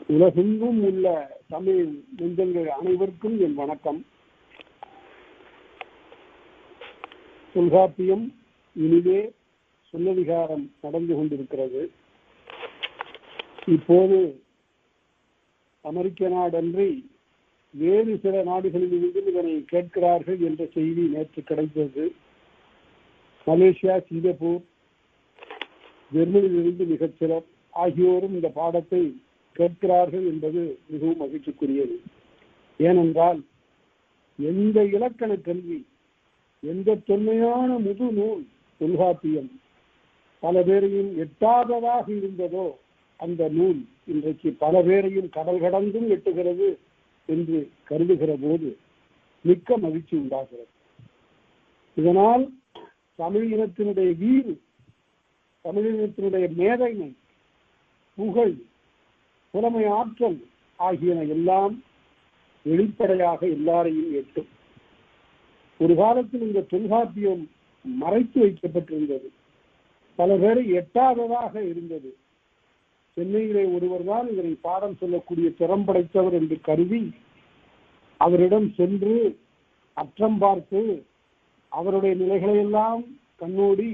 உலகெங்கும் உள்ள தமிழ் நெஞ்சங்கள் அனைவருக்கும் என் வணக்கம். தொல்காப்பியம் இனிதே சொல்லதிகாரம் நடந்து கொண்டிருக்கிறது. இப்போது அமெரிக்க நாடன்றி வேறு சில நாடுகளில் இருந்து இதனை கேட்கிறார்கள் என்ற செய்தி நேற்று கிடைத்தது. மலேசியா, சிங்கப்பூர், ஜெர்மனியிலிருந்து மிகச் சிலர் ஆகியோரும் இந்த பாடத்தை கேட்கிறார்கள் என்பது மிகவும் மகிழ்ச்சிக்குரியது. ஏனென்றால் எந்த இலக்கண கல்வி, எந்த தொன்மையான முது நூல் தொல்காப்பியம் பல பேரையும் எட்டாததாக இருந்ததோ அந்த நூல் இன்றைக்கு பல பேரையும் கடல் கடந்தும் எட்டுகிறது என்று கருதுகிற போது மிக்க மகிழ்ச்சி உண்டாகிறது. இதனால் தமிழ் இனத்தினுடைய வீறு, தமிழ் இனத்தினுடைய மேதைமை, புகழ், புலமை, ஆற்றல் ஆகியன எல்லாம் வெளிப்படையாக எல்லாரையும் எட்டும். ஒரு காலத்தில் இந்த தொல்காப்பியம் மறைத்து வைக்கப்பட்டிருந்தது, பல பேரை எட்டாததாக இருந்தது. சென்னையிலே ஒருவர் தான் இதனை பாடம் சொல்லக்கூடிய திறம் படைத்தவர் என்று கருதி அவரிடம் சென்று அற்றம் பார்த்து அவருடைய நிலைகளை எல்லாம் கண்ணோடி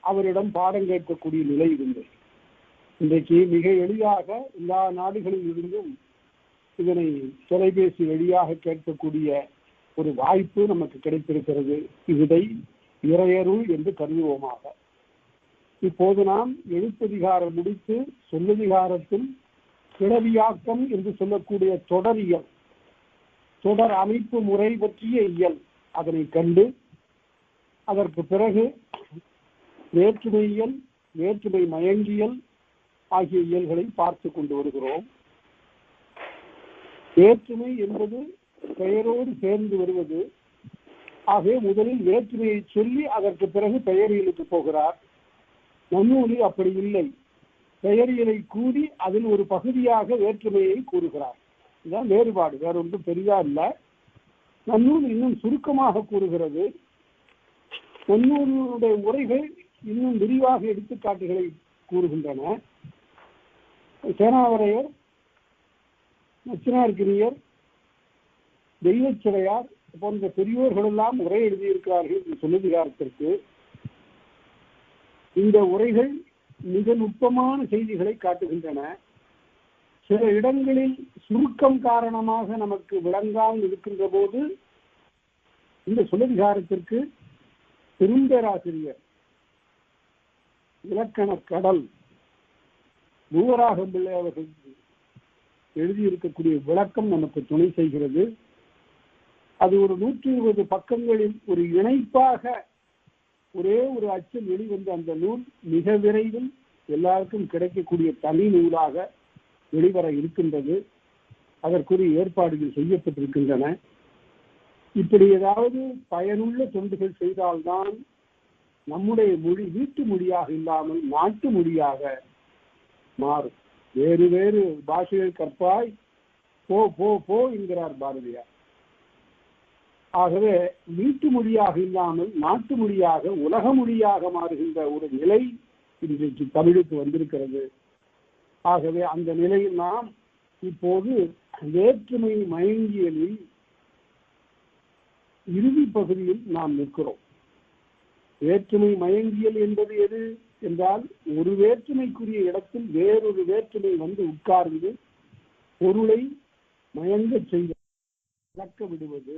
அவரிடம் பாடம் கேட்கக்கூடிய நிலை இருந்தது. இன்றைக்கு மிக எளிதாக எல்லா நாடுகளில் இருந்தும் இதனை தொலைபேசி வழியாக கேட்கக்கூடிய ஒரு வாய்ப்பு நமக்கு கிடைத்திருக்கிறது. இதை இறையருள் என்று கருதுவோமாக. இப்போது நாம் எழுத்ததிகாரம் முடித்து சொல்லதிகாரத்தில் கிளவியாக்கம் என்று சொல்லக்கூடிய தொடரியல், தொடர் அமைப்பு முறை பற்றிய இயல் அதனை கண்டு அதற்கு பிறகு வேற்றுமையியல், வேற்றுமை மயங்கியல் ஆகிய இயல்களை பார்த்து கொண்டு வருகிறோம். வேற்றுமை என்பது பெயரோடு சேர்ந்து வருவது. ஆகவே முதலில் வேற்றுமையை சொல்லி அதற்கு பிறகு பெயரியலுக்கு போகிறார். நன்னூலில் அப்படி இல்லை. பெயரியலை கூறி அதில் ஒரு பகுதியாக வேற்றுமையை கூறுகிறார். இதுதான் வேறுபாடு, வேற ஒன்றும் பெரிதா இல்லை. நன்னூல் இன்னும் சுருக்கமாக கூறுகிறது. நன்னூலுடைய உரைகள் இன்னும் விரிவாக எடுத்துக்காட்டுகளை கூறுகின்றன. சேனாவரையர், நச்சினார்கினியர், தெய்வச்சிறையார் போன்ற பெரியோர்கள் எல்லாம் உரை எழுதியிருக்கிறார்கள் சொல்லதிகாரத்திற்கு. இந்த உரைகள் மிக நுட்பமான செய்திகளை காட்டுகின்றன. சில இடங்களில் சுருக்கம் காரணமாக நமக்கு விளங்காமல் இருக்கின்ற போது இந்த சொல்லதிகாரத்திற்கு பெரும்பேராசிரியர், இலக்கண கடல் பூவராகம் பிள்ளை அவர்கள் எழுதியிருக்கக்கூடிய விளக்கம் நமக்கு துணை செய்கிறது. அது ஒரு 120 பக்கங்களில் ஒரு இணைப்பாக ஒரே ஒரு அச்சில் வெளிவந்த அந்த நூல் மிக விரைவில் எல்லாருக்கும் கிடைக்கக்கூடிய தனி நூலாக வெளிவர இருக்கின்றது. அதற்குரிய ஏற்பாடுகள் செய்யப்பட்டிருக்கின்றன. இப்படி ஏதாவது பயனுள்ள தொண்டுகள் செய்தால்தான் நம்முடைய மொழி வீட்டு மொழியாக இல்லாமல் நாட்டு மொழியாக மாறும். வேறு வேறு பாஷைகள் கற்பாய், போ போ போ என்கிறார் பாரதியார். ஆகவே வீட்டு மொழியாக இல்லாமல் நாட்டு மொழியாக, உலக மொழியாக மாறுகின்ற ஒரு நிலை இன்றைக்கு தமிழுக்கு வந்திருக்கிறது. ஆகவே அந்த நிலையில் நாம் இப்போது வேற்றுமை மயங்கியலில் இறுதி பகுதியில் நாம் நிற்கிறோம். வேற்றுமை மயங்கியல் என்பது எது என்றால், ஒரு வேற்றுமைக்குரிய இடத்தில் வேறொரு வேற்றுமை வந்து உட்கார்ந்து பொருளை மயங்க செய்து இழக்க விடுவது.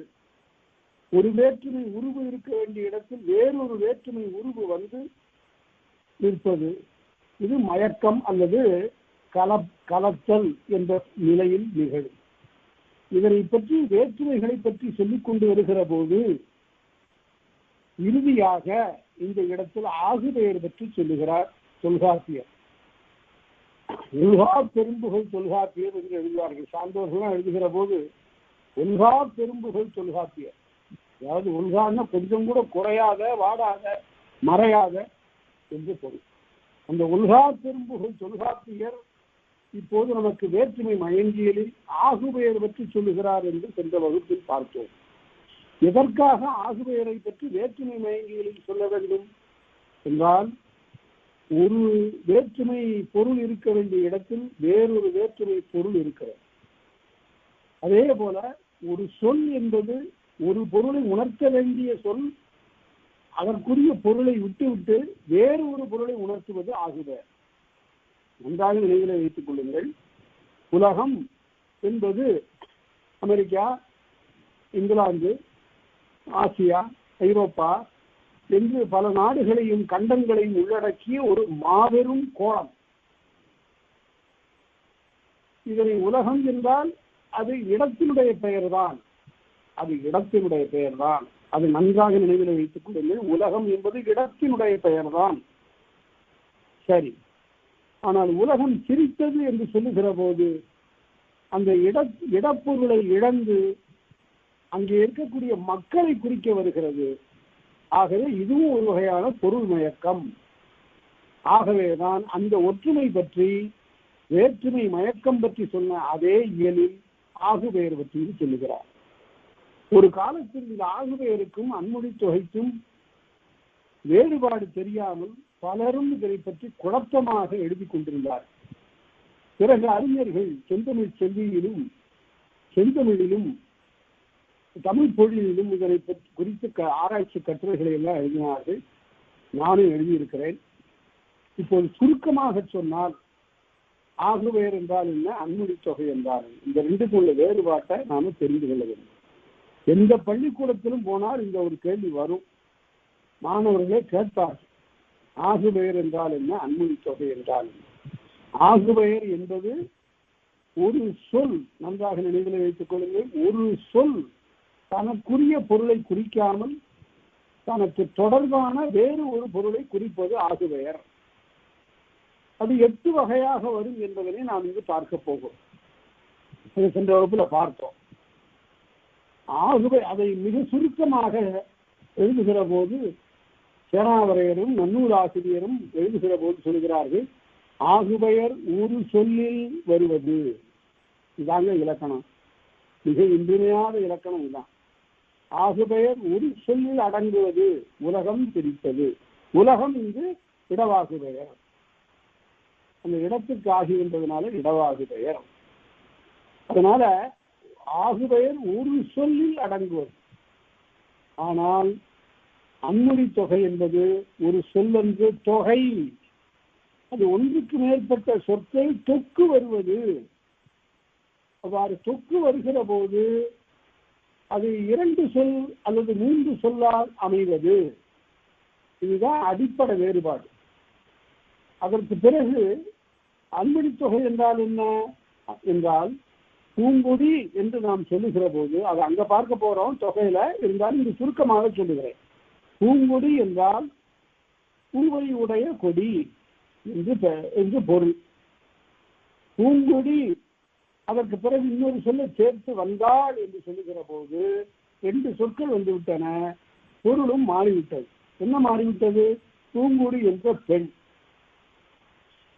ஒரு வேற்றுமை உருவு இருக்க வேண்டிய இடத்தில் வேறொரு வேற்றுமை உருவு வந்து நிற்பது. இது மயக்கம் அல்லது கலத்தல் என்ற நிலையில் நிகழும். இதனை பற்றி, வேற்றுமைகளை பற்றி சொல்லிக் கொண்டு வருகிற போது இறுதியாக இந்த இடத்தில் ஆகுபெயர் பற்றி சொல்லுகிறார் தொல்காப்பியர். ஒல்கா பெரும்புகழ் தொல்காப்பியர் என்று எழுதுவார்கள். சான்றோர்கள்லாம் எழுதுகிற போது ஒல்கா பெரும்புகழ் தொல்காப்பியர், அதாவது ஒல்கான்னா கொஞ்சம் கூட குறையாத, வாடாத, மறையாத என்று பொருள். அந்த ஒல்கா பெரும்புகழ் தொல்காப்பியர் இப்போது நமக்கு வேற்றுமை மயங்கியலில் ஆகுபெயர் பற்றி சொல்லுகிறார் என்று சென்ற வகுப்பில் பார்த்தோம். எதற்காக ஆகுபெயரை பற்றி வேற்றுமை மயங்கியலில் சொல்ல வேண்டும் என்றால், ஒரு வேற்றுமை பொருள் இருக்க வேண்டிய இடத்தில் வேறொரு வேற்றுமை பொருள் இருக்கிறது. அதே போல ஒரு சொல் என்பது ஒரு பொருளை உணர்த்த வேண்டிய சொல் அதற்குரிய பொருளை விட்டுவிட்டு வேறு ஒரு பொருளை உணர்த்துவது ஆகுது. நன்றாக நினைவில் வைத்துக் கொள்ளுங்கள். உலகம் என்பது அமெரிக்கா, இங்கிலாந்து, ஆசியா, ஐரோப்பா என்று பல நாடுகளையும் கண்டங்களையும் உள்ளடக்கிய ஒரு மாபெரும் கோளம். இதனை உலகம் என்றால் அது இடத்தினுடைய பெயர்தான். அது நன்றாக நினைவில் வைத்துக் கொள்ளுங்கள். உலகம் என்பது இடத்தினுடைய பெயர்தான். சரி, ஆனால் உலகம் சிரித்தது என்று சொல்லுகிற போது அந்த இடப்பொருளை இழந்து அங்கே இருக்கக்கூடிய மக்களை குறிக்க வருகிறது. ஆகவே இதுவும் ஒரு வகையான பொருள் மயக்கம். ஆகவேதான் அந்த ஒற்றுமை பற்றி வேற்றுமை மயக்கம் பற்றி சொன்ன அதே இயலில் ஆகுபெயர் பற்றியும் சொல்லுகிறார். ஒரு காலத்தில் இந்த ஆகுபெயருக்கும் அன்மொழி தொகைக்கும் வேறுபாடு தெரியாமல் பலரும் இதை பற்றி குழப்பமாக எழுதி கொண்டிருந்தார். பிறகு அறிஞர்கள் செந்தமிழ் செந்தமிழிலும் தமிழ் பொழியிலும் இதனை குறித்து ஆராய்ச்சி கட்டுரைகளை எல்லாம் எழுதினார்கள். நானும் எழுதியிருக்கிறேன். இப்போது சுருக்கமாக சொன்னால் ஆகுபெயர் என்றால் என்ன, அன்மொழி தொகை என்றால் இந்த ரெண்டுக்கும் உள்ள வேறுபாட்டை நானும் தெரிந்து கொள்ள வேண்டும். எந்த பள்ளிக்கூடத்திலும் போனால் இந்த ஒரு கேள்வி வரும். மாணவர்களே கேட்பார், ஆகுபெயர் என்றால் என்ன, அன்மொழி தொகை என்றால் என்ன. ஆகுபெயர் என்பது ஒரு சொல், நன்றாக நினைவில் வைத்துக் கொள்ளுங்கள், ஒரு சொல் தனக்குரிய பொருளை குறிக்காமல் தனக்கு தொடர்பான வேறு ஒரு பொருளை குறிப்பது ஆகுபெயர். அது 8 வகையாக வரும் என்பதனை நாம் இங்கு பார்க்க போகிறோம். சென்ற வகுப்புல பார்த்தோம். அதை மிக சுருக்கமாக எழுதுகிற போது சேனாவரையரும் நன்னூல் ஆசிரியரும் எழுதுகிற போது சொல்கிறார்கள், ஆகுபெயர் ஒரு சொல்லில் வருவது. இதாங்க இலக்கணம், மிக இன்றியமையாத இலக்கணம் இதுதான். ஆகுபெயர் ஒரு சொல்லில் அடங்குவது, உலகம் பிரித்தது. உலகம் இங்கு இடவாகு பெயர், அந்த இடத்துக்கு ஆகின்றதுனால இடவாகு பெயர். அதனால ஆகுபெயர் ஒரு சொல்லில் அடங்குவது. ஆனால் அன்மொழி தொகை என்பது ஒரு சொல்லென்று தொகை, அது ஒன்றுக்கு மேற்பட்ட சொற்கள் தொக்கு வருவது. அவ்வாறு தொக்கு வருகிற போது அது 2 சொல் அல்லது 3 சொல்லால் அமைவது. இதுதான் அடிப்படை வேறுபாடு. அதற்கு பிறகு அன்மொழி தொகை என்றால் என்ன என்றால், பூங்கொடி என்று நாம் சொல்லுகிற போது அது அங்க பார்க்க போறோம் தொகையில இருந்தாலும் இது சுருக்கமாக சொல்லுகிறேன். பூங்கொடி என்றால் பூவை உடைய கொடி என்று பொருள். பூங்கொடி அதற்கு பிறகு இன்னொரு சொல்லை சேர்த்து வந்தாள் என்று சொல்லுகிற போது 2 சொற்கள் வந்து விட்டன, பொருளும் மாறிவிட்டது. என்ன மாறிவிட்டது? பூங்கொடி என்ற பெண்.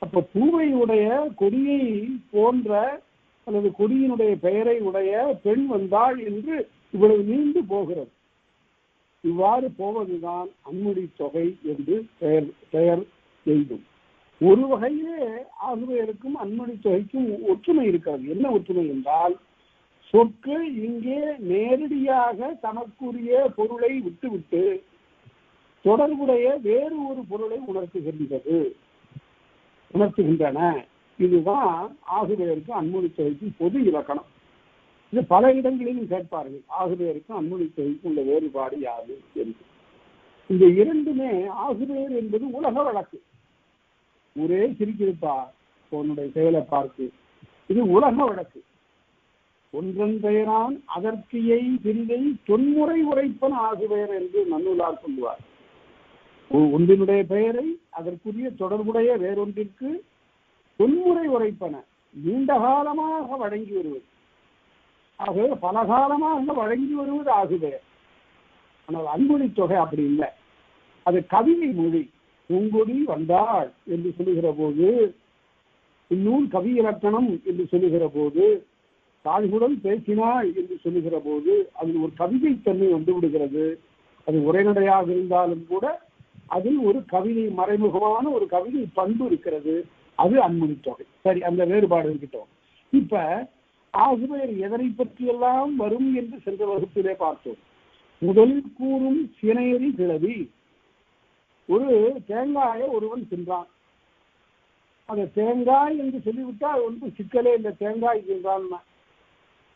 அப்ப பூவை உடைய கொடியை போன்ற அல்லது கொடியினுடைய பெயரை உடைய பெண் வந்தாள் என்று இவ்வளவு நீண்டு போகிறது. இவ்வாறு போவதுதான் அன்மொழி தொகை என்று பெயர் எய்தும். ஒரு வகையிலே ஆகுபெயருக்கும் அன்மொழி தொகைக்கும் ஒற்றுமை இருக்கிறது. என்ன ஒற்றுமை என்றால், சொற்கள் இங்கே நேரடியாக தமக்குரிய பொருளை விட்டுவிட்டு தொடர்புடைய வேறு ஒரு பொருளை உணர்த்துகின்றன. இதுதான் ஆகுபெயருக்கு அன்மொழி தொகைக்கும் பொது இலக்கணம். இது பல இடங்களிலும் கேட்பார்கள், ஆகுபெயருக்கும் அன்மொழி தொகைக்கும் உள்ள வேறுபாடு யாது என்று. இந்த இரண்டுமே, ஆகுபெயர் என்பது உலக வழக்கு. ஒரே சிரிக்கிருப்பா உன்னுடைய செயலை பார்த்து, இது உலக வழக்கு. ஒன்றன் பெயரான் அதற்கியை பிரிவை தொன்முறை உரைப்பன ஆகுபெயர் என்று நன்னூலார் சொல்லுவார். ஒன்றினுடைய பெயரை அதற்குரிய தொடர்புடைய வேறொன்றிற்கு தொன்முறை உரைப்பன, நீண்ட காலமாக வழங்கி வருவது. ஆகவே பல காலமாக வழங்கி வருவது ஆகுபெயர். ஆனால் அன்மொழி தொகை அப்படி இல்லை, அது கவிதை மொழி. பூங்கொடி வந்தாள் என்று சொல்லுகிற போது, இந்நூல் கவி இலக்கணம் என்று சொல்லுகிற போது, தாழ்குடல் பேசினாள் என்று சொல்லுகிற போது அதில் ஒரு கவிதை தன்மை வந்து விடுகிறது. அது உரைநடையாக இருந்தாலும் கூட அதில் ஒரு கவிதை, மறைமுகமான ஒரு கவிதை பண்பு இருக்கிறது, அது அன்மொழி தொகை. சரி, அந்த வேறுபாடு இருக்கட்டும். இப்ப ஆகுபெயர் எதனை பற்றியெல்லாம் வரும் என்று சென்ற வகுப்பிலே பார்த்தோம். முதலில் கூறும் சினையறி கிளவி. ஒரு தேங்காயை ஒருவன் தின்றான். அந்த தேங்காய் என்று சொல்லிவிட்டால் ஒன்று சிக்கலே இல்லை, தேங்காய் தின்றான்.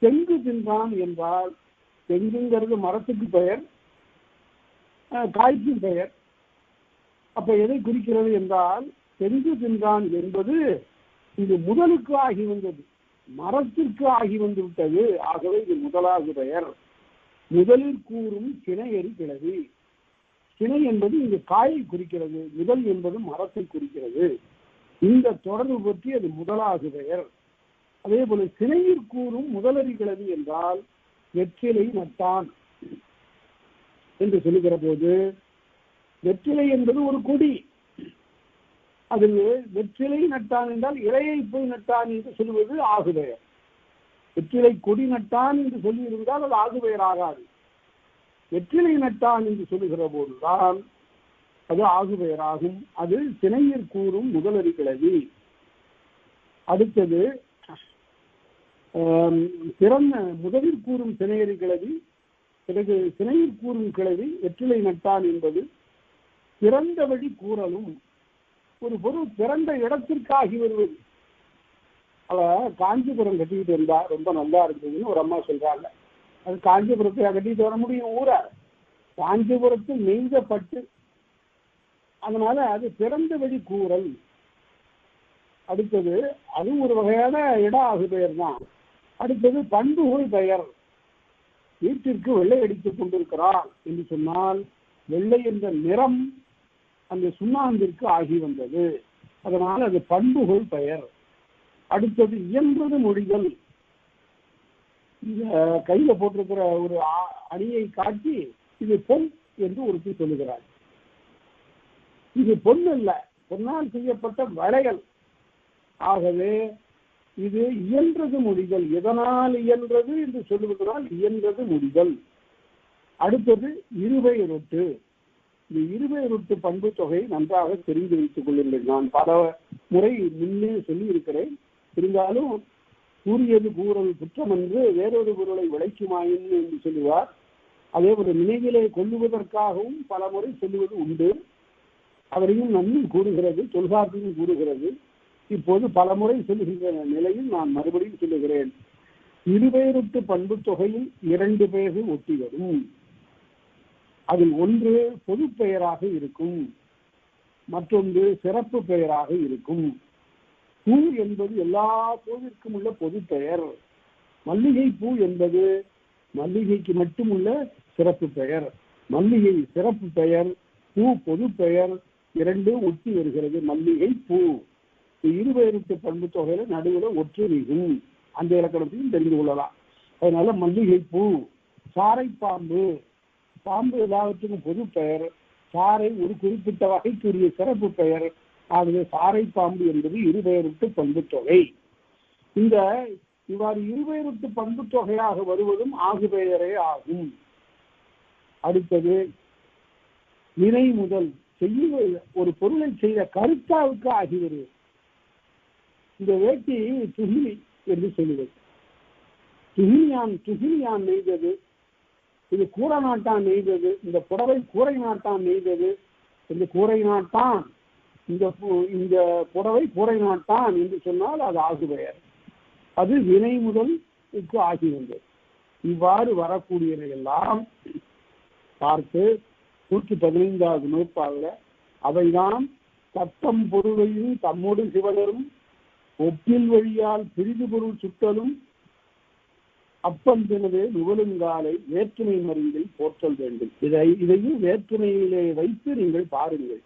தெங்கு தின்றான் என்றால், தெங்குங்கிறது மரத்துக்கு பெயர், காய்க்கும் பெயர். அப்ப எதை குறிக்கிறது என்றால், தெங்கு தின்றான் என்பது இது முதலுக்கு ஆகி வந்தது, மரத்திற்கு ஆகி வந்து விட்டது. ஆகவே இது முதலாகு பெயர். முதலில் கூறும் சினையறி கிளவி. சினை என்பது இங்கு காயை குறிக்கிறது, முதல் என்பது மரத்தை குறிக்கிறது. இந்த தொடர்பு பற்றி அது முதலாகு பெயர். அதே போல சினையில் கூறும் முதலறி கிளவி என்றால் வெற்றிலை நட்டான் என்று சொல்லுகிற போது, வெற்றிலை என்பது ஒரு கொடி. அதில் வெற்றிலை நட்டான் என்றால் இலையை போய் நட்டான் என்று சொல்லுவது ஆகுபெயர். வெற்றிலை கொடி நட்டான் என்று சொல்லியிருந்தால் அது ஆகுபெயர் ஆகாது. வெற்றிலை நட்டான் என்று சொல்லுகிற போதுதான் அது ஆகுபெயர் ஆகும். அது சினையில் கூறும் முதலறி கிளவி. அடுத்தது பிறந்த முதலில் கூறும் சினையறி கிளவி. பிறகு சினையில் கூறும் கிளவி வெற்றிலை நட்டான் என்பது பிறந்த வழி கூறலும். ஒரு பொருள் பிறந்த இடத்திற்காகி வருவது. அவ காஞ்சிபுரம் கட்டிக்கிட்டு இருந்தா, ரொம்ப நல்லா இருந்ததுன்னு ஒரு அம்மா சொல்றாங்க. அது காஞ்சிபுரத்தை கட்டிட்டு வர முடியும் ஊரை? காஞ்சிபுரத்தில் நெய்தப்பட்டு, அதனால அது பிறந்த வழி கூறல். அடுத்தது அது ஒரு வகையான இட ஆகு பெயர் தான். அடுத்தது பண்புகள் பெயர். வீட்டிற்கு வெள்ளை அடித்துக் கொண்டிருக்கிறார் என்று சொன்னால், வெள்ளை என்ற நிறம் அந்த சுண்ணாம்பிற்கு ஆகி வந்தது, அதனால் அது பண்புகள் பெயர். அடுத்தது இயன்றது மொழிகள். இந்த கையில போட்டிருக்கிற ஒரு அணியை காட்டி இது பொன் என்று ஒருத்தி சொல்லுகிறார். இது பொன் அல்ல, பொன்னால் செய்யப்பட்ட வளையல். ஆகவே இது இயன்றது மொழிகள். எதனால் இயன்றது என்று சொல்லுவதனால் இயன்றது மொழிகள். அடுத்தது இருபெயரொட்டு. இந்த இருபெயரொட்டு பண்பு தொகை நன்றாக தெரிந்து வைத்துக் கொள்ளுங்கள். நான் பல முறை முன்னே சொல்லி இருக்கிறேன். இருந்தாலும் கூறியது கூறல் குற்றம் என்று வேறொரு பொருளை விளைக்குமாயின் என்று சொல்லுவார். அதே போல நினைவிலே கொள்ளுவதற்காகவும் பல முறை சொல்லுவது உண்டு. அவரையும் நன்மை கூறுகிறது, தொல்காப்பியம் கூறுகிறது. இப்போது பல முறை சொல்லுகின்ற நிலையில் நான் மறுபடியும் சொல்லுகிறேன். இருபெயரொட்டு பண்பு தொகையில் இரண்டு பெயர்கள் ஒட்டி வரும். அதில் ஒன்று பொது பெயராக இருக்கும், மற்றொன்று சிறப்பு பெயராக இருக்கும். பூ என்பது எல்லா பூவிற்கும் உள்ள பொது பெயர். மல்லிகை பூ என்பது மல்லிகைக்கு மட்டும் உள்ள சிறப்பு பெயர். மல்லிகை சிறப்பு பெயர், பூ பொது பெயர், இரண்டு ஒட்டி வருகிறது. மல்லிகை பூ. இருபெயரொட்டு பண்பு தொகையில நடுவில் ஒற்று நீகும். அந்த இலக்கணத்தையும் தெரிந்து கொள்ளலாம். அதனால மல்லிகை பூ. சாரை பாம்பு. பாம்பு எல்லாவற்றுக்கும் பொது பெயர். சாரை ஒரு குறிப்பிட்ட வகைக்குரிய சிறப்பு பெயர். ஆகவே சாரை பாம்பு என்பது இருபெயரொட்டு பண்பு தொகை. இந்த இவ்வாறு இருபெயரொட்டு பண்பு தொகையாக வருவதும் ஆகுபெயரே ஆகும். அடுத்தது நினை முதல் செய்ய ஒரு பொருளை செய்த கருத்தாவுக்கு ஆகி வருவது. இந்த வேட்டி துகிலி என்று சொல்லுவது. துகிலியான் நெய்தது, இது கூரை நாட்டான் நெய்தது, இந்த புடவை கூரை நாட்டான் நெய்தது, இந்த கூரை நாட்டான், இந்த புடவை கூரை நாட்டான் என்று சொன்னால் அது ஆகுபெயர். அது வினை முதலுக்கு ஆகி வந்தது. இவ்வாறு வரக்கூடியவையெல்லாம் பார்த்து 115வது நூற்பாவில் அவைதான் தத்தம் பொருளையும் தம்மோடு சிவனரும் ஒப்பில் வழியால் பிரிது பொருள் சுட்டலும் அப்பந்தினதே நுவலுங்காலை வேற்றுமை மருந்தை போற்றல் வேண்டும். இதையும் வேற்றுமையிலே வைத்து நீங்கள் பாருங்கள்.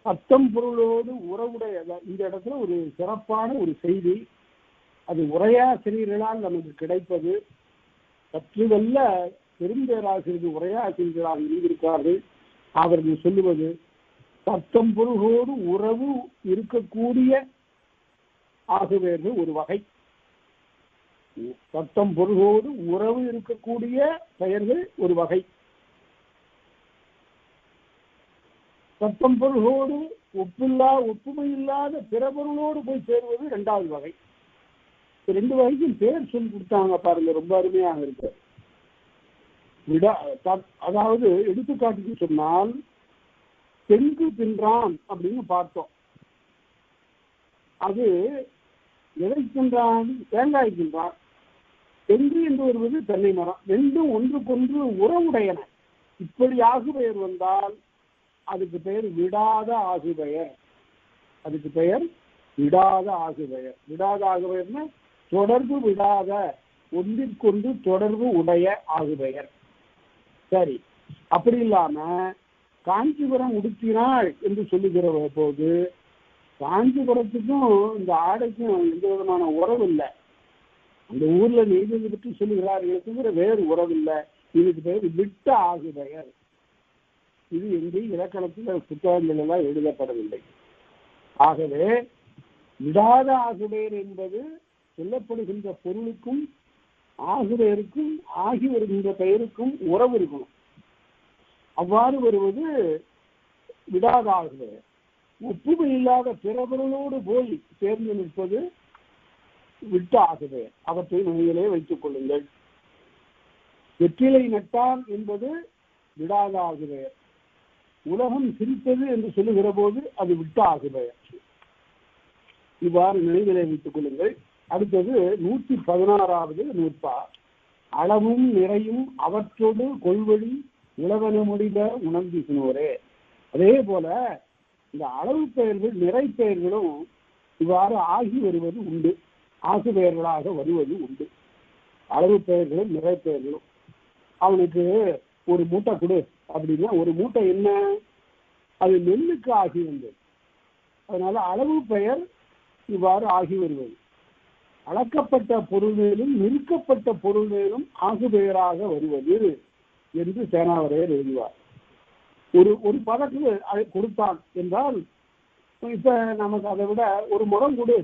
தத்தம் பொருளோடு உறவுடைய இந்த இடத்துல ஒரு சிறப்பான ஒரு செய்தி. அது உரையாசிரியர்களால் நமக்கு கிடைப்பது. பற்றுவல்ல பெரும்பேராசிரியர்கள் உரையாசிரியர்களாக இருந்திருக்கார்கள். அவர்கள் சொல்லுவது தத்தம் பொருளோடு உறவு இருக்கக்கூடிய ஆகுபெயர்கள் ஒரு வகை. தத்தம் பொருளோடு உறவு இருக்கக்கூடிய பெயர்கள் ஒரு வகை. தத்தம் பொருளோடு ஒப்புமை இல்லாத பிற பொருளோடு போய் சேருவது இரண்டாவது வகை. ரெண்டு வகைக்கும் பேர் சொல்லி கொடுத்தாங்க பாருங்க, ரொம்ப அருமையாக இருக்கு. அதாவது எடுத்துக்காட்டுக்கு சொன்னால் தெங்கு தின்றான் அப்படின்னு பார்த்தோம். அது எதை தின்றான்? தேங்காய் தின்றான். தெங்கு என்று வருவது தென்னை மரம். ரெண்டும் ஒன்றுக்கொன்று உறவுடையன. இப்படி ஆகுபெயர் வந்தால் அதுக்கு பெயர் விடாத ஆகுபெயர். அதுக்கு பெயர் விடாத ஆகுபெயர். விடாத ஆகுபெயர்னா தொடர்பு விடாத, ஒன்றிற்கொன்று தொடர்பு உடைய ஆகுபெயர். சரி, அப்படி இல்லாம காஞ்சிபுரம் உடுத்தினாள் என்று சொல்லுகிற போது காஞ்சிபுரத்துக்கும் இந்த ஆடைக்கும் எந்த விதமான உறவு இல்லை. அந்த ஊர்ல நெய்தது பற்றி சொல்லுகிறார்களுக்கு வேறு உறவு இல்லை. இதுக்கு பெயர் விட்ட ஆகுபெயர். இது எங்கேயும் இலக்கணத்தில் புத்தகங்கள் எல்லாம் எழுதப்படவில்லை. ஆகவே விடாத ஆகுபெயர் என்பது சொல்லப்படுகின்ற பொருளுக்கும் ஆகுபெயருக்கும் ஆகி வருகின்ற பெயருக்கும் உறவு இருக்கணும். அவ்வாறு வருவது விடாத ஆகுபெயர். ஒப்புமை இல்லாத பிற பொருளோடு போய் சேர்ந்து நிற்பது விட்ட ஆகுபெயர். அவற்றை மனிதர்களே வைத்துக் கொள்ளுங்கள். வெற்றிலை நட்டான் என்பது விடாத ஆகுபெயர். உலகம் சிரித்தது என்று சொல்லுகிற போது அது விட்ட ஆகுபெயர். இவ்வாறு நினைவிலே வைத்துக் கொள்ளுங்கள். அடுத்தது 116வது நூற்பா. அளவும் நிறையும் அவற்றோடு கொள்வழி உலவன முடித உணர்ந்தினோரே. அதே போல இந்த அளவு பெயர்கள் நிறை பெயர்களும் இவ்வாறு ஆகி வருவது உண்டு, ஆகுபெயர்களாக வருவது உண்டு. அளவு பெயர்களும் நிறை பெயர்களும். அவனுக்கு ஒரு மூட்டை கொடு அப்படின்னா ஒரு மூட்டை என்ன? அது நெல்லுக்கு ஆகி வந்தது. அதனால அளவு பெயர் இவ்வாறு ஆகி வருவது. அளக்கப்பட்ட பொருள் மேலும் நிற்கப்பட்ட பொருள் மேலும் ஆகுபெயராக வருவது என்று சேனாவரையர் எழுதுவார். ஒரு பதக்கு கொடுத்தான் என்றால் இப்ப நமக்கு அதை விட ஒரு முடம் கொடு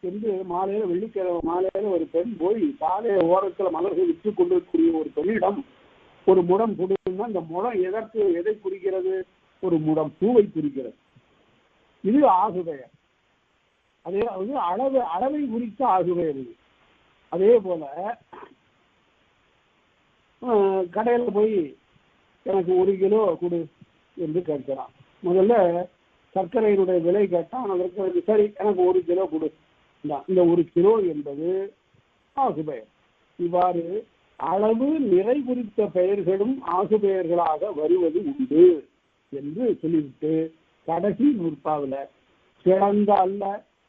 என்று மாலையில வெள்ளிக்கிழமை மாலையில ஒரு பெண் போய் சாலை ஓரத்தில் மலர்கள் விற்று கொண்டிருக்கக்கூடிய ஒரு பெண்ணிடம் ஒரு முடம் கொடுன்னா அந்த முடம் எதை குறிக்கிறது? ஒரு முடம் பூவை குறிக்கிறது. இது ஆகுபெயர். அதே அளவை குறித்த ஆகுபெயர் இது. அதே போல கடையில் போய் எனக்கு 1 கிலோ கொடு என்று கேட்கிறான். முதல்ல சர்க்கரையினுடைய விலை கேட்டான். அதற்கு சரி எனக்கு 1 கிலோ கொடு. இந்த 1 கிலோ என்பது ஆகுபெயர். இவ்வாறு அளவு நிறை குறித்த பெயர்களும் ஆகுபெயர்களாக வருவது உண்டு என்று சொல்லிவிட்டு கடைசி நூற்பாவில் கிளந்த அல்ல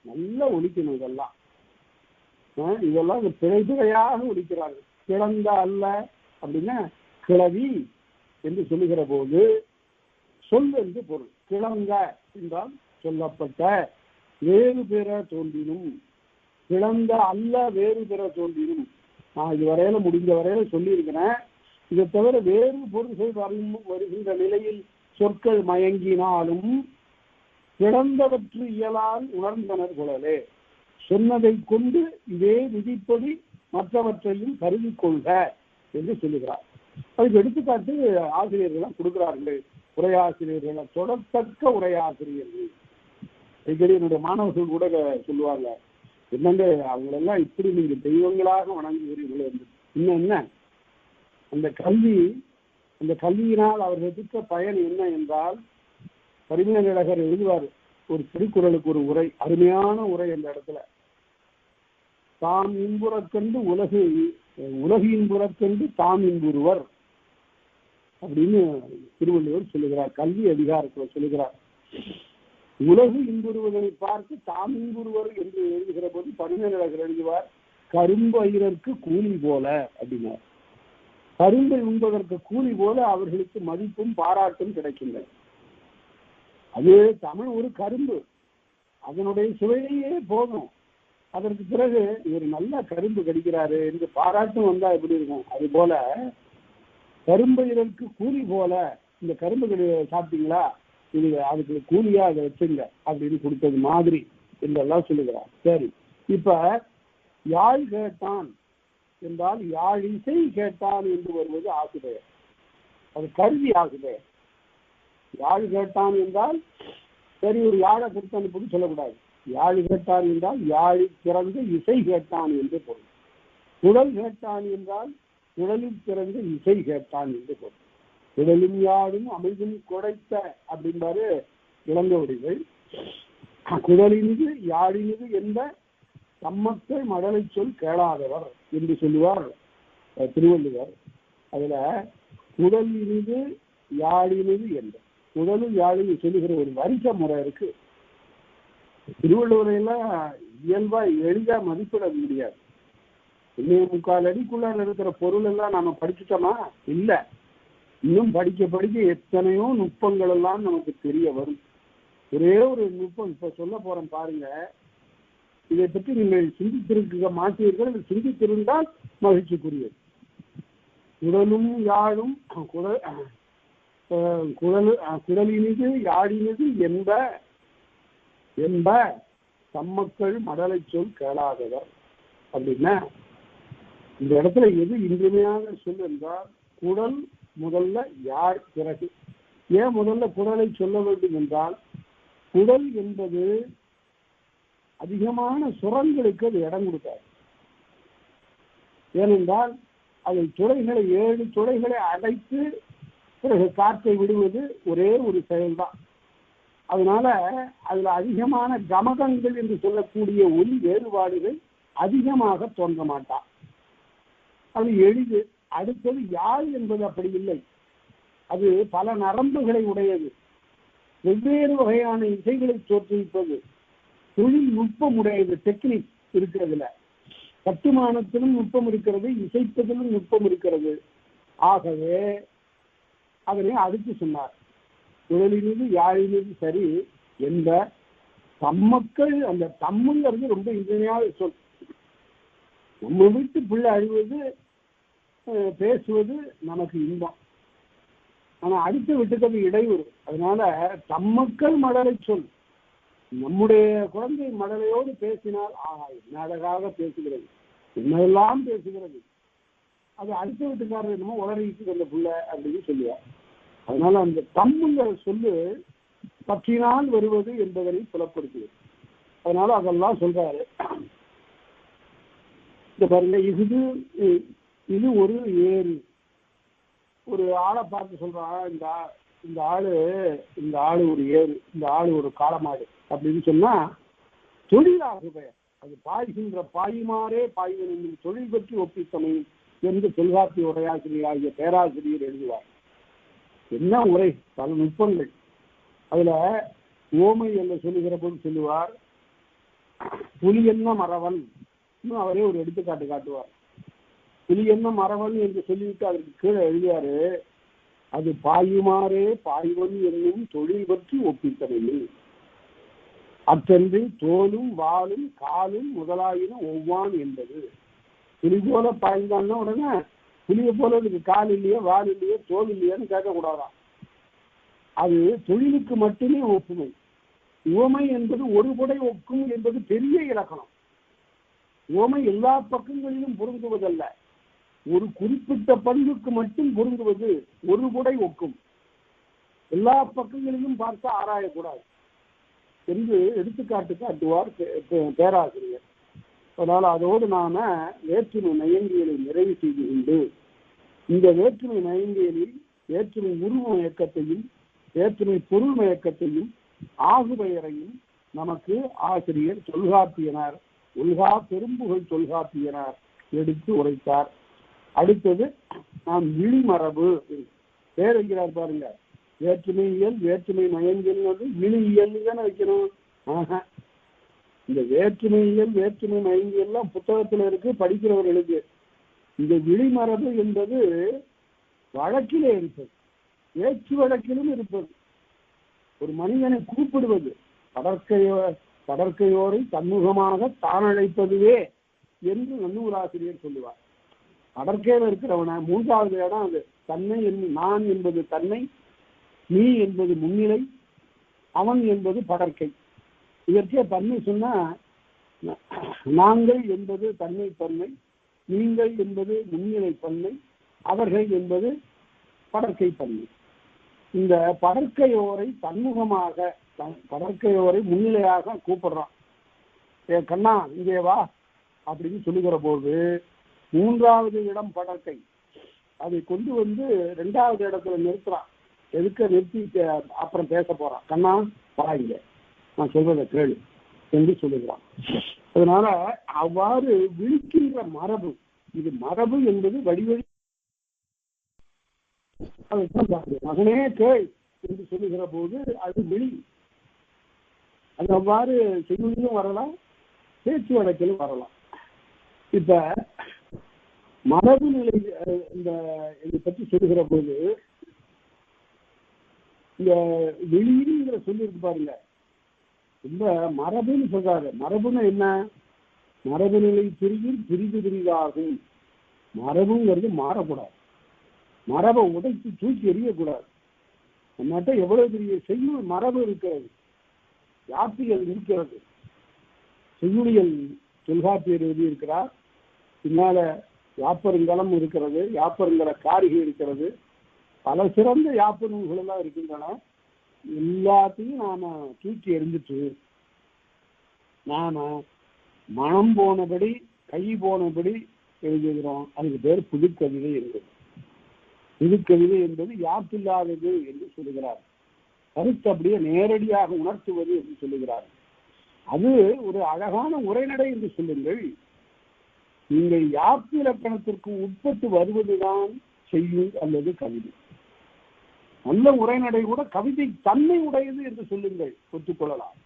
நல்ல ஒழிக்கணும். இதெல்லாம் பிழையாக ஒழிக்கிறார்கள். கிளந்த அல்ல அப்படின்னா கிளவி என்று சொல்லுகிற போது சொல் என்று பொருள். கிளந்த என்றால் சொல்லப்பட்ட, வேறு பெற தோன்றினும். கிளந்த அல்ல வேறு பெற தோன்றினும். நான் இதுவரையில முடிஞ்ச வரையில சொல்லியிருக்கிறேன். இதை தவிர வேறு பொருள்கள் வருகின்ற நிலையில் சொற்கள் மயங்கினாலும் கிடந்தவற்று இயலால் உணர்ந்தனர் குழலே. சொன்னதை கொண்டு இதே விதிப்படி மற்றவற்றையும் கருதி கொள்க என்று சொல்லுகிறார். அதுக்கு எடுத்துக்காட்டு ஆசிரியர்கள் கொடுக்கிறார்கள். உரையாசிரியர்கள், தொடர்த்தக்க உரையாசிரியர்கள். அடிக்கடி என்னுடைய மாணவர்கள் கூட சொல்லுவாங்க, என்னங்க அவங்களெல்லாம் இப்படி நீங்க தெய்வங்களாக வணங்குகிறீர்கள் என்று. இன்னும் என்ன, அந்த கல்வியினால் அவர்கள் பெற்ற பயன் என்ன என்றால், பரிமேலழகர் எழுதுவார் ஒரு திருக்குறளுக்கு ஒரு உரை, அருமையான உரை. அந்த இடத்துல தாம் இன்புறக்கண்டு உலகு இன்புறக்கண்டு தாம் இன்புறுவர் அப்படின்னு திருவள்ளுவர் சொல்லுகிறார். கல்வி அதிகாரத்தில் சொல்லுகிறார். உலகு இன்புறுவதனை பார்த்து தாம் இன்புறுவர் என்று எழுதுகிற போது பரிமேலழகர் எழுதுவார், கரும்பு ஐயருக்கு கூலி போல அப்படின்னார். கரும்பை உண்பதற்கு கூலி போல அவர்களுக்கு மதிப்பும் பாராட்டும் கிடைக்கின்றன. அது தமிழ் ஒரு கரும்பு, அதனுடைய சுவையே போதும். அதற்கு பிறகு இவர் நல்ல கரும்பு கடிக்கிறாரு என்று பாராட்டும் வந்தா எப்படி இருக்கும்? அது போல கரும்பையருக்கு கூலி போல இந்த கரும்பு சாப்பிட்டீங்களா, இது அதுக்கு கூலியா அதை வச்சுங்க அப்படின்னு கொடுத்தது மாதிரி என்றெல்லாம் சொல்லுகிறார். சரி, இப்ப யாழ் கேட்டான் என்றால் யாழ் இசை கேட்டான் என்று வருவது ஆகுபெயர். அது கருவி ஆகுபெயர். யாழ் கேட்டான் என்றால் சரி ஒரு யாழை கொடுத்து அனுப்புன்னு சொல்லக்கூடாது. யாழ் கேட்டான் என்றால் யாழில் பிறந்து இசை கேட்டான் என்று பொருள். குழல் கேட்டான் என்றால் குழலில் பிறந்து இசை கேட்டான் என்று பொருள். குழலும் யாழும் அமைதும் குடைத்த அப்படின்பாரு இளங்கோவடிகள். குழலினிது யாழினிது என்ற தம்மக்கள் மடலை சொல் கேளாதவர் என்று சொல்லுவார் திருவள்ளுவர். அதுல குழலினிது யாழினிது என்ற குழலும் யாழினு சொல்லுகிற ஒரு வரிசை முறை இருக்கு. திருவள்ளுவரையெல்லாம் இயல்பா எளிதா மதிப்பிட முடியாது. 3/4 அடிக்குள்ளார இருக்கிற பொருள் எல்லாம் நாம படிச்சுட்டோமா? இல்லை, இன்னும் படிக்க படிக்க எத்தனையோ நுட்பங்கள் எல்லாம் நமக்கு தெரிய வரும். ஒரே ஒரு நுட்பம் இப்ப சொல்ல போறேன் பாருங்க. இதை பற்றி நீங்கள் சிந்தித்திருக்க மாட்டீர்கள். சிந்தித்திருந்தால் மகிழ்ச்சிக்குரியது. குழலும் யாழும் குழலினிது யாழினிது என்ப தம்மக்கள் மடலை சொல் கேளாதவர் அப்படின்னா இந்த இடத்துல எது இன்றியமையாக சொல் என்றால் குழல் முதல்ல யாழ் பிறகு. ஏன் முதல்ல குழலை சொல்ல வேண்டும் என்றால் குழல் என்பது அதிகமான சுரங்களுக்கு அது இடம் கொடுக்காது. ஏனென்றால் அதை துளைகளை 7 துளைகளை அடைத்து பிறகு காற்றை விடுவது ஒரே ஒரு செயல்தான். அதனால அதுல அதிகமான கமகங்கள் என்று சொல்லக்கூடிய ஒலி வேறுபாடுகள் அதிகமாக தோன்ற மாட்டான். அது எளிது. அடுத்தது யாழ் என்பது அப்படி இல்லை. அது பல நரம்புகளை உடையது. வெவ்வேறு வகையான இசைகளை தோற்றுவிப்பது. தொழில்நுட்பம் உடையது. டெக்னிக் இருக்கிறதுல. கட்டுமானத்திலும் நுட்பம் இருக்கிறது, இசைப்பதிலும் நுட்பம் இருக்கிறது. ஆகவே அதனை அடுத்து சொன்னார். குழலினிது யாழினிது சரி என்ற தம்மக்கள். அந்த தம்முங்கிறது ரொம்ப இன்றியமையாத சொல். நம்ம வீட்டு பிள்ளை அழுவது பேசுவது நமக்கு இன்பம். ஆனா அடுத்த வீட்டுக்கு அது இடையூறு. அதனால தம்மக்கள் மடலை சொல். நம்முடைய குழந்தை மடலையோடு பேசினால் ஆஹா என்ன அழகாக பேசுகிறது, என்னெல்லாம் பேசுகிறது, அது அடுத்த வீட்டுக்காரர் என்னமோ உளறிட்டு அந்த பிள்ளை அப்படின்னு சொல்லுவார். அதனால அந்த தம்முங்கிற சொல்லு பற்றினால் வருவது என்பதனை புலப்படுத்துவது. அதனால அதெல்லாம் சொல்றாரு. இந்த பாருங்க, இது ஒரு ஏரி. ஒரு ஆளை பார்த்து சொல்றான், இந்த ஆளு ஒரு ஏறு, இந்த ஆளு ஒரு காளமாடு அப்படின்னு சொன்னா தொழிலாக பெயர். அது பாய்கின்ற பாயுமாறே பாய்வன் என்னும் தொழில் பற்றி ஒப்பித்தமையும் என்று தொல்காப்பிய உரையாசிரியர் ஆகிய பேராசிரியர் எழுதுவார். என்ன உரை, பல நுட்பங்கள். அதுல ஓமை என்று சொல்லுகிற போது சொல்லுவார், புலி என்ன மறவன், அவரே ஒரு எடுத்துக்காட்டு காட்டுவார். புலி என்ன மறவன் என்று சொல்லிவிட்டு அதற்கு கீழே எழுதியாரு, அது பாயுமாறே பாய்வன் என்னும் தொழில் பற்றி ஒப்பித்தமையில் அத்தன்று தோலும் வாளும் காலும் முதலாயின ஒவ்வான் என்பது. புலி போல பாய்ந்தான்னா உடனே புலியை போல இதுக்கு கால் இல்லையே, வால் இல்லையே, தோல் இல்லையான்னு கேட்கக்கூடாதான். அது தொழிலுக்கு மட்டுமே ஒப்புமை. உவமை என்பது ஒரு குடை ஒக்கும் என்பது பெரிய இலக்கணம். உவமை எல்லா பக்கங்களிலும் பொருந்துவதல்ல, ஒரு குறிப்பிட்ட பண்புக்கு மட்டும் பொருந்துவது ஒரு குடை ஒக்கும். எல்லா பக்கங்களிலும் பார்த்து ஆராயக்கூடாது என்று எடுத்துக்காட்டு காட்டுவார் பேராசிரியர். அதனால் அதோடு நாம வேற்றுமை நயங்கியலை நிறைவு செய்து கொண்டு இந்த வேற்றுமை நயங்கியலில் வேற்றுமை உருவ மயக்கத்தையும் வேற்றுமை பொருள் மயக்கத்தையும் ஆகுபெயரையும் நமக்கு ஆசிரியர் தொல்காப்பியனார், ஒல்கா பெரும்புகழ் தொல்காப்பியனார் எடுத்து உரைத்தார். அடுத்தது நாம் விழிமரபு பேருங்கிறார் பாருங்க. வேற்றுமை இயல் வேற்றுமை மயங்கியல் விழி இயல் தானே வைக்கணும். இந்த வேற்றுமை இயல் வேற்றுமை மயங்கியெல்லாம் புத்தகத்தில் இருக்கு, படிக்கிறவர்களுக்கு. இந்த விழிமரபு என்பது வழக்கிலே இருப்பது, பேச்சு வழக்கிலும் இருப்பது. ஒரு மனிதனை கூப்பிடுவது, கடற்கையோரை தன்முகமாக தான் அழைப்பதுவே என்று நன்னூலாசிரியர் சொல்லுவார். கடற்கையில் இருக்கிறவன 3வது இடம் அது. தன்னை நான் என்பது தன்னை, நீ என்பது முன்னிலை, அவன் என்பது படற்கை. இதற்கே தன்மை சொன்னா நாங்கள் என்பது தன்மை பன்மை, நீங்கள் என்பது முன்னிலை பன்மை, அவர்கள் என்பது படற்கை பன்மை. இந்த படற்கையோரை தன்முகமாக படற்கையோரை முன்னிலையாக கூப்பிடுறான். ஏ கண்ணா இங்கே வா அப்படின்னு சொல்லுகிற போது 3வது இடம் படற்கை, அதை கொண்டு வந்து 2வது இடத்துல நிறுத்துறான். எதுக்க நிறுத்தி அப்புறம் பேச போறான். கண்ணா வா இங்க, நான் சொல்றதை கேளு என்று சொல்லுகிறான். அதனால அவ்வாறு விழிக்கின்ற மரபு, இது மரபு என்பது வடிவழி மகனே கேள் என்று சொல்லுகிற போது அது விழி. அது அவ்வாறு செய்தியும் வரலாம், பேச்சு வழக்கிலும் வரலாம். இப்ப மரபு நிலை இதை பற்றி சொல்லுகிற போது இந்த வெளிங்கிற சொல்லி இருக்கு பாருங்க, ரொம்ப மரபுன்னு சொல்றாரு. மரபுன்னு என்ன? மரபு நிலை பிரிவில் பிரிதாகும். மரபுங்கிறது மாறக்கூடாது, மரபை உடைத்து தூக்கி எறியக்கூடாது. நம்மகிட்ட எவ்வளவு பெரிய செய்யுள் மரபு இருக்கிறது, யாத்திகள் இருக்கிறது. செய்யுளியல் தொல்காப்பியர் எழுதியிருக்கிறார். பின்னால யாப்பருங்கலம் இருக்கிறது, யாப்பருங்கல காரிகை இருக்கிறது, பல சிறந்த யாப்பு நூல்கள் எல்லாம் இருக்கின்றன. எல்லாத்தையும் நாம தூக்கி எறிஞ்சிட்டு நாம மனம் போனபடி கை போனபடி எழுதுகிறோம். அதுக்கு பேர் புதுக்கவிதை என்பது. புதுக்கவிதை என்பது யாப்பில்லாதது என்று சொல்லுகிறார். கருத்து அப்படியே நேரடியாக உணர்த்துவது என்று சொல்லுகிறார். அது ஒரு அழகான உரைநடை என்று சொல்லுங்கள். நீங்கள் யாப்பு இலக்கணத்திற்கு உட்பட்டு வருவதுதான் செய்யுள் அல்லது கவிதை. நல்ல உரைநடை கூட கவிதை தன்மை உடையது என்று சொல்லுங்கள், ஒத்துக்கொள்ளலாம்.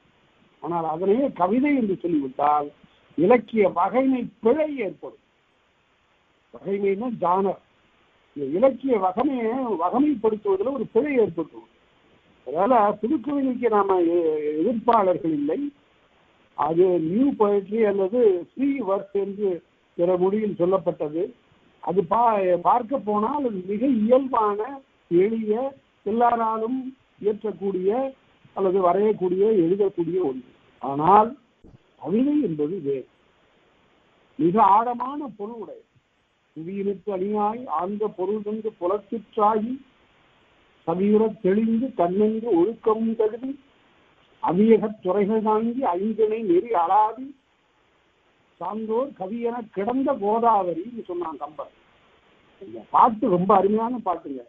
ஆனால் அதனையே கவிதை என்று சொல்லிவிட்டால் இலக்கிய வகைமை பிழை ஏற்படும். வகைமைன்னா ஜானர். இலக்கிய வகைமைப்படுத்துவதில் ஒரு பிழை ஏற்பட்டுள்ளது. அதனால புதுக்கவிதைக்கு நாம எதிர்ப்பாளர்கள் இல்லை. அது நியூ பொயட்ரி அல்லது ஃப்ரீ ஒர்க் என்று பிற மொழியில் சொல்லப்பட்டது. அது பார்க்க போனால் அது மிக இயல்பான, எளிய, எல்லாராலும் இயற்றக்கூடிய அல்லது வரையக்கூடிய, எழுதக்கூடிய ஒன்று. ஆனால் கவிதை என்பது வேறு, மிக ஆழமான பொருளுடைய புவியினுக்கு அணியாய் ஆழ்ந்த பொருள் தந்து புலத்திற்றாகி சவியுறத் தெளிந்து தன்னென்று ஒழுக்கம் கருதி அவியகத் துறைகள் தாங்கி ஐந்திணை நெறி அளாதி சான்றோர் கவியென கிடந்த கோதாவரின்னு சொன்னான் கம்பர். இந்த பாட்டு ரொம்ப அருமையான பாட்டுங்க.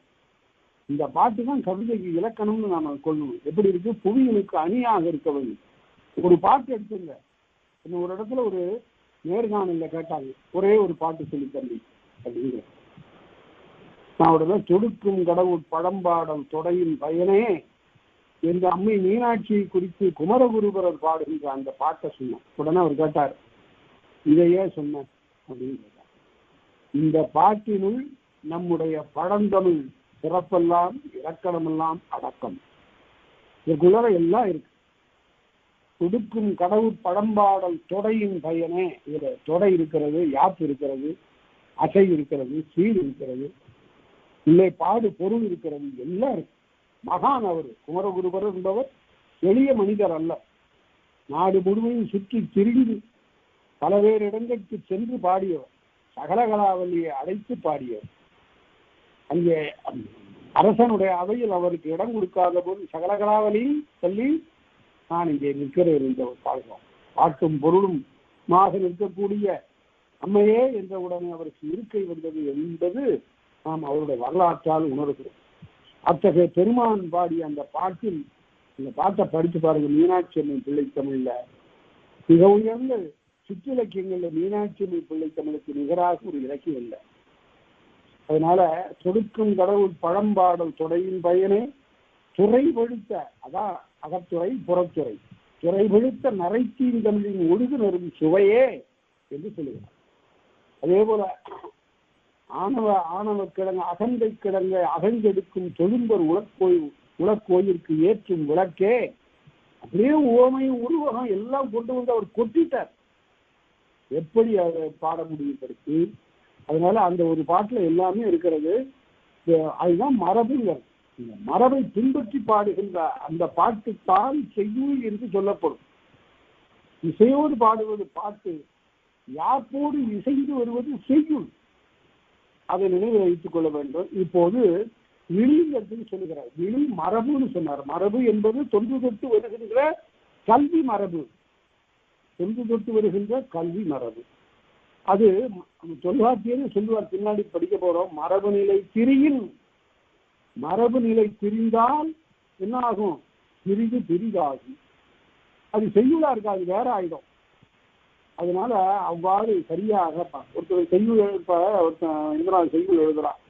இந்த பாட்டு தான் கவிதைக்கு இலக்கணம்னு நாம கொள்ளணும். எப்படி இருக்கு? புவியினுக்கு அணியாக இருக்க வேண்டும். ஒரு பாட்டு எடுத்துங்க. இன்னும் ஒரு இடத்துல ஒரு நேர்காணல கேட்டாங்க, ஒரே ஒரு பாட்டு சொல்லி தம்பி அப்படிங்கிற. நான் உடனே தொடுக்கும் கடவுள் பழம்பாடல் தொடையின் பயனே என்ற அம்மை மீனாட்சியை குறித்து குமரகுருபரர் பாடுகின்ற அந்த பாட்டை சொன்னேன். உடனே அவர் கேட்டார், இதையே சொன்னேன் அப்படின்னு கேட்டார். இந்த பாட்டினுள் நம்முடைய பழந்தமிழ் சிறப்பெல்லாம் இலக்கணமெல்லாம் அடக்கம். இதுக்குள்ள எல்லாம் இருக்கு. துடுக்கும் கடவுள் பழம்பாடல் தொடையின் பயனே, இதுல தொடை இருக்கிறது, யாப்பு இருக்கிறது, அசை இருக்கிறது, சீர் இருக்கிறது, இல்லை பாடு பொருள் இருக்கிறது, எல்லாம் இருக்கு. மகான் அவர் குமரகுருபரர் என்பவர் எளிய மனிதர் அல்ல. நாடு முழுவதும் சுற்றி திரிந்து பலவேறு இடங்களுக்கு சென்று பாடியவர். சகலகலாவல்லியை அழைத்து பாடியவர். அங்கே அரசனுடைய அவையில் அவருக்கு இடம் கொடுக்காத போது சகலகலாவலியும் சொல்லி நான் இங்கே நிற்கிறேன் என்றவர் பாடுவார். பாட்டும் பொருளும் நிற்கக்கூடிய அம்மையே என்ற உடனே அவருக்கு இருக்கை வந்தது என்பது நாம் அவருடைய வரலாற்றால் உணர்கிறோம். அத்தகைய பெருமான் பாடிய அந்த பாட்டில், இந்த பாட்டை படித்து பாருங்க. மீனாட்சி அம்மை பிள்ளை தமிழ்ல மிக உயர்ந்த சிற்றிலக்கியங்கள்ல மீனாட்சி அம்மை பிள்ளை தமிழுக்கு நிகராக ஒரு இலக்கியம் இல்லை. அதனால தொடுக்கும் கடவுள் பழம்பாடல் தொடையின் பயனே துறை வெளுத்த, அதான் அகத்துறை புறத்துறை, துறை வெளுத்த நரைத்தீன் தமிழின் ஒழுகு நெரும் சுவையே என்று சொல்லுகிறார். அதே போல ஆணவ கிழங்கு அகந்தை கிழங்கை அகந்தெடுக்கும் தொழும்பர் உலக்கோயிற்கு ஏற்றும் விளக்கே, அப்படியே ஓமையும் உருவகம் எல்லாம் கொண்டு வந்து அவர் கொட்டிட்டார். எப்படி அதை பாட முடியும் படித்து? அதனால அந்த ஒரு பாட்டுல எல்லாமே இருக்கிறது. அதுதான் மரபுங்கிறது. இந்த மரபை பின்பற்றி பாடுகின்ற அந்த பாட்டுத்தான் செய்யுள் என்று சொல்லப்படும். இசையோடு பாடுவது பாட்டு, யாப்போடு இசைந்து வருவது செய்யுள். அதை நினைவில் வைத்துக் கொள்ள வேண்டும். இப்போது விழிங்கிறதுக்கு சொல்லுகிறார். விழி மரபுன்னு சொன்னார். மரபு என்பது தொன்று தொட்டு வருகின்ற கல்வி மரபு, தொன்று தொட்டு வருகின்ற கல்வி மரபு. அது தொல்காப்பியர் சொல்லுவார், பின்னாடி படிக்க போறோம். மரபு நிலை திரியின், மரபு நிலை திரிந்தால் என்ன ஆகும்? பிரிது பிரிதாகும். அது செய்யுளா இருக்காது, வேற ஆயிடும். அதனால அவ்வாறு சரியாக ஒருத்தர் செய்யுள் ஒருத்தர் செய்யுள் எழுதுறான்.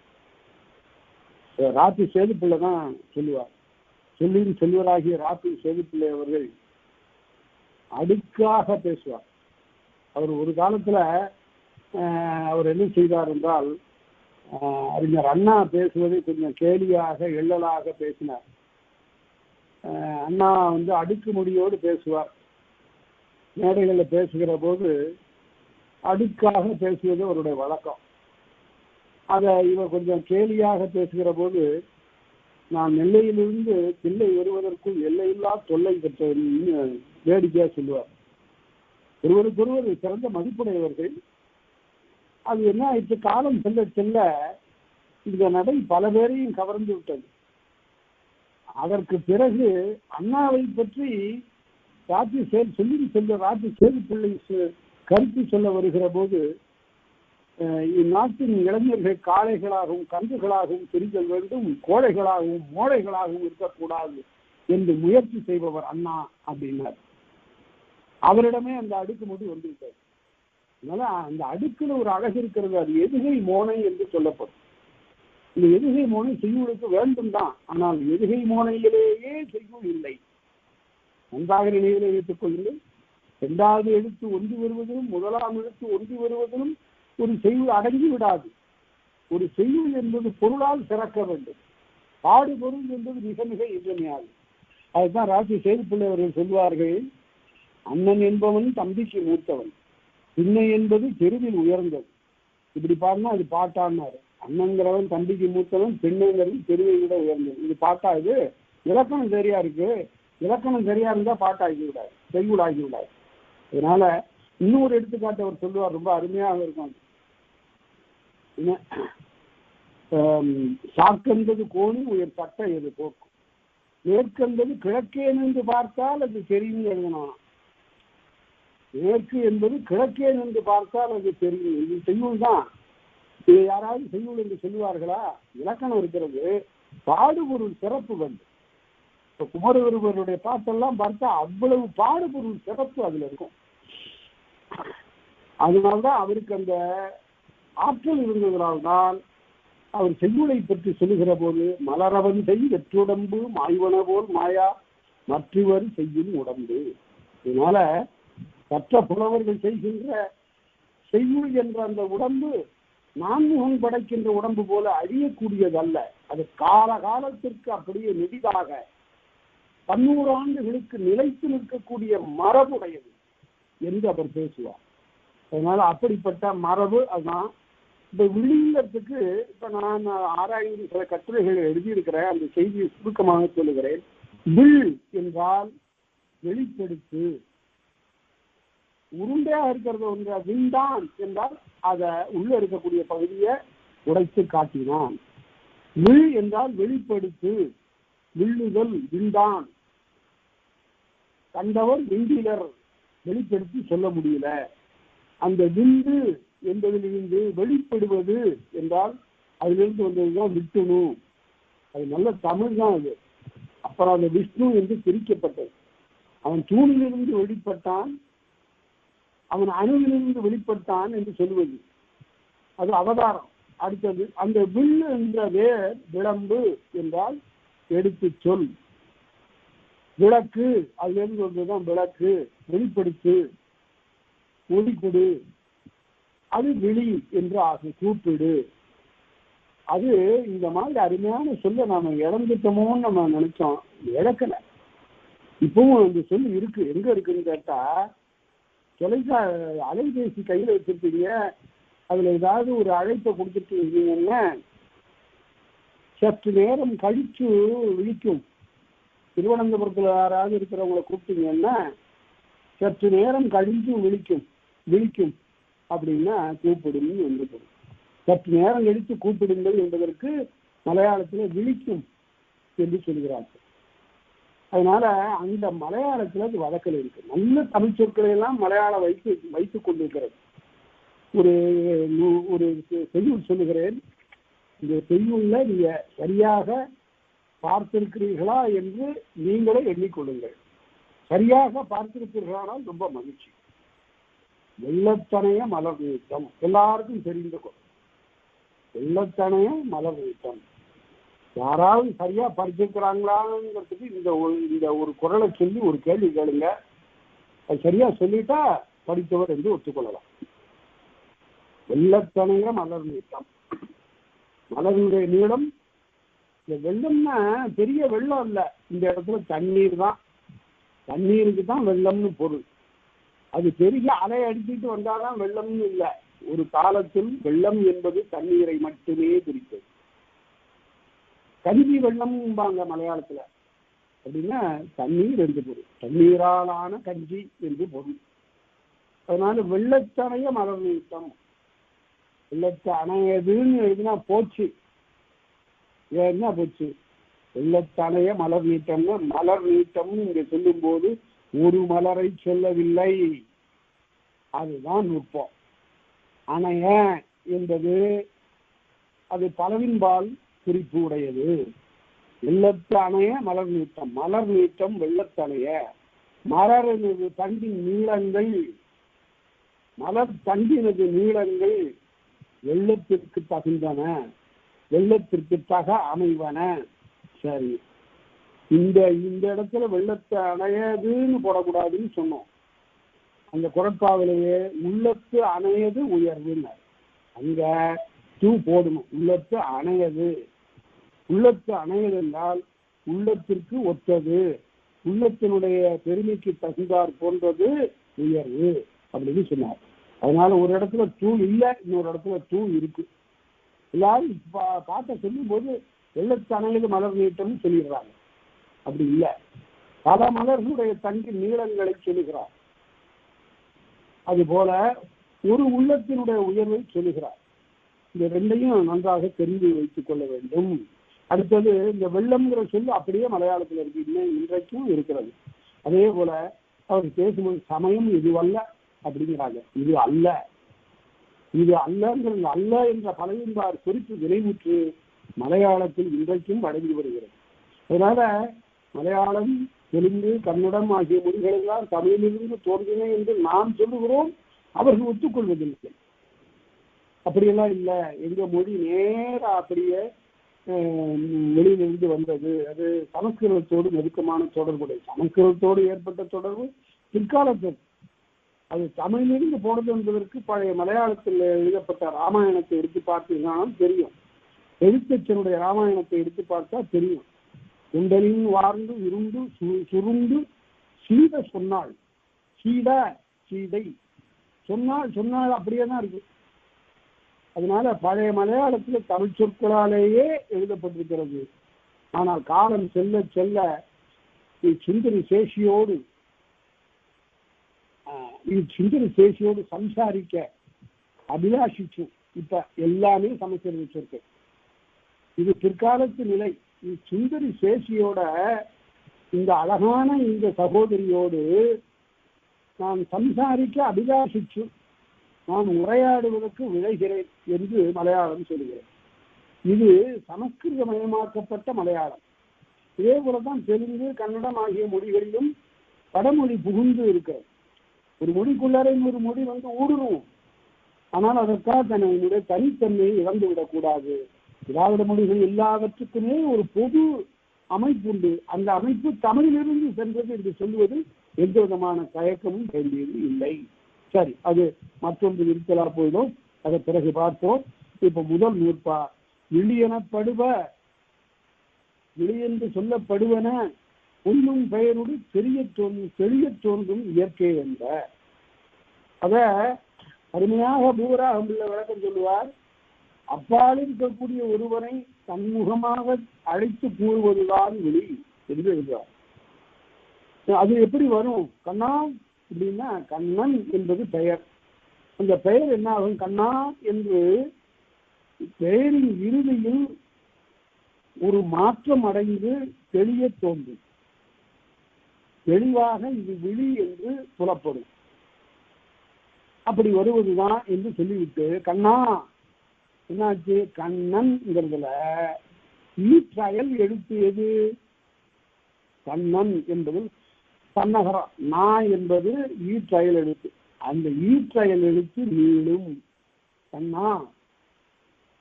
ராத்தி சேதுப்பிள்ளை தான் சொல்லுவார். சொல்லின் செல்வராகிய ராத்தி சேதுப்பிள்ளை அவர்கள் அடுக்காக பேசுவார். அவர் ஒரு காலத்துல அவர் என்ன செய்தார் என்றால், அறிஞர் அண்ணா பேசுவதை கொஞ்சம் கேலியாக எள்ளலாக பேசினார். அண்ணா அடுக்குமொழியோடு பேசுவார். மேடைகளில் பேசுகிற போது அடுக்காக பேசுவது அவருடைய வழக்கம். அதை இவர் கொஞ்சம் கேலியாக பேசுகிற போது, நான் நெல்லையிலிருந்து தில்லை வருவதற்குள் எல்லையில்லா தொல்லை பெற்றவர்னு வேடிக்கையா சொல்லுவார். ஒருவருக்கொருவர் சிறந்த மதிப்புடையவர்கள். அது என்ன ஆயிடுச்சு, காலம் செல்ல செல்ல இந்த நடை பல பேரையும் கவர்ந்து விட்டது. அதற்கு பிறகு அண்ணாவை பற்றி ராத்தி சேதுப்பிள்ளை கருத்து சொல்ல வருகிற போது, இந்நாட்டின் இளைஞர்கள் காளைகளாகவும் கன்றுகளாகவும் தெரிதல் வேண்டும், கோழைகளாகவும் மோழைகளாகவும் இருக்கக்கூடாது என்று முயற்சி செய்பவர் அண்ணா அப்படின்னார். அவரிடமே அந்த அடுக்குமுடி வந்துவிட்டது. அதனால அந்த அடுக்குல ஒரு அழகு இருக்கிறது. அது எதுகை மோனை என்று சொல்லப்படும். இந்த எதுகை மோனை செய்யுளுக்கு வேண்டும் தான். ஆனால் எதுகை மோனையிலேயே செய்யுள் இல்லை. நன்றாக நினைவிலே வைத்துக் கொள்ளுங்கள். இரண்டாவது எழுத்து ஒன்றி வருவதிலும் முதலாம் எழுத்து ஒன்றி வருவதிலும் ஒரு செய்யுள் அடங்கி விடாது. ஒரு செய்யுள் என்பது பொருளால் சிறக்க வேண்டும். பாடுபொருள் என்பது மிக மிக இன்றியமையாது. அதுதான் ராசி சேதுப்பிள்ளை அவர்கள் சொல்வார்கள், அண்ணன் என்பவன் தம்பிக்கு மூத்தவன், பின்னை என்பது தெருவில் உயர்ந்தது. இப்படி பாருன்னா அது பாட்டான்னாரு. அண்ணங்கிறவன் தம்பிக்கு மூத்தவன், பெண்ணுங்கிறது தெருவை விட உயர்ந்தது. இது பாட்டா? இது இலக்கணம் சரியா இருக்கு. இலக்கணம் சரியா இருந்தா பாட்டாகி விடாது, செய்யுள் ஆகி விடாது. அதனால இன்னொரு எடுத்துக்காட்டு அவர் சொல்லுவார், ரொம்ப அருமையாக இருக்கும். சாக்கென்பது கோணி உயர் சட்ட எது போக்கும், மேற்கென்பது கிழக்கே நின்று பார்த்தால் அது தெரியும் எழுதணும். மேற்கு என்பது கிழக்கே நின்று பார்த்தால் அது தெரியும். இது செய்யுள் தான். இது யாராவது செய்யுள் என்று சொல்லுவார்களா? இலக்கணம் இருக்கிறது, பாடுபொருள் சிறப்பு வேண்டும். இப்ப குமரகுருவருடைய பாட்டெல்லாம் பார்த்தா அவ்வளவு பாடுபொருள் சிறப்பு அதுல இருக்கும். அதனால்தான் அவருக்கு அந்த ஆற்றல் இருந்ததனால்தான் அவர் செய்யுளை பற்றி சொல்லுகிற போது, மலரவன் செய் வெற்றுடம்பு மாய்வன போல் மாயா மற்றவர் செய்யும் உடம்பு. இதனால கற்ற புலவர்கள் செய்கின்ற செய்யுள் என்ற அந்த உடம்பு நான்முகன் படைக்கின்ற உடம்பு போல அழியக்கூடியதல்ல. அது காலகாலத்திற்கு அப்படியே நெடிதாக 100 ஆண்டுகளுக்கு நிலைத்து நிற்கக்கூடிய மரபுடையது என்று அவர் பேசுவார். அதனால அப்படிப்பட்ட மரபு அதுதான். இப்ப விழிங்கிறதுக்கு இப்ப நான் ஆராய்ந்து சில கட்டுரைகளை எழுதியிருக்கிறேன். அந்த செய்தியை சுருக்கமாக சொல்லுகிறேன். வில் என்றால் வெளிப்படுத்து. உருண்டையாக இருக்கிறது ஒன்று விண்டான் என்றால் அதை உள்ள இருக்கக்கூடிய பகுதியை உடைத்து காட்டினான். வில் என்றால் வெளிப்படுத்து, வில்லுதல், விண்டான். கண்டவர் விண்டிலர், வெளிப்படுத்தி சொல்ல முடியல. அந்த விந்து என்பதிலிருந்து வெளிப்படுவது என்றால் அதிலிருந்து வந்ததுதான் விட்டுணு. அது நல்ல தமிழ் தான் அது. அப்புறம் அந்த விஷ்ணு என்று பிரிக்கப்பட்டது. அவன் தூணிலிருந்து வெளிப்பட்டான், அவன் அணுவிலிருந்து வெளிப்பட்டான் என்று சொல்வது அது அவதாரம். அடுத்தது அந்த வில் என்ற வேர் விளம்பு என்றால் எடுத்து சொல். விளக்கு அதிலிருந்து வந்ததுதான் விளக்கு, வெளிப்படுத்து, ஒளி கொடு, அது விழி என்று ஆகும். கூப்பிடு. அது இந்த மாதிரி அருமையான சொல்ல நாம இழந்துட்டோமோன்னு நம்ம நினைச்சோம், இழக்கல. இப்பவும் அந்த சொல் இருக்கு. எங்க இருக்குன்னு கேட்டா, அலைபேசி கையில வச்சிருப்பீங்க, அதுல ஏதாவது ஒரு அழைப்பை கொடுத்துட்டு இருக்கீங்கன்னா சற்று நேரம் கழிச்சு விழிக்கும். திருவனந்தபுரத்துல யாராவது இருக்கிறவங்களை கூப்பிட்டீங்கன்னா சற்று நேரம் கழிஞ்சு விழிக்கும் அப்படின்னா கூப்பிடுன்னு வந்துடும். சற்று நேரம் கழித்து கூப்பிடுங்கள் என்பதற்கு மலையாளத்தில் விழிக்கும் என்று சொல்கிறார்கள். அதனால அந்த மலையாளத்தில் அது வழக்கில் இருக்கு. நல்ல தமிழ் சொற்களை எல்லாம் மலையாளம் வைத்துக் கொண்டிருக்கிறது. ஒரு ஒரு செய்யுள் சொல்லுகிறேன். இந்த செய்யுள்ல நீங்க சரியாக பார்த்திருக்கிறீர்களா என்று நீங்களே எண்ணிக்கொள்ளுங்கள். சரியாக பார்த்திருக்கிறீர்களானால் ரொம்ப மகிழ்ச்சி. வெள்ளத்தனைய மலர் நீட்டம், எல்லாருக்கும் தெரிந்து கொள்ளும். வெள்ளத்தனைய மலர் நீட்டம் யாராவது சரியா படிச்சிருக்கிறாங்களாங்கிறதுக்கு இந்த ஒரு குரலை சொல்லி ஒரு கேள்வி கேளுங்க. அது சரியா சொல்லிட்டா படித்தவர் என்று ஒத்துக்கொள்ளலாம். வெள்ளத்தனைய மலர் நீட்டம், மலருடைய நீளம். இந்த வெள்ளம்னா பெரிய வெள்ளம் இல்ல, இந்த இடத்துல தண்ணீர் தான். தண்ணீருக்கு தான் வெள்ளம்னு பொருள். அது பெரிய அலை அடிச்சுட்டு வந்தாதான் வெள்ளம்னு இல்லை. ஒரு காலத்தில் வெள்ளம் என்பது தண்ணீரை மட்டுமே குறித்தது. கஞ்சி வெள்ளம்பாங்க மலையாளத்துல. அப்படின்னா தண்ணீர் என்று பொருள், தண்ணீராலான கஞ்சி என்று பொருள். அதனால வெள்ளத்தனைய மலர் நீட்டம், வெள்ளத்தை அணையதுன்னு எழுதினா போச்சு. என்ன போச்சு? வெள்ளத்தனைய மலர் நீட்டம்னு மலர் நீட்டம்னு இங்க சொல்லும் போது ஒரு மலரை சொல்லவில்லை. அதுதான் நுட்பம். அணைய என்பது அது பலவின்பால் குறிப்பு உடையது. வெள்ளத்து அணைய மலர் நீட்டம், மலர் நீட்டம் வெள்ளத்தணைய. மலர் எனது தண்டின் நீளங்கள், மலர் தண்டினது நீளங்கள் வெள்ளத்திற்கு தகுந்தன, வெள்ளத்திற்கு தக அமைவன. சரி, இந்த இடத்துல வெள்ளத்தை அணையதுன்னு போடக்கூடாதுன்னு சொன்னோம். அந்த குரட்பாவிலேயே உள்ளத்து அணையது உயர்வுன்னு அங்க டூ போடணும். உள்ளத்து அணையது, உள்ளத்து அணையது என்றால் உள்ளத்திற்கு ஒத்தது, உள்ளத்தினுடைய பெருமைக்கு தகுந்தார் போன்றது உயர்வு அப்படின்னு சொன்னார். அதனால ஒரு இடத்துல டூ இல்லை, இன்னொரு இடத்துல டூ இருக்கு. எல்லாரும் பாட்டை சொல்லும் போது வெள்ளத்து அணையது மலர் நீட்டம்னு சொல்லிடுறாங்க. அப்படி இல்லை, பல மலர்களுடைய தங்கின் நீளங்களை சொல்லுகிறார். அதுபோல ஒரு உள்ளத்தினுடைய உயர்வை சொல்லுகிறார். இந்த ரெண்டையும் நன்றாக தெரிந்து வைத்துக் கொள்ள வேண்டும். அடுத்தது இந்த வெள்ளம்ங்கிற சொல்லு அப்படியே மலையாளத்தில் இருக்கு, இன்றைக்கும் இருக்கிறது. அதே போல அவர் பேசும்போது சமயம் இது அல்ல அப்படிங்கிறாங்க. இது அல்ல, இது அல்லங்கிறது அல்ல என்ற பலவின்பார் குறிப்பு விளைவுற்று மலையாளத்தில் இன்றைக்கும் வழங்கி வருகிறது. அதனால மலையாளம், தெலுங்கு, கன்னடம் ஆகிய மொழிகளெல்லாம் தமிழிலிருந்து தோன்றின என்று நாம் சொல்லுகிறோம், அவர்கள் ஒத்துக்கொள்வதில்லை. அப்படியெல்லாம் இல்லை, எங்க மொழி நேரா அப்படியே வெளியிலிருந்து வந்தது. அது சமஸ்கிருதத்தோடு நெருக்கமான தொடர்புடைய, சமஸ்கிருதத்தோடு ஏற்பட்ட தொடர்பு பிற்காலத்தில். அது தமிழிலிருந்து போனது என்பதற்கு பழைய மலையாளத்தில் எழுதப்பட்ட ராமாயணத்தை எடுத்து பார்த்தீங்கன்னாலும் தெரியும். எழுத்தச்சனுடைய ராமாயணத்தை எடுத்து பார்த்தா தெரியும். குண்டலின் வார்ந்து இருண்டு சுருண்டு சீத சொன்னாள், சீத சீதை சொன்னாள் அப்படியே தான் இருக்கு. அதனால பழைய மலையாளத்தில் தமிழ் சொற்களாலேயே எழுதப்பட்டிருக்கிறது. ஆனால் காலம் செல்ல செல்ல சிந்தனை சேஷியோடு சம்சாரிக்க அபிலாஷிச்சு இப்ப எல்லாமே சமஸ்கிருத சொற்கள். இது பிற்காலத்து நிலை. சுந்தரி சேஷியோட இந்த அழகான இந்த சகோதரியோடு நான் சம்சாரிக்க அபிலாஷிச்சு நான் உரையாடுவதற்கு விழைகிறேன் என்று மலையாளம் சொல்கிறேன். இது சமஸ்கிருதமயமாக்கப்பட்ட மலையாளம். இதே போலதான் தெலுங்கு, கன்னடம் ஆகிய மொழிகளிலும் வடமொழி புகுந்து இருக்கிறது. ஒரு மொழிக்குள்ளார இன்னொரு மொழி ஊடுருவும். ஆனால் அதற்காக தன்னுடைய தனித்தன்மையை இழந்து விடக்கூடாது. திராவிட மொழிகள் எல்லாவற்றுக்குமே ஒரு பொது அமைப்பு உண்டு. அந்த அமைப்பு தமிழிலிருந்து சென்றது என்று சொல்லுவது எந்த விதமான தயக்கமும் வேண்டியது இல்லை. சரி, அது மற்றொன்று இருக்கலாம், போயிடும், அதை பிறகு பார்ப்போம். இப்ப முதல் நூற்பா, விழியெனப்படுவ, விழியென்று சொல்லப்படுவன ஒன்றும் பெயரோடு தெரிய தோன்றும் இயற்கை என்ற அத அருமையாக பூவராகம் உள்ள விளக்கம் சொல்லுவார். அப்பால் இருக்கக்கூடிய ஒருவரை தன்முகமாக அழைத்து கூறுவதுதான் விழி என்று எழுதுவார். அது எப்படி வரும்? கண்ணா அப்படின்னா கண்ணன் என்பது பெயர். அந்த பெயர் என்ன ஆகும்? கண்ணா என்று பெயரின் இறுதியில் ஒரு மாற்றம் அடைந்து தெளிய தோன்றும். தெளிவாக இது விழி என்று புலப்படும். அப்படி வருவதுதான் என்று சொல்லிவிட்டு கண்ணா என்னாச்சு, கண்ணன்ங்கிறதுல ஈற்றயல் எழுத்து எது? கண்ணன் என்பது பன்னகரம், நா என்பது ஈற்றயல் எழுத்து. அந்த ஈற்றயல் எழுத்து நீளும். கண்ணா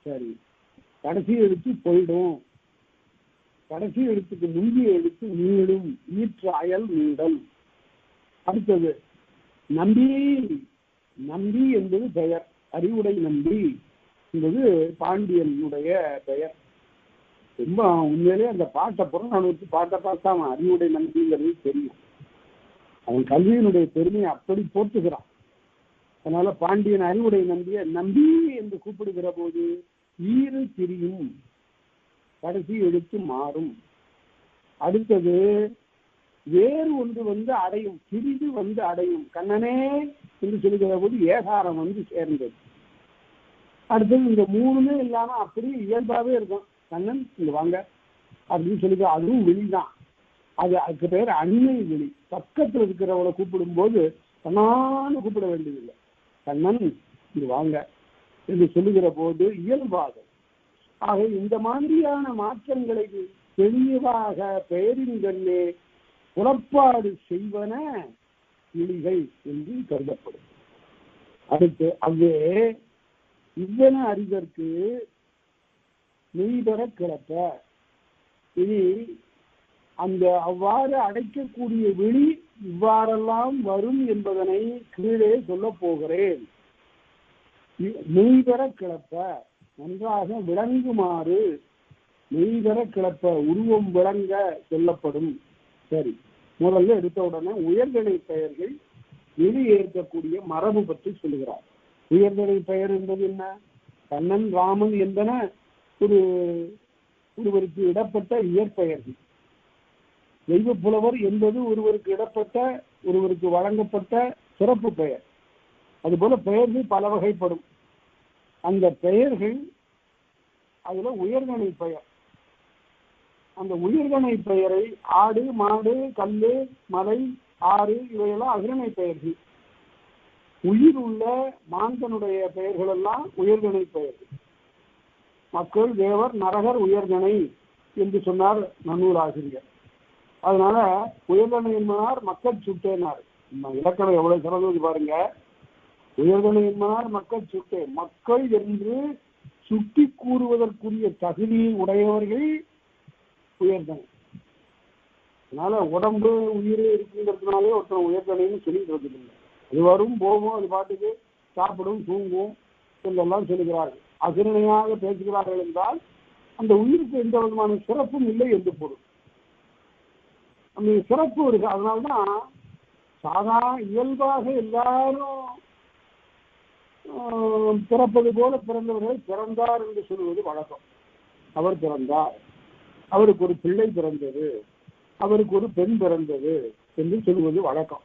சரி, கடைசி எழுத்து போயிடும், கடைசி எழுத்துக்கு முந்தைய எழுத்து நீளும். ஈற்று அயல் நீடல். அடுத்தது நம்பி. நம்பி என்பது பெயர். அறிவுடை நம்பி என்பது பாண்டியனுடைய பெயர். ரொம்ப உண்மையிலே அந்த பாட்டை புறநானூற்று பாட்டை பார்த்தா அவன் அறிவுடை நம்பிங்கிறது தெரியும். அவன் கல்வியினுடைய பெருமையை அப்படி போற்றுகிறான். அதனால பாண்டியன் அறிவுடை நம்பிய நம்பி என்று கூப்பிடுகிற போது ஈறு திரியும், கடைசி எழுத்து மாறும். அடுத்தது வேறு ஒன்று வந்து அடையும், சிறிது வந்து அடையும். கண்ணனே என்று சொல்லுகிற போது ஏகாரம் வந்து சேர்ந்தது. அடுத்தது இந்த மூணுமே இல்லாம அப்படியே இயல்பாவே இருக்கும். கண்ணன் இங்க வாங்க அப்படின்னு சொல்லிக்க, அதுவும் வெளிதான். அதுக்கு பேர் அண்மை வெளி. பக்கத்தில் இருக்கிறவளை கூப்பிடும் போது கண்ணான்னு கூப்பிட வேண்டியதில்லை. கண்ணன் இங்க வாங்க என்று சொல்லுகிற போது இயல்பாக. ஆக இந்த மாதிரியான மாற்றங்களை தெளிவாக பெயரின் கண்ணே புறப்பாடு செய்வன இழிகள் என்று கருதப்படும். அடுத்து அவ்வே இவ்வன அறிதற்கு மெய்பெற கிளப்ப. இனி அந்த அவ்வாறு அடைக்கக்கூடிய விழி இவ்வாறெல்லாம் வரும் என்பதனை கீழே சொல்ல போகிறேன். மெய்பெற கிளப்ப, நன்றாக விளங்குமாறு மெய்பெற கிளப்ப, உருவம் விளங்க சொல்லப்படும். சரி, முதல்ல எடுத்த உடனே உயர்தனை பெயர்கள் வெளியேற்கக்கூடிய மரபு பற்றி சொல்லுகிறார். உயர்தனை பெயர் என்பது என்ன? கண்ணன், ராமன் என்பன ஒருவருக்கு இடப்பட்ட இயற்பெயர்கள். தெய்வ புலவர் என்பது ஒருவருக்கு இடப்பட்ட, ஒருவருக்கு வழங்கப்பட்ட சிறப்பு பெயர். அதுபோல பெயர்கள் பல வகைப்படும். அந்த பெயர்கள் அதுல உயர்தனை பெயர். அந்த உயிர்கணை பெயரை ஆடு, மாடு, கல்லு, மலை, ஆறு இவையெல்லாம் அகிரணை பெயர்கள். உயிர் உள்ள மாந்தனுடைய பெயர்கள் எல்லாம் உயர்கணை பெயர்கள். மக்கள், தேவர், நரகர் உயர்கணை என்று சொன்னார் நன்னூல் ஆசிரியர். அதனால உயர்கணை என்பனார் மக்கள் சுட்டேனார். இலக்கணம் எவ்வளவு சிறந்தது பாருங்க. உயர்கணை என்பனார் மக்கள் சுட்டே. மக்கள் என்று சுட்டி கூறுவதற்குரிய தகுதியை உடையவர்கள் உயர்தனை. அதனால உடம்பு உயிர் இருக்குங்கிறதுனாலே ஒருத்தன் உயர்தனைன்னு சொல்லிட்டு இருக்குதுல்லை. அது வரும் போகும், அது பாட்டுக்கு சாப்பிடும், தூங்கும் என்றெல்லாம் சொல்லுகிறார்கள். அகிரணையாக பேசுகிறார்கள் என்றால் அந்த உயிருக்கு எந்த விதமான சிறப்பும் இல்லை என்று பொருள். அந்த சிறப்பு இருக்கு. அதனால்தான் சாதாரண இயல்பாக எல்லாரும் பிறப்பது போல பிறந்தவர்கள் பிறந்தார் என்று சொல்வது வழக்கம். அவர் பிறந்தார், அவருக்கு ஒரு பிள்ளை பிறந்தது, அவருக்கு ஒரு பெண் பிறந்தது என்று சொல்வது வழக்கம்.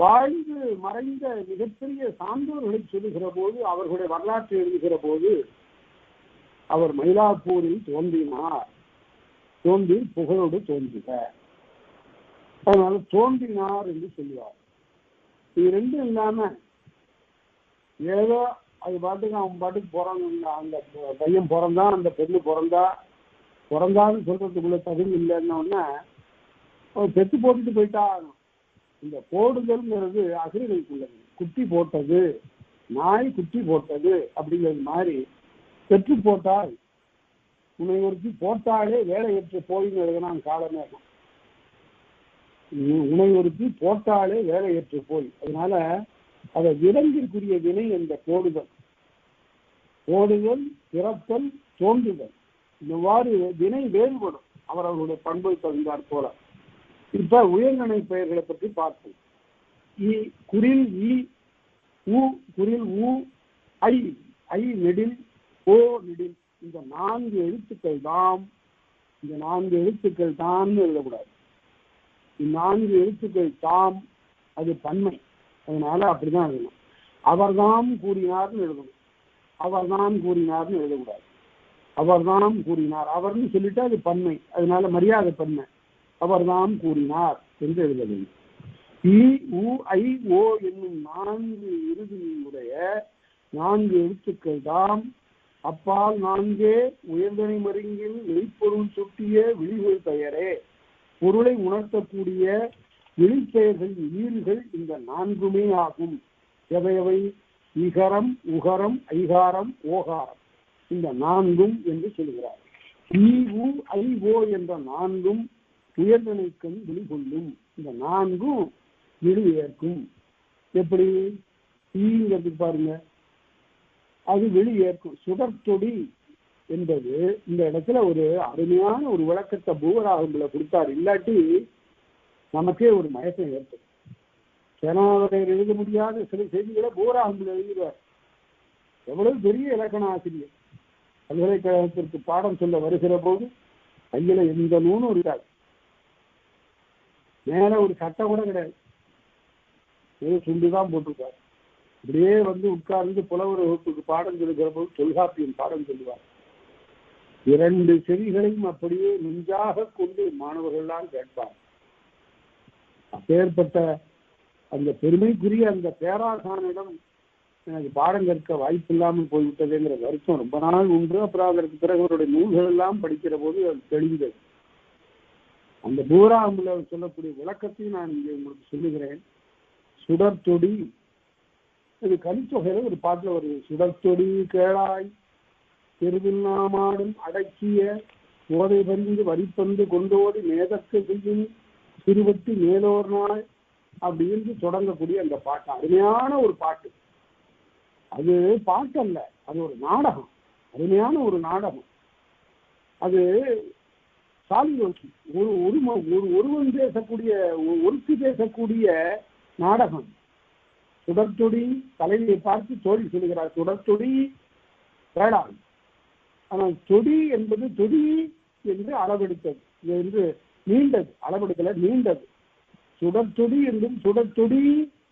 வாழ்ந்து மறைந்த மிகப்பெரிய சான்றோர்களை சொல்லுகிற போது, அவர்களுடைய வரலாற்றை எழுதுகிற போது, அவர் மயிலாப்பூரில் தோன்றினார், தோன்றி புகழோடு தோன்றுக, அதனால தோன்றினார் என்று சொல்லுவார். இது ரெண்டும் இல்லாம ஏதோ அது பாட்டுக்கு அவன் பாட்டுக்கு பிறந்த, அந்த பையன் பிறந்தா, அந்த பெண்ணு பிறந்தான்னு சொல்றதுக்குள்ள தகுதி இல்லைன்னா பெத்து போட்டுட்டு போயிட்டா. இந்த போடுதல்ங்கிறது அகிரிகளுக்குள்ளது. குட்டி போட்டது, நாய் குட்டி போட்டது அப்படிங்கிறது மாதிரி பெற்று போட்டால் உன்னை ஒருத்தி போட்டாலே வேலையற்ற போயின்னு எழுதினான் காலமேகம். உன்னை ஒருத்தி போட்டாலே வேலையற்ற போய். அதனால அதை விலங்கிற்குரிய வினை என்ற போடுதல், போடுதல், பிறத்தல், தோன்றுதல், இவ்வாறு வினை வேறுபடும் அவர்களுடைய பண்பை தகுந்தார் போல. இப்ப உயர்கணை பெயர்களை பற்றி பார்ப்போம். குரில் இ, உ குரில் உ, ஐ ஐ நெடில், ஓ நெடில், இந்த 4 எழுத்துக்கள் தான். இந்த 4 எழுத்துக்கள் தான் எழுதக்கூடாது. 4 எழுத்துக்கள் தாம், அது பன்மை. அதனால அப்படிதான் எழுதணும். அவர்தான் கூறினார்னு எழுதணும். அவர்தான் கூறினார்னு எழுதக்கூடாது. அவர்தாம் கூறினார். அவர்னு சொல்லிட்டு அது பன்மை, அதனால மரியாதை பன்மை. அவர்தாம் கூறினார் என்று எழுத வேண்டும். இ உ ஐ ஓ என்னும் 4 இறுதியுடைய 4 எழுத்துக்கள் தாம் அப்பால் 4 உயர்தனை மருங்கில் வெளிப்பொருள் சுட்டிய விழிகள் பெயரே. பொருளை உணர்த்தக்கூடிய வெளிப்பெயர்கள் ஈறுகள் இந்த 4மே ஆகும். எவையவை? இகரம், உகரம், ஐகாரம், ஓகாரம், இந்த 4ம் என்று சொல்கிறார். இ உ ஐ ஓ என்ற 4ம் உயர்தனைக்கண் வெளிகொள்ளும். இந்த 4ம் வெளி ஏற்கும். எப்படி? ஈங்கிறது பாருங்க, அது வெளி ஏற்கும். சுடர்த்தொடி என்பது இந்த இடத்துல ஒரு அருமையான ஒரு விளக்கத்தை பூவராகம்புல கொடுத்தார். இல்லாட்டி நமக்கே ஒரு மயக்கம் ஏற்படும். சேனாவரையர் எழுத முடியாத சில செய்திகளை பூவராகம்புல எழுதுவார். எவ்வளவு பெரிய இலக்கண ஆசிரியர். பல்கலைக்கழகத்திற்கு பாடம் சொல்ல வருகிற போது கையில எந்த நூலும் இருக்காது, மேல ஒரு சட்டை கூட கிடையாது, ஏதோ சுண்டுதான் போட்டிருக்காரு. இப்படியே வந்து உட்கார்ந்து புலவர் வகுப்புக்கு பாடம் சொல்லுகிற போது தொல்காப்பியம் பாடம் சொல்லுவார். 2 செவிகளையும் அப்படியே நெஞ்சாக கொண்டு மாணவர்கள்லாம் கேட்பார். அப்பேற்பட்ட அந்த பெருமைக்குரிய அந்த பேராசானிடம் எனக்கு பாடம் கற்க வாய்ப்பு இல்லாமல் போய்விட்டதுங்கிற வருத்தம் ரொம்ப நாள் உண்டு. அப்புறம் அதற்கு பிறகு அவருடைய நூல்கள் எல்லாம் படிக்கிற போது அது தெளிந்தது. அந்த பூராமுல சொல்லக்கூடிய விளக்கத்தையும் நான் இங்கே உங்களுக்கு சொல்லுகிறேன். சுடர்த்தொடி, இது கலித்தொகையில ஒரு பாட்டுல வருது. சுடர்த்தொடி கேளாய் திருவிண்ணாமாடும் அடக்கிய போதை பறிந்து வரிப்பந்து கொண்டோடி மேதற்கு செய்யும் திருவட்டி மேலோர் நாள் அப்படின்னு தொடங்கக்கூடிய அந்த பாட்டு அருமையான ஒரு பாட்டு. அது பாட்டு அல்ல, அது ஒரு நாடகம், அருமையான ஒரு நாடகம். அது சாலியோசி ஒருவன் பேசக்கூடிய ஒருத்தி பேசக்கூடிய நாடகம். சுடர்த்தொடி தலையை பார்த்து தோழி சொல்கிறார், சுடர்த்தொடி வேளாண். ஆனால் தொடி என்பது தொடி என்று அளவெடுத்தது, என்று நீண்டது, அளவெடுக்கல நீண்டது. சுடர்த்தொடி என்றும் சுடர்த்தொடி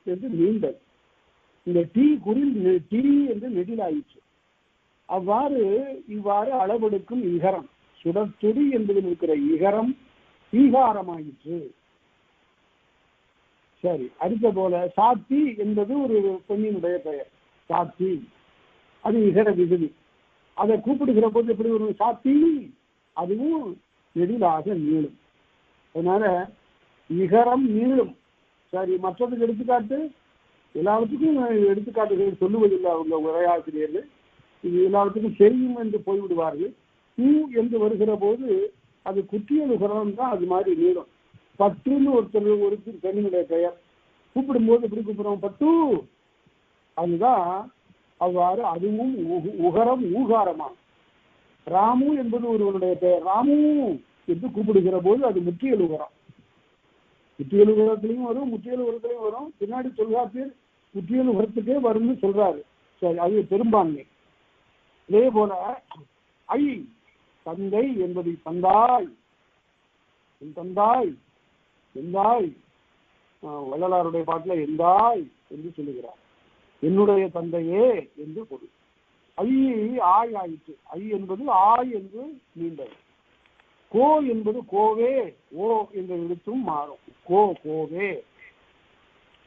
என்று நீண்டது. இந்த டீ குறில் டீ என்று நெடிலாயிற்று. இவ்வாறு அளவெடுக்கும் இகரம். சுடர்த்தொடி என்பதில் இருக்கிற இகரம் ஈகாரமாயிற்று. சரி, அடுத்த போல சாத்தி என்பது ஒரு பெண்ணினுடைய பெயர். சாத்தி, அது இகர விகுதி. அதை கூப்பிடுகிற போது எப்படி ஒரு சாத்தி, அதுவும் நெடிலாக நீளும். அதனால இகரம் நீளும். சரி, மற்றதுக்கு எடுத்துக்காட்டு எல்லாவற்றுக்கும் எடுத்துக்காட்டுகள் சொல்லுவதில்லை அவங்க உரையாசிரியர்கள். இது எல்லாவற்றுக்கும் தெரியும் என்று போய்விடுவார்கள். பூ என்று வருகிற போது அது குற்றியலுகரம் தான், அது மாதிரி நீளும். பட்டுன்னு ஒரு பெண்ணினுடைய பெயர். கூப்பிடும்போது எப்படி கூப்பிடுறோம்? பட்டு, அதுதான் அவ்வாறு அதுவும் உகரம் ஊகாரமா. ராமு என்பது ஒருவனுடைய பெயர். ராமு என்று கூப்பிடுகிற போது அது முற்றியலுகரம். முற்றியலுகரத்திலையும் வரும், முற்றியலுகரத்திலையும் வரும். பின்னாடி தொல்காப்பியர் முற்றியலுகரத்துக்கே வரும்னு சொல்றாரு. சரி, அது பெரும்பான்மை. இதே போல ஐ, தந்தை என்பதை தந்தாய், தந்தாய், எந்தாய், வள்ளலாருடைய பாட்டில் எந்தாய் என்று சொல்லுகிறார். என்னுடைய தந்தையே என்று பொருள். ஐ ஆய் ஆயிற்று. ஐ என்பது ஆய் என்று நீண்டது. கோ என்பது கோவே, ஓ என்ற எழுத்தும் மாறும். கோ, கோவே.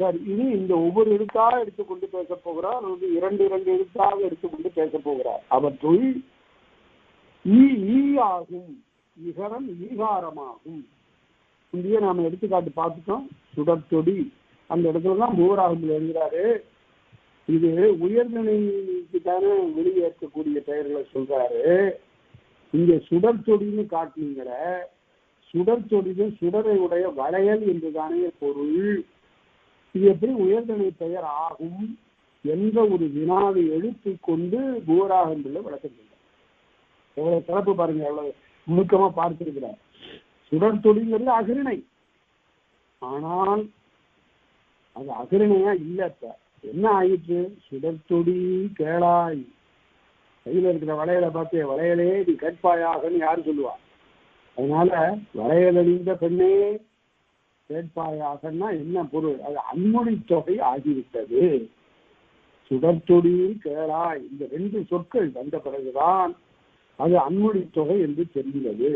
சரி, இனி இந்த ஒவ்வொரு எழுத்தாக எடுத்துக்கொண்டு பேச போகிறார், அல்லது 2 எழுத்தாக எடுத்துக்கொண்டு பேச போகிறார். அவற்றுள் ஈ ஆகும், இகரம் ஈகாரமாகும். இந்திய நாம எடுத்துக்காட்டு பார்த்துட்டோம். சுடர்த்தொடி அந்த இடத்துல தான் பூராகத்தில் எழுதுறாரு. இது உயர்நிலைக்கு தானே வெளியேற்கக்கூடிய பெயர்களை சொல்றாரு. இங்க சுடர்த்தொடின்னு காட்டினீங்கள, சுடர்த்தொடிது சுடரை உடைய வளையல் என்று தானே பொருள். இது எப்படி உயர்தனை பெயர் ஆகும் என்ற ஒரு வினாவை எழுப்பி கொண்டு பூராகம்பிள்ள விளக்கம் சொல்றார். எவ்வளவு சிறப்பு பாருங்க, எவ்வளவு நுணுக்கமா பார்த்திருக்கிறார். சுடர்த்தொடிங்கிறது அகிரிணை, ஆனால் அது அகிரிணையா இல்ல. என்ன ஆயிற்று? சுடர்த்தொடி கேளாய். கையில இருக்கிற வளையலை பார்த்து வளையலே நீ கேட்பாயாகன்னு யாரு சொல்லுவா? அதனால வளையல் அணிந்த பெண்ணே கேட்பாயாகன்னா என்ன பொருள்? அது அன்மொழி தொகை ஆகிவிட்டது. சுடர்த்தொடி கேளாய், இந்த 2 சொற்கள் வந்த பிறகுதான் அது அன்மொழி தொகை என்று தெரிகிறது.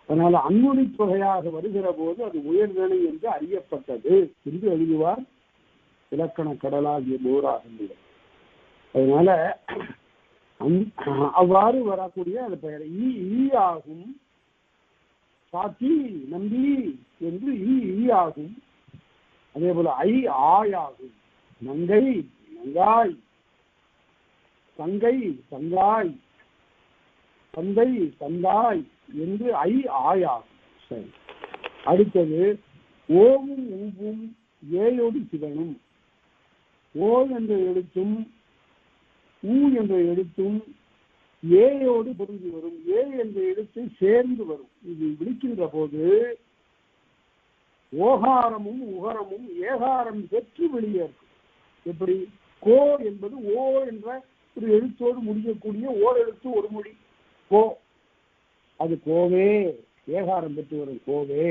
அதனால அன்மொழி தொகையாக வருகிற போது அது உயர்தனை என்று அறியப்பட்டது என்று எழுதுவார் இலக்கண கடலாகிய போராக. அதனால அவ்வாறு வரக்கூடிய அது பெயர் ஈ ஆகும். சாத்தி நம்பி என்று ஈ ஆகும். அதே போல ஆயாகும். நங்கை நங்காய், தங்கை தங்காய், தந்தை தந்தாய் என்று ஆயாகும். சரி, அடுத்தது ஓவும் ஊவும் ஏயோடு சிவனும். ஓ என்ற எழுத்தும் ஊ என்ற எழுத்தும் ஏயோடு பொருந்தி வரும். ஏ என்ற எழுத்து சேர்ந்து வரும். இது விழிக்கின்ற போது ஓகாரமும் உகரமும் ஏகாரம் பெற்று வெளியேறும். எப்படி? கோ என்பது ஓ என்ற ஒரு எழுத்தோடு முடியக்கூடிய ஓர் எழுத்து ஒரு மொழி கோ. அது கோவே, ஏகாரம் பெற்று வரும் கோவே.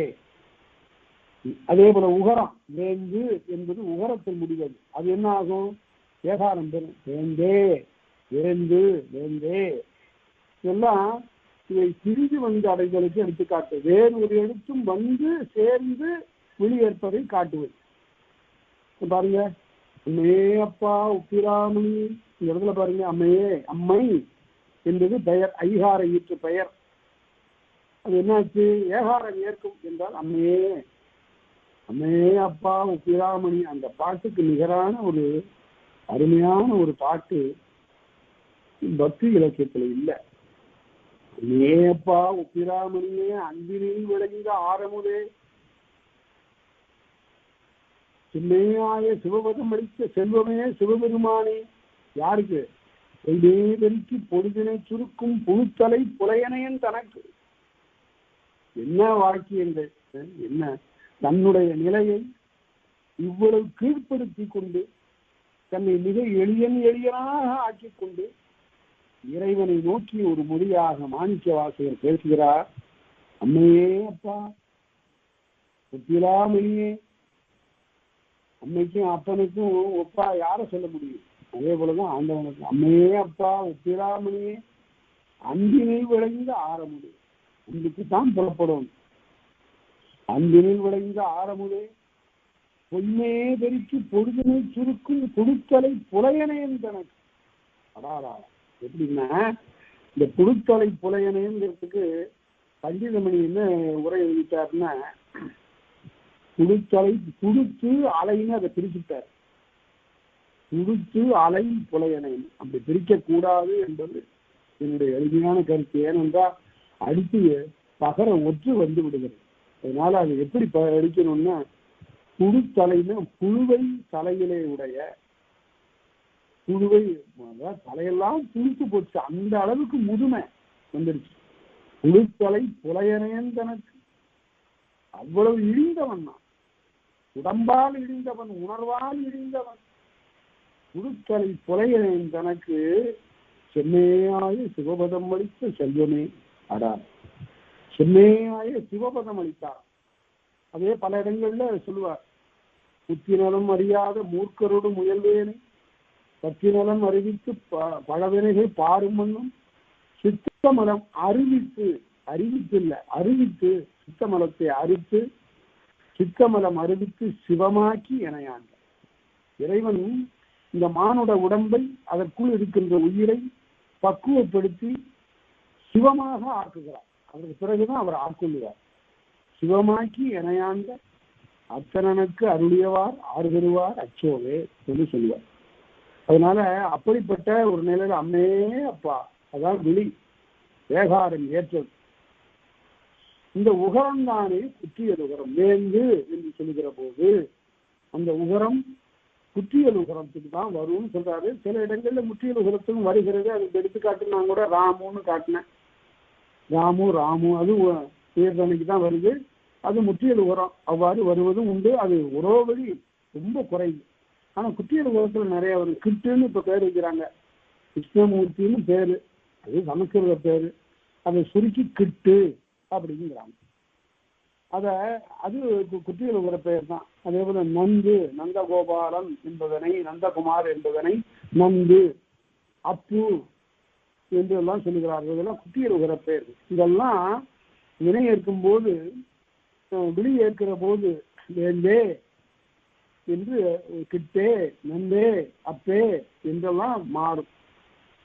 அதே போல உகரம் வேந்து என்பது உகரத்தில் முடிவது. அது என்ன ஆகும்? ஏகாரம் பெறும். வேந்தே, வேந்து, வேந்தே. இதெல்லாம் இதை பிரிந்து வந்து அடைதலுக்கு எடுத்துக்காட்டு. வேறு ஒரு எழுத்தும் வந்து சேர்ந்து வெளியேற்பதை காட்டுவது. பாருங்க, அம்மையே அப்பா உப்பிராமணி. இந்த இடத்துல பாருங்க, அம்மையே, அம்மை என்பது பெயர், ஐகார ஈற்று பெயர். அது என்னாச்சு? ஏகாரம் ஏற்கும் என்றால் அம்மையே, அம்மையே அப்பா உப்பிராமணி. அந்த பாட்டுக்கு நிகரான ஒரு அருமையான ஒரு பாட்டு பக்தி இலக்கியத்துல இல்லை. அம்மையேப்பா உப்பிராமணியே, அன்பினில் விளைந்த ஆரமுதே, சின்னையாய சிவபதம் அளித்த செல்வமே சிவபெருமானே. யாருக்கு? பெருக்கி பொழுதினை சுருக்கும் புழுத்தலை புலையனையன் தனக்கு. என்ன வாக்கியங்கள்! என்ன தன்னுடைய நிலையை இவ்வளவு கீழ்ப்படுத்தி கொண்டு தன்னை மிக எளியனாக ஆக்கிக் கொண்டு இறைவனை நோக்கி ஒரு மொழியாக மாணிக்க வாசகர் பேசுகிறார். அம்மையே அப்பா ஒப்பிலாமணியே. அம்மைக்கும் அப்பனுக்கும் ஒப்பா யாரை சொல்ல முடியும்? அதே போலதான் ஆண்டவனுக்கு. அம்மையே அப்பா ஒப்பிலாமணியே, அன்பினை விளைந்த ஆரமுதே. அன்புக்குத்தான் புறப்படும். அன்பினில் விளைந்த ஆரமுதே, பொய்மே பெருக்கி பொழுதினை சுருக்கும் புழுத்தலை புலையனையன் தனக்கு. அடாரா, எப்படின்னா இந்த புழுத்தலை புலையனைங்கிறதுக்கு பண்டிதமணி என்ன உரை எழுதிட்டாருன்னா, புழுத்தலை புழுத்து அலைன்னு அதை பிரிச்சுட்டார். புழுத்து அலை புலையனை அப்படி பிரிக்க கூடாது என்பது என்னுடைய எளிமையான கருத்து. ஏனென்றால் அடித்து பகர ஒற்று வந்து விடுகிறது. அதனால அது எப்படி அடிக்கணும்னா, புழுத்தலைன்னு புழுவை தலையிலே உடைய, புழுவை தலையெல்லாம் புழுத்து போச்சு, அந்த அளவுக்கு முதுமை வந்துருச்சு. புழுத்தலை புலையனேன் தனக்கு. அவ்வளவு இழிந்தவன் நான், உடம்பால் இழிந்தவன், உணர்வால் இழிந்தவன். புழுத்தலை புலையனேன் தனக்கு, செம்மையாய சிவபதம் அளித்த செல்வமே. அடா, செம்மையாய சிவபதம் அளித்தார். அதே பல இடங்கள்ல சொல்லுவார். புத்திநலம் அறியாத மூர்க்கரோடு முயல்வேனை பத்திநலம் அறிவித்து பழவினைகள் பாரும் மண்ணும் சித்தமலம் அறிவித்து, அறிவித்து இல்ல அறிவித்து, சித்தமலத்தை அறிவித்து சித்தமலம் அறிவித்து சிவமாக்கி இணையாண்ட இறைவன் இந்த மானுட உடம்பை, அதற்குள் இருக்கின்ற உயிரை பக்குவப்படுத்தி சிவமாக ஆக்குகிறார். அதற்கு பிறகுதான் அவர் ஆட்கொள்ளுவார். சிவமாக்கி இணையாண்ட அத்தனனுக்கு அருளியவார் ஆறுதருவார் அச்சோவே என்று சொல்லுவார். அதனால அப்படிப்பட்ட ஒரு நிலையில அம்மே அப்பா, அதான் விழி, வேகாரம் ஏற்றது. இந்த உகரம் தானே குற்றியல் உகரம். வேந்து என்று சொல்லுகிற போது அந்த உகரம் குற்றியல் உகரத்துக்கு தான் வரும்னு சொல்றாரு. சில இடங்கள்ல முற்றியல் உகரத்துக்கும் வருகிறது. அதுக்கு எடுத்துக்காட்டு நான் கூட ராமுன்னு காட்டினேன். ராமு ராமு அது உயர்தனைக்கு தான் வருது. அது முற்றியல் உகரம் அவ்வாறு வருவதும் உண்டு. அது உறவழி ரொம்ப குறைவு. ஆனா குற்றியல் உகரத்துல நிறைய வரும். கிட்டுன்னு இப்ப பேர் வைக்கிறாங்க, கிருஷ்ணமூர்த்தின்னு பேரு, அது சமஸ்கிருத பேரு. அதை சுருக்கி கிட்டு அப்படிங்கிறாங்க. அது குற்றியல் உகர பெயர் தான். அதே போல நந்து, நந்தகோபாலன் என்பதனை, நந்தகுமார் என்பதனை நந்து, அப்பு என்று எல்லாம் சொல்லுகிறார்கள். இதெல்லாம் குட்டியல் உகர பேர். இதெல்லாம் வினை ஏற்கும் போது விழி ஏற்கிற போது வேந்தே என்று கிட்டே நந்தே அப்பே என்றெல்லாம் மாறும்.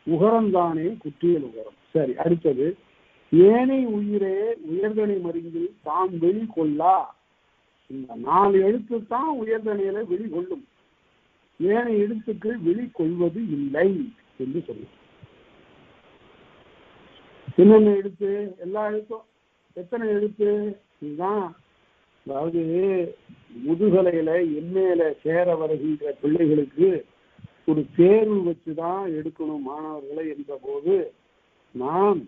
உகரம்தானே குற்றியல் உகரம். சரி, அடுத்தது ஏனை உயிரே உயர்தனை மருங்கில் தாம் வெளி கொள்ளா. இந்த 4 எழுத்து தான் உயர்தனையில வெளிக்கொள்ளும். ஏனை எழுத்துக்கள் வெளிக்கொள்வது இல்லை என்று சொல்லும். என்னென்ன எழுத்து? எல்லா எழுத்தும். எத்தனை எழுத்து? இதுதான். அதாவது முதுகலையில எண்ணெயில சேர வருகின்ற பிள்ளைகளுக்கு ஒரு தேர்வு வச்சுதான் எடுக்கணும் மாணவர்களை என்ற போது நான்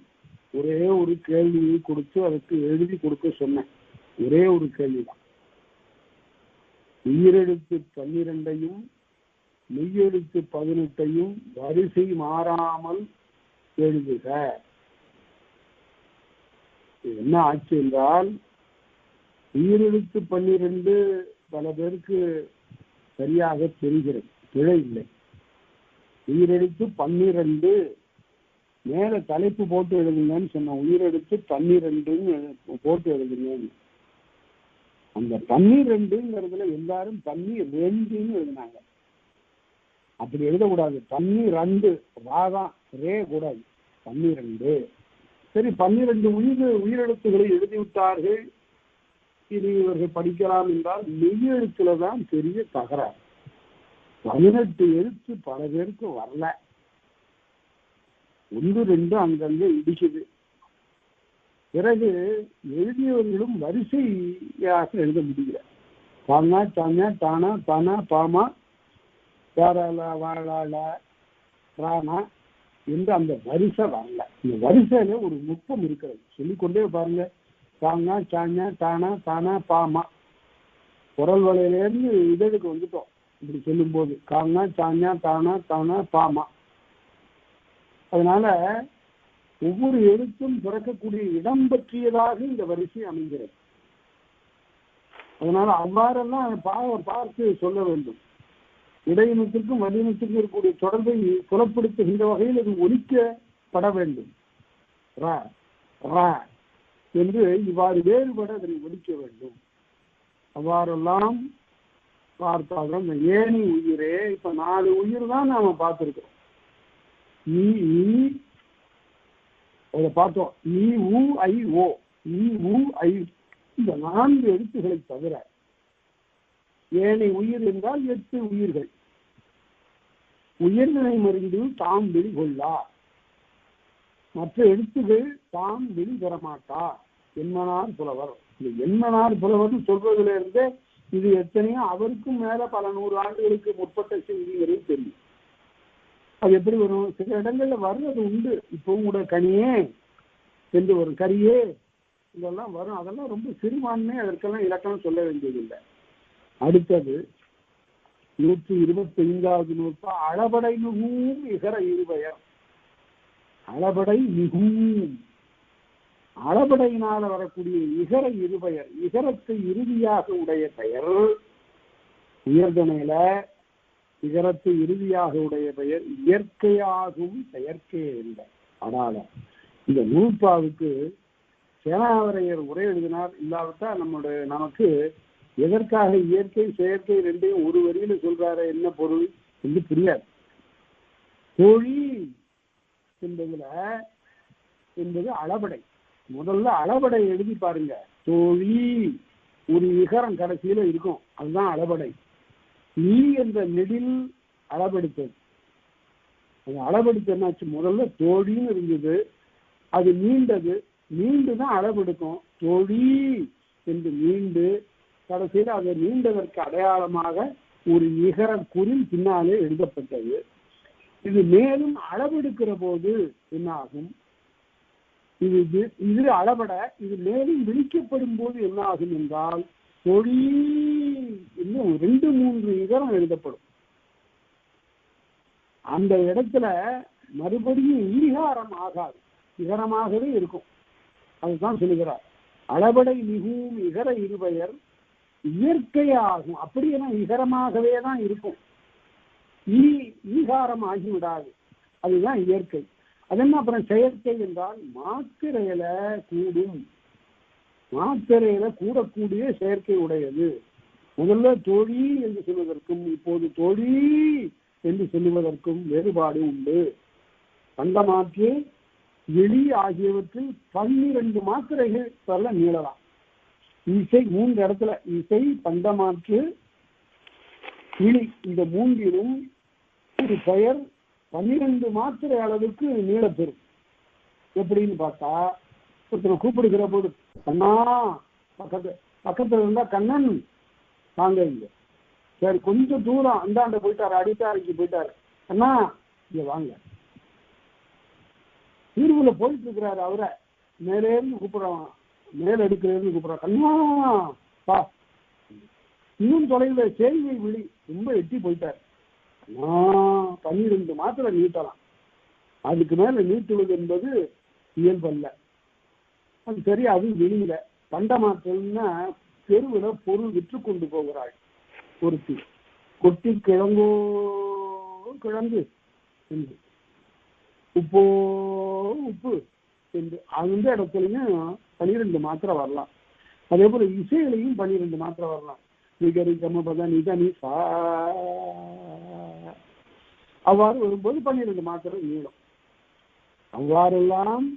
ஒரே ஒரு கேள்வியை கொடுத்து அதுக்கு எழுதி கொடுக்க சொன்னேன். ஒரே ஒரு கேள்விதான். உயிரெழுத்து 12ஐயும் மெய்யெழுத்து 18ஐயும் வரிசை மாறாமல் எழுதுக. என்ன ஆச்சு என்றால் உயிரெழுத்து 12 பல பேருக்கு சரியாக தெரிகிறது, பிழை இல்லை. உயிரெழுத்து 12 மேல தலைப்பு போட்டு எழுதுங்கன்னு சொன்ன, உயிரெழுத்து 12 போட்டு எழுதுங்க. அந்த 12ங்கிறதுல எல்லாரும் 12ன்னு எழுதினாங்க. அப்படி எழுதக்கூடாது. 12 ராதான், ரே கூடாது. 12. சரி, 12 உயிரெழுத்துக்களை எழுதிவிட்டார்கள். இது இவர்கள் படிக்கலாம் என்றால் மெய்யெழுத்துல தான் பெரிய தகராறு. 18 எழுத்து பல பேருக்கு வரல. 1, 2 அங்கங்க இடிக்குது. பிறகு எழுதியவர்களும் வரிசையாக எழுத முடியல. பானா தானா தானா பானா பாமா தாராளா வாழாளா ராணா என்று அந்த வரிசை வரல. இந்த வரிசையில ஒரு நுட்பம் இருக்கிறது, சொல்லிக்கொண்டே பாருங்க. தானா சாஞா தானா தானா பாமா, குரல் வலையிலேருந்து இதழுக்கு வந்துட்டோம். இப்படி சொல்லும் போது கானா சாஞா தானா தானா பாமா. அதனால ஒவ்வொரு எழுத்தும் பிறக்கக்கூடிய இடம் பற்றியதாக இந்த வரிசை அமைகிறது. அதனால அவ்வாறெல்லாம் பார்த்து சொல்ல வேண்டும். இடையினத்திற்கும் வல்லினத்திற்கும் இருக்கக்கூடிய தொடர்பை புலப்படுத்துகின்ற வகையில் அது ஒலிக்கப்பட வேண்டும். ரா ரா என்று இவ்வாறு வேறுபட அதனை ஒலிக்க வேண்டும். அவ்வாறெல்லாம் பார்த்தாலும் இந்த ஏனி உயிரே இப்ப 4 உயிர் தான் நாம பார்த்திருக்கிறோம். அதை பார்த்தோம். இ-உ-ஐ-ஓ, இ-உ-ஐ, இந்த 4 எழுத்துக்களை தவிர ஏனை உயிர் என்றால் 8 உயிர்கள். உயிர்நிலை மறிந்து தாம் வெளிகொள்ளா. மற்ற எழுத்துகள் தாம் வெளிவரமாட்டா. என்மனார் புலவர். இந்த என்மனார் புலவர் சொல்வதில இருந்தே இது எத்தனையோ அவருக்கும் மேல பல 100 ஆண்டுகளுக்கு முற்பட்ட செய்திகளும் தெரியும். அது எப்படி வரும்? சில இடங்கள்ல வர்றது உண்டு. இப்பவும் கூட கனியே என்று வரும், கரியே இதெல்லாம் வரும். அதெல்லாம் ரொம்ப சிறுபான்மை, அதற்கெல்லாம் இலக்கணம் சொல்ல வேண்டியதில்லை. அடுத்தது 125வது நூற்பா அளபடை மிகவும் இகர இருபெயர். அளபடை மிகவும், அளபடையினால் வரக்கூடிய இகர இருபெயர், இகரத்தை இறுதியாக உடைய பெயர் உயர்தனையில இகரத்தை இறுதியாக உடைய பெயர் இயற்கையாகும் செயற்கையே இல்லை. ஆனால் இந்த நூற்பாவுக்கு சேனாவரையர் உரை எழுதினார். இல்லாவிட்டால் நமக்கு எதற்காக இயற்கை செயற்கை ரெண்டையும் ஒரு வரியில சொல்றாரு, என்ன பொருள் என்று புரியாது. தோழி என்பது அளபடை. முதல்ல அளபடை எழுதி பாருங்க. தோழி ஒரு இகரம் கடைசியில இருக்கும், அதுதான் அளபடை. நீ என்ற நெடில் அளபெடுத்தது. அந்த அளபெடுத்து என்னாச்சு? முதல்ல தோழின்னு இருந்தது, அது நீண்டது, நீண்டுதான் அளவெடுக்கும். தோழி என்று நீண்டு கடைசியில் அதை நீண்டதற்கு அடையாளமாக ஒரு இகர குறில் பின்னாலே எழுதப்பட்டது. இது மேலும் அளவெடுக்கிற போது என்ன ஆகும்? இது அளபட. இது மேலும் விழிக்கப்படும் போது என்ன ஆகும் என்றால் தொழி இன்னும் 2-3 இகரம் எழுதப்படும். அந்த இடத்துல மறுபடியும் ஈகாரம் ஆகாது, இகரமாகவே இருக்கும். அதுதான் சொல்லுகிறார். அளபடை மிகவும் இகர இருபெயர் இயற்கையாகும். அப்படியே இகரமாகவே தான் இருக்கும், ஈகாரம் ஆகிவிடாது. அதுதான் இயற்கை. அதென்ன அப்புறம் செயற்கை என்றால் மாத்திரையில கூடும், மாத்திரையில கூடக்கூடிய செயற்கை உடையது. முதல்ல தோழி என்று சொல்வதற்கும் இப்போது தோழி என்று சொல்லுவதற்கும் வேறுபாடு உண்டு. பண்டமாற்று எளி ஆகியவற்றில் 12 மாத்திரைகள் சொல்ல நீளலாம். இசை 3 இடத்துல, இசை, பண்டமாற்று, இளி, இந்த மூன்றிலும் ஒரு பெயர் 12 மாத்திரை அளவுக்கு நீளப்பெறும். எப்படின்னு பார்த்தா, ஒருத்தனை கூப்பிடுகிற போது கண்ணா, பக்கத்துல இருந்தா கண்ணன் வாங்க இங்க, சரி கொஞ்சம் தூரம் அந்தாண்ட போயிட்டாரு, அடித்தாரைக்கு போயிட்டாரு, அண்ணா இங்க வாங்க. தீர்வுல போயிட்டு இருக்கிறாரு, அவரை மேலே இருந்து கூப்பிடுறான், மேல எடுக்கிறேன்னு கூப்பிடுறான், கண்ணா பா. இன்னும் தொலைவில் செய்தி விழி ரொம்ப எட்டி போயிட்டாரு, 12 மாத்திரை நீட்டலாம், அதுக்கு மேல நீட்டுவது என்பது இயல்பல்ல. அது சரி, அது வெளியில. பண்ட மாற்றம்னா தெருவில் பொருள் விற்று கொண்டு போகிறாள் ஒருத்தி, கொட்டி கிழங்கோ கிழங்கு என்று, உப்போ உப்பு என்று, அந்த இடத்துலையும் 12 மாத்திரை வரலாம். அதே போல இசையிலையும் 12 மாத்திரை வரலாம். நிகரி கமபத நிதனி சா, அவ்வாறு வரும்போது 12 மாத்திரை நீளும். அவ்வாறெல்லாம்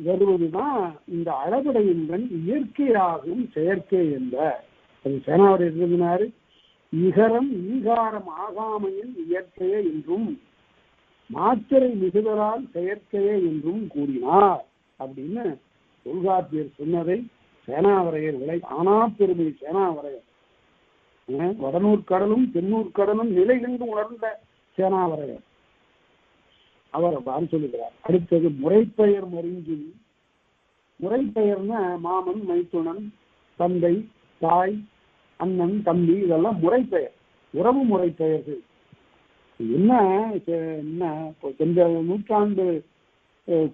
வருவதுதான் இந்த அளவடையுடன் இயற்கையாகும் செயற்கை என்ற. அது சேனாவர் எழுதினாரு, இகரம் ஈகாரம் ஆகாமையில் இயற்கையே என்றும் மாத்திரை மிகுதலால் செயற்கையே என்றும் கூறினார் அப்படின்னு தொல்காப்பியர் சொன்னதை சேனாவரையர் விளை ஆனா பெருமை சேனாவரையர். வடநூர் கடலும் தென்னூர் கடலும் நிலை கண்டு உணர்ந்த சேனாவரையர் அவர் அவ்வாறு சொல்லுகிறார். அடுத்தது முறைப்பெயர் மருங்கி. முறைப்பெயர்னா மாமன், மைத்துனன், தந்தை, தாய், அண்ணன், தம்பி, இதெல்லாம் முறைப்பெயர், உறவு முறைப்பெயர்கள். என்ன சென்ற நூற்றாண்டு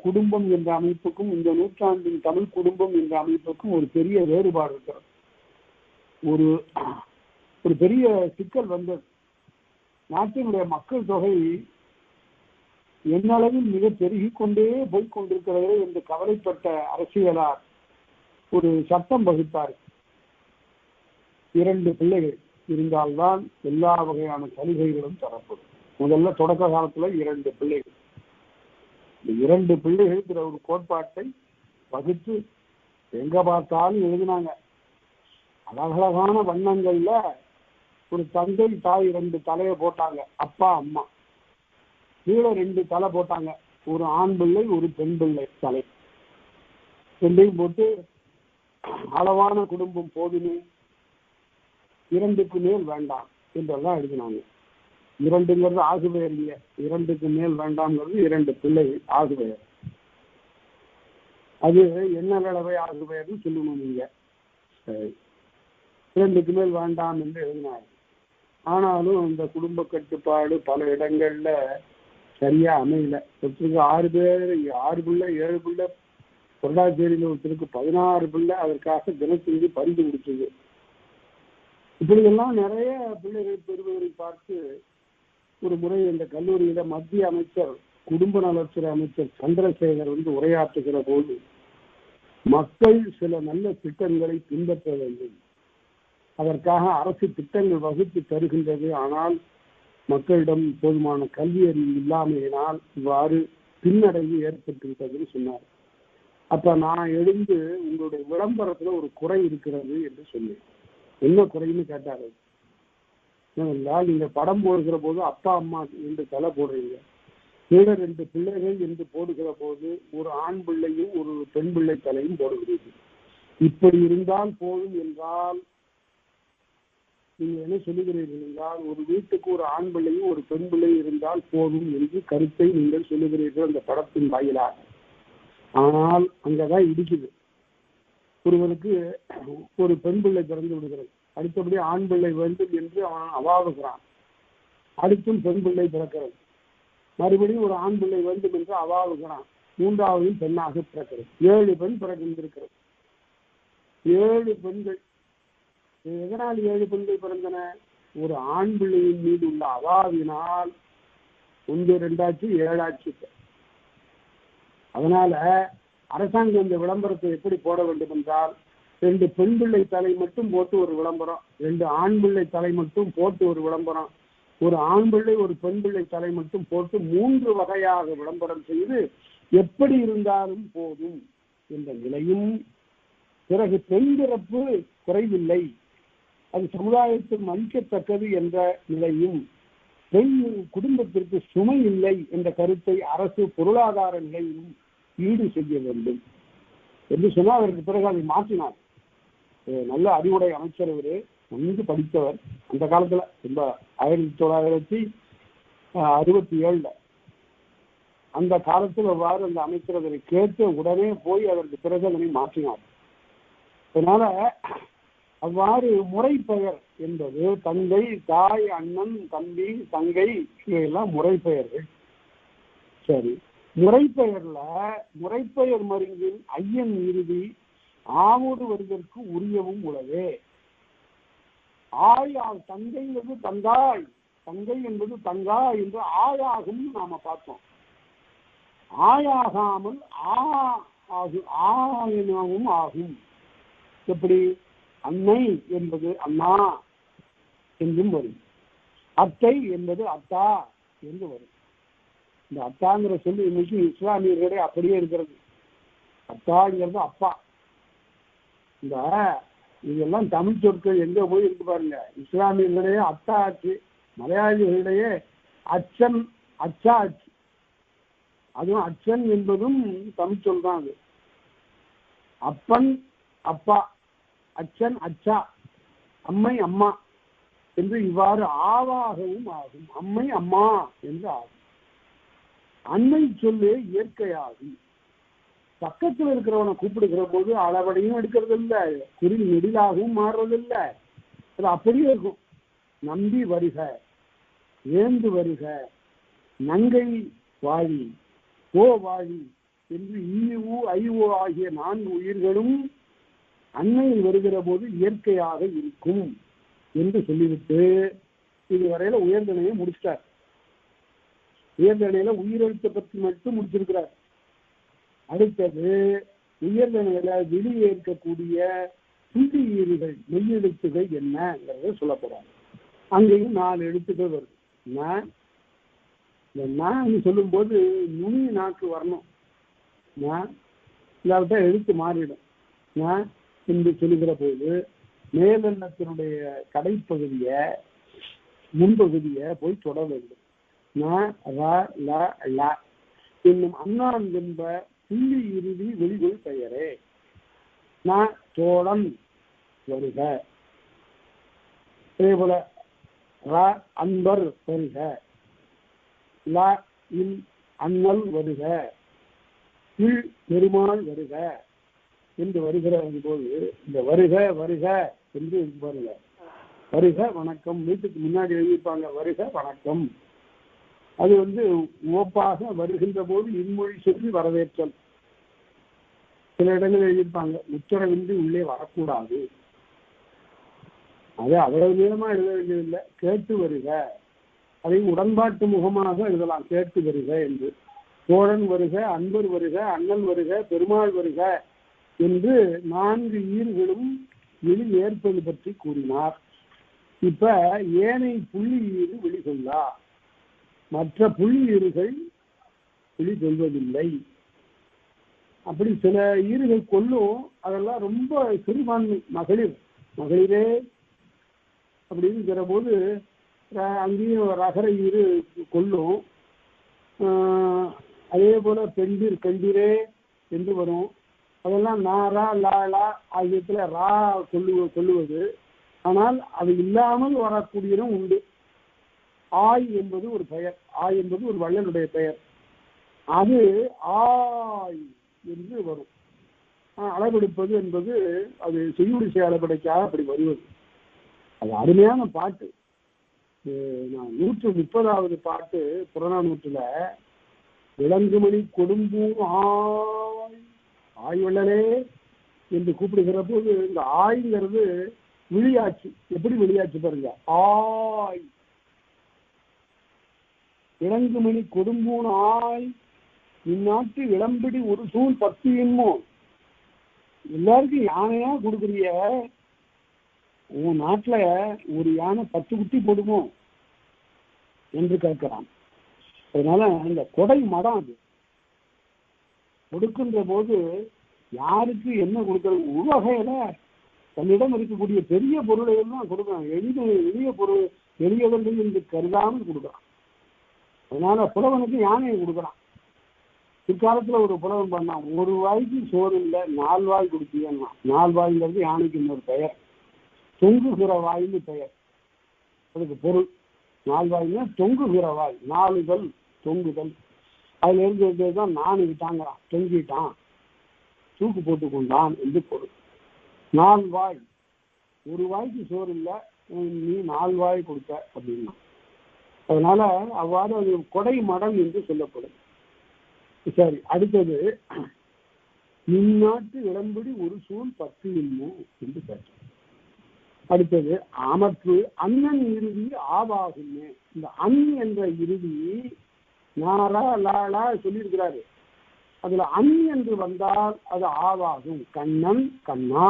குடும்பம் என்ற அமைப்புக்கும் இந்த நூற்றாண்டின் தமிழ் குடும்பம் என்ற அமைப்புக்கும் ஒரு பெரிய வேறுபாடு இருக்கிறது. ஒரு பெரிய சிக்கல் வந்தது. நாட்டினுடைய மக்கள் தொகை என்னளவில் மிக பெருகி கொண்டே போய்கொண்டிருக்கிறது என்று கவலைப்பட்ட அரசியலார் ஒரு சட்டம் வகுத்தார். 2 பிள்ளைகள் இருந்தால்தான் எல்லா வகையான சலுகைகளும் தரப்படும். முதல்ல தொடக்க காலத்துல 2 பிள்ளைகள், இந்த 2 பிள்ளைகள் ஒரு கோட்பாட்டை வகுத்து எங்க பார்த்தாலும் எழுதினாங்க. அழகழகான வண்ணங்கள்ல ஒரு தந்தை தாய் 2 தலையை போட்டாங்க, அப்பா அம்மா. கீழே 2 தலை போட்டாங்க, ஒரு ஆண் பிள்ளை ஒரு பெண் பிள்ளை தலை. 2ஐயும் போட்டு அளவான குடும்பம் போதுமே, 2க்கு மேல் வேண்டாம் என்றெல்லாம் எழுதினாங்க. 2ங்கிறது ஆகுபெயர் இல்லையா, 2க்கு மேல் வேண்டாம்ங்கிறது 2 பிள்ளைகள் ஆகுபெயர். அது என்ன நிலவை ஆகுபெயர்னு சொல்லணும் நீங்க. 2க்கு மேல் வேண்டாம் என்று எழுதினாங்க. ஆனாலும் இந்த குடும்ப கட்டுப்பாடு பல இடங்கள்ல சரியா அமையல. ஒருத்தருக்கு 6 பேர், 6 பிள்ளை 7 பிள்ளை, பொருளாச்சேரியில் ஒருத்தருக்கு 16 பிள்ளை, அதற்காக தினசரி பரிந்து கொடுத்தது. இப்படியெல்லாம் நிறைய பிள்ளைகள் பெறுவதை பார்த்து ஒரு முறை இந்த கல்லூரியில மத்திய அமைச்சர், குடும்ப நலத்துறை அமைச்சர் சந்திரசேகர் உரையாற்றுகிற போது, மக்கள் சில நல்ல திட்டங்களை பின்பற்ற வேண்டும், அதற்காக அரசு திட்டங்கள் வகுத்து தருகின்றது, ஆனால் மக்களிடம் போதுமான கல்வி அறிவு இல்லாமையினால் இவ்வாறு பின்னடைவு ஏற்பட்டிருப்பதுன்னு சொன்னார். அப்ப நான் எழுந்து உங்களுடைய விளம்பரத்துல ஒரு குறை இருக்கிறது என்று சொன்னேன். என்ன குறைன்னு கேட்டாரு. நீங்க படம் போடுகிற போது அப்பா அம்மா 2 தலை போடுறீங்க, கீழே 2 பிள்ளைகள் என்று போடுகிற போது ஒரு ஆண் பிள்ளையும் ஒரு பெண் பிள்ளை தலையும் போடுகிறீர்கள். இப்படி இருந்தால் போதும் என்றால் நீங்க என்ன சொல்லுகிறீர்கள் என்றால், ஒரு வீட்டுக்கு ஒரு ஆண் பிள்ளையும் ஒரு பெண் பிள்ளையும் இருந்தால் போதும் என்று கருத்தை நீங்கள் சொல்லுகிறீர்கள் அந்த படத்தின் வாயிலாக. ஆனால் அங்கதான் இடிக்குது. ஒருவருக்கு ஒரு பெண் பிள்ளை பிறந்து விடுகிறது, அடுத்தபடி ஆண் பிள்ளை வேண்டும் என்று அவன் அவாவுகிறான், அடுத்தும் பெண் பிள்ளை பிறக்கிறது, மறுபடியும் ஒரு ஆண் பிள்ளை வேண்டும் என்று அவாவுகிறான், 3ஆவதும் பெண்ணாக பிறக்கிறது. 7 பெண் பிறந்திருக்கிறது. 7 பெண்கள். எதனால் 7 பெண்கள் பிறந்தன? ஒரு ஆண் பிள்ளையின் மீது உள்ள அவாவினால் 1 2 ஆச்சு, 7 ஆச்சு. அதனால அரசாங்கம் இந்த விளம்பரத்தை எப்படி போட வேண்டும் என்றால், 2 பெண் பிள்ளை தலை மட்டும் போட்டு ஒரு விளம்பரம், 2 ஆண் பிள்ளை தலை மட்டும் போட்டு ஒரு விளம்பரம், ஒரு ஆண் பிள்ளை ஒரு பெண் பிள்ளை தலை மட்டும் போட்டு 3 வகையாக விளம்பரம் செய்து எப்படி இருந்தாலும் போதும் என்ற நிலையும், பிறகு பெண் பிறப்பு குறைவில்லை, அது சமுதாயத்தில் மதிக்கத்தக்கது என்ற நிலையும், பெண் குடும்பத்திற்கு சுமை இல்லை என்ற கருத்தை அரசு பொருளாதார நிலையிலும் ஈடு செய்ய வேண்டும் என்று சொன்னால், அதற்கு பிறகு அதை மாற்றினார். நல்ல அறிவுடை அமைச்சர், இவர் நன்கு படித்தவர். அந்த காலத்துல ரொம்ப 1967 அந்த காலத்தில் அவ்வாறு அந்த அமைச்சர் அதனை கேட்டு உடனே போய் அதற்கு பிறகு அதனை மாற்றினார். அதனால அவ்வாறு முறைப்பெயர் என்பது தந்தை, தாய், அண்ணன், தம்பி, தங்கை, இவையெல்லாம் முறைப்பெயர்கள். சரி, முறைப்பெயர் மருங்கின் ஐயன் இறுதி ஆவோடு வருவதற்கு உரியவும் உள்ளது. ஆயால் தங்கை என்பது தந்தாய், தங்கை என்பது தங்கா என்று ஆயாகும் நாம பார்த்தோம். ஆயாகாமல் ஆயனவும் ஆகும். எப்படி? அன்னை என்பது அண்ணா என்றும் வரும், அத்தை என்பது அத்தா என்று வரும். இந்த அத்தாங்கிற சொல்லி இன்னைக்கு இஸ்லாமியர்களே அப்படியே இருக்கிறது. அத்தாங்கிறது அப்பா. இந்த இதெல்லாம் தமிழ் சொற்கள் எங்க போய் இருக்கு பாருங்க. இஸ்லாமியர்களிடையே அத்தா ஆச்சு, மலையாளிகளிடையே அச்சன், அச்சா ஆச்சு. அதுவும் அச்சன் என்பதும் தமிழ் சொல் தான். அது அப்பன் அப்பா, அச்சன் அச்சா, அம்மை அம்மா என்று இவ்வாறு ஆவாகவும் ஆகும். அம்மை அம்மா என்று ஆகும். அன்னை சொல்லு இயற்கையாகும். பக்கத்தில் இருக்கிறவனை கூப்பிடுகிற போது அளவடையும் எடுக்கிறது இல்லை, குறி நெடிலாகவும் மாறுறதில்லை, அது அப்படியே இருக்கும். நம்பி வருக, ஏந்து வருக, நங்கை வாழி, ஓ வாழி என்று ஈவு ஐஓ ஆகிய 4 உயிர்களும் அன்னையில் வருகிற போது இயற்கையாக இருக்கும் என்று சொல்லிவிட்டு இதுவரையில உயர்ந்தனையை முடிச்சிட்டார். உயர்ந்தனையில உயிரெழுத்தை பற்றி மட்டும் முடிச்சிருக்கிறார். அடுத்தது உயர்ந்தனையில வெளியேற்கக்கூடிய புள்ளி ஈறுகள், மெய்யெழுத்துகள் என்னங்கிறத சொல்ல போறாங்க. அங்கேயும் 4 எழுத்துக்கள் வருது. இந்த நான் சொல்லும் போது நுனி நாக்கு வரணும், இல்லாவிட்டா எழுத்து மாறிடும். நான் என்று சொல்லுகிற போது மேலெண்ணத்தினுடைய கடைப்பகுதியை, முன்பகுதியை போய் தொட வேண்டும். என்னும் அண்ணான் என்ப புள்ளி இறுதி வெளிகொள் பெயரே. நான் தோழன் வருக, அதே போல அன்பர் வருக, அண்ணல் வருக, பெருமாள் வருக என்று வருகிற போது இந்த வருக வருக என்று பாருங்க. வருக வணக்கம், வீட்டுக்கு முன்னாடி எழுதியிருப்பாங்க வருக வணக்கம். அது ஓப்பாக வருகின்ற போது இன்மொழி சொல்லி வரவேற்றல். சில இடங்கள் எழுதியிருப்பாங்க உத்தரவின்றி உள்ளே வரக்கூடாது. அது அவ்வளவு நீளமா எழுத வேண்டியதில்லை. கேட்டு வருக, அதையும் உடன்பாட்டு முகமாக எழுதலாம், கேட்டு வருக என்று. தோழன் வருக, அன்பர் வருக, அண்ணன் வருக, பெருமாள் வருக என்று 4 ஈர்களும் வெளி ஏற்பது பற்றி கூறினார். இப்ப ஏனை புள்ளி ஈறு வெளிகொள்ளா, மற்ற புள்ளி ஈறுகள் வெளிகொள்வதில்லை. அப்படி சில ஈறுகள் கொள்ளும், அதெல்லாம் ரொம்ப சிறுபான்மை. மகளிரே அப்படிங்கிற போது அங்கேயும் ரகர ஈறு கொள்ளும். அதே போல பெண்டிரே என்று வரும். அதெல்லாம் நாரா லாலா ஆகியத்துல ரா கொள்ளுவது. ஆனால் அது இல்லாமல் வரக்கூடியதும் உண்டு. ஆய் என்பது ஒரு பெயர், ஆய் என்பது ஒரு வள்ளலுடைய பெயர். அது ஆய் என்று வரும். அளவெடுப்பது என்பது அது செய்யுளிசை அளபடைக்காக அப்படி வருவது. அது அருமையான பாட்டு. 130வது பாட்டு புறநானூற்றுல விலங்குமணி கொடும்பூர் ஆய், ஆய் வள்ளலே என்று கூப்பிடுகிற போது இந்த ஆய்ங்கிறது விழியாச்சு. எப்படி வெளியாச்சு பாருங்க. ஆய், விலங்குமணி கொடும்பூன் ஆய் இந்நாட்டு இளம்பிடி ஒரு சூழ் 10 என்னமோ. எல்லாருக்கும் யானையா கொடுக்குறிய, உன் நாட்டுல ஒரு யானை 10 குட்டி போடுமோ என்று கேட்கிறான். அதனால இந்த கொடை மடம் அது கொடுக்கின்ற போது யாருக்கு என்ன கொடுக்கறது, ஒரு வகையில தன்னிடம் இருக்கக்கூடிய பெரிய பொருளை எல்லாம் கொடுக்கலாம். எளிய பொருள் எளியவர்கள் என்று கருதாமல் கொடுக்கலாம். அதனால புலவனுக்கு யானையை கொடுக்கலாம். பிற்காலத்துல ஒரு புலவன் பண்ணான், ஒரு வாய்க்கு சோறு இல்லை 4 வாய் கொடுத்தீங்கன்னா. 4 வாய்ங்கிறது யானைக்கு இன்னொரு பெயர், தொங்குகிற வாய்னு பெயர். அதுக்கு பொருள் 4 வாய்னா தொங்குகிற வாய், 4 தொங்குதல். அதுல இருந்ததுதான் நானுகிட்டாங்கிறான், தொங்கிட்டான், தூக்கு போட்டு கொண்டான் என்று பொருள். 4 வாய், ஒரு வாய்க்கு சோறு இல்லை, நீ 4 வாய் கொடுத்த அப்படின்னா. அதனால அவ்வாறு அது கொடை மடம் என்று சொல்லப்படும். சரி, அடுத்தது இந்நாட்டு இளம்படி ஒரு சூழ் 10 என்னும் என்று கேட்டோம். அடுத்தது அமர்ப்பு அண்ணன் இறுதி ஆவாகுமே. இந்த அன் என்ற இறுதி நாரா லாலா சொல்லியிருக்கிறாரு. அதுல அன் என்று வந்தால் அது ஆவாகும். கண்ணன் கண்ணா,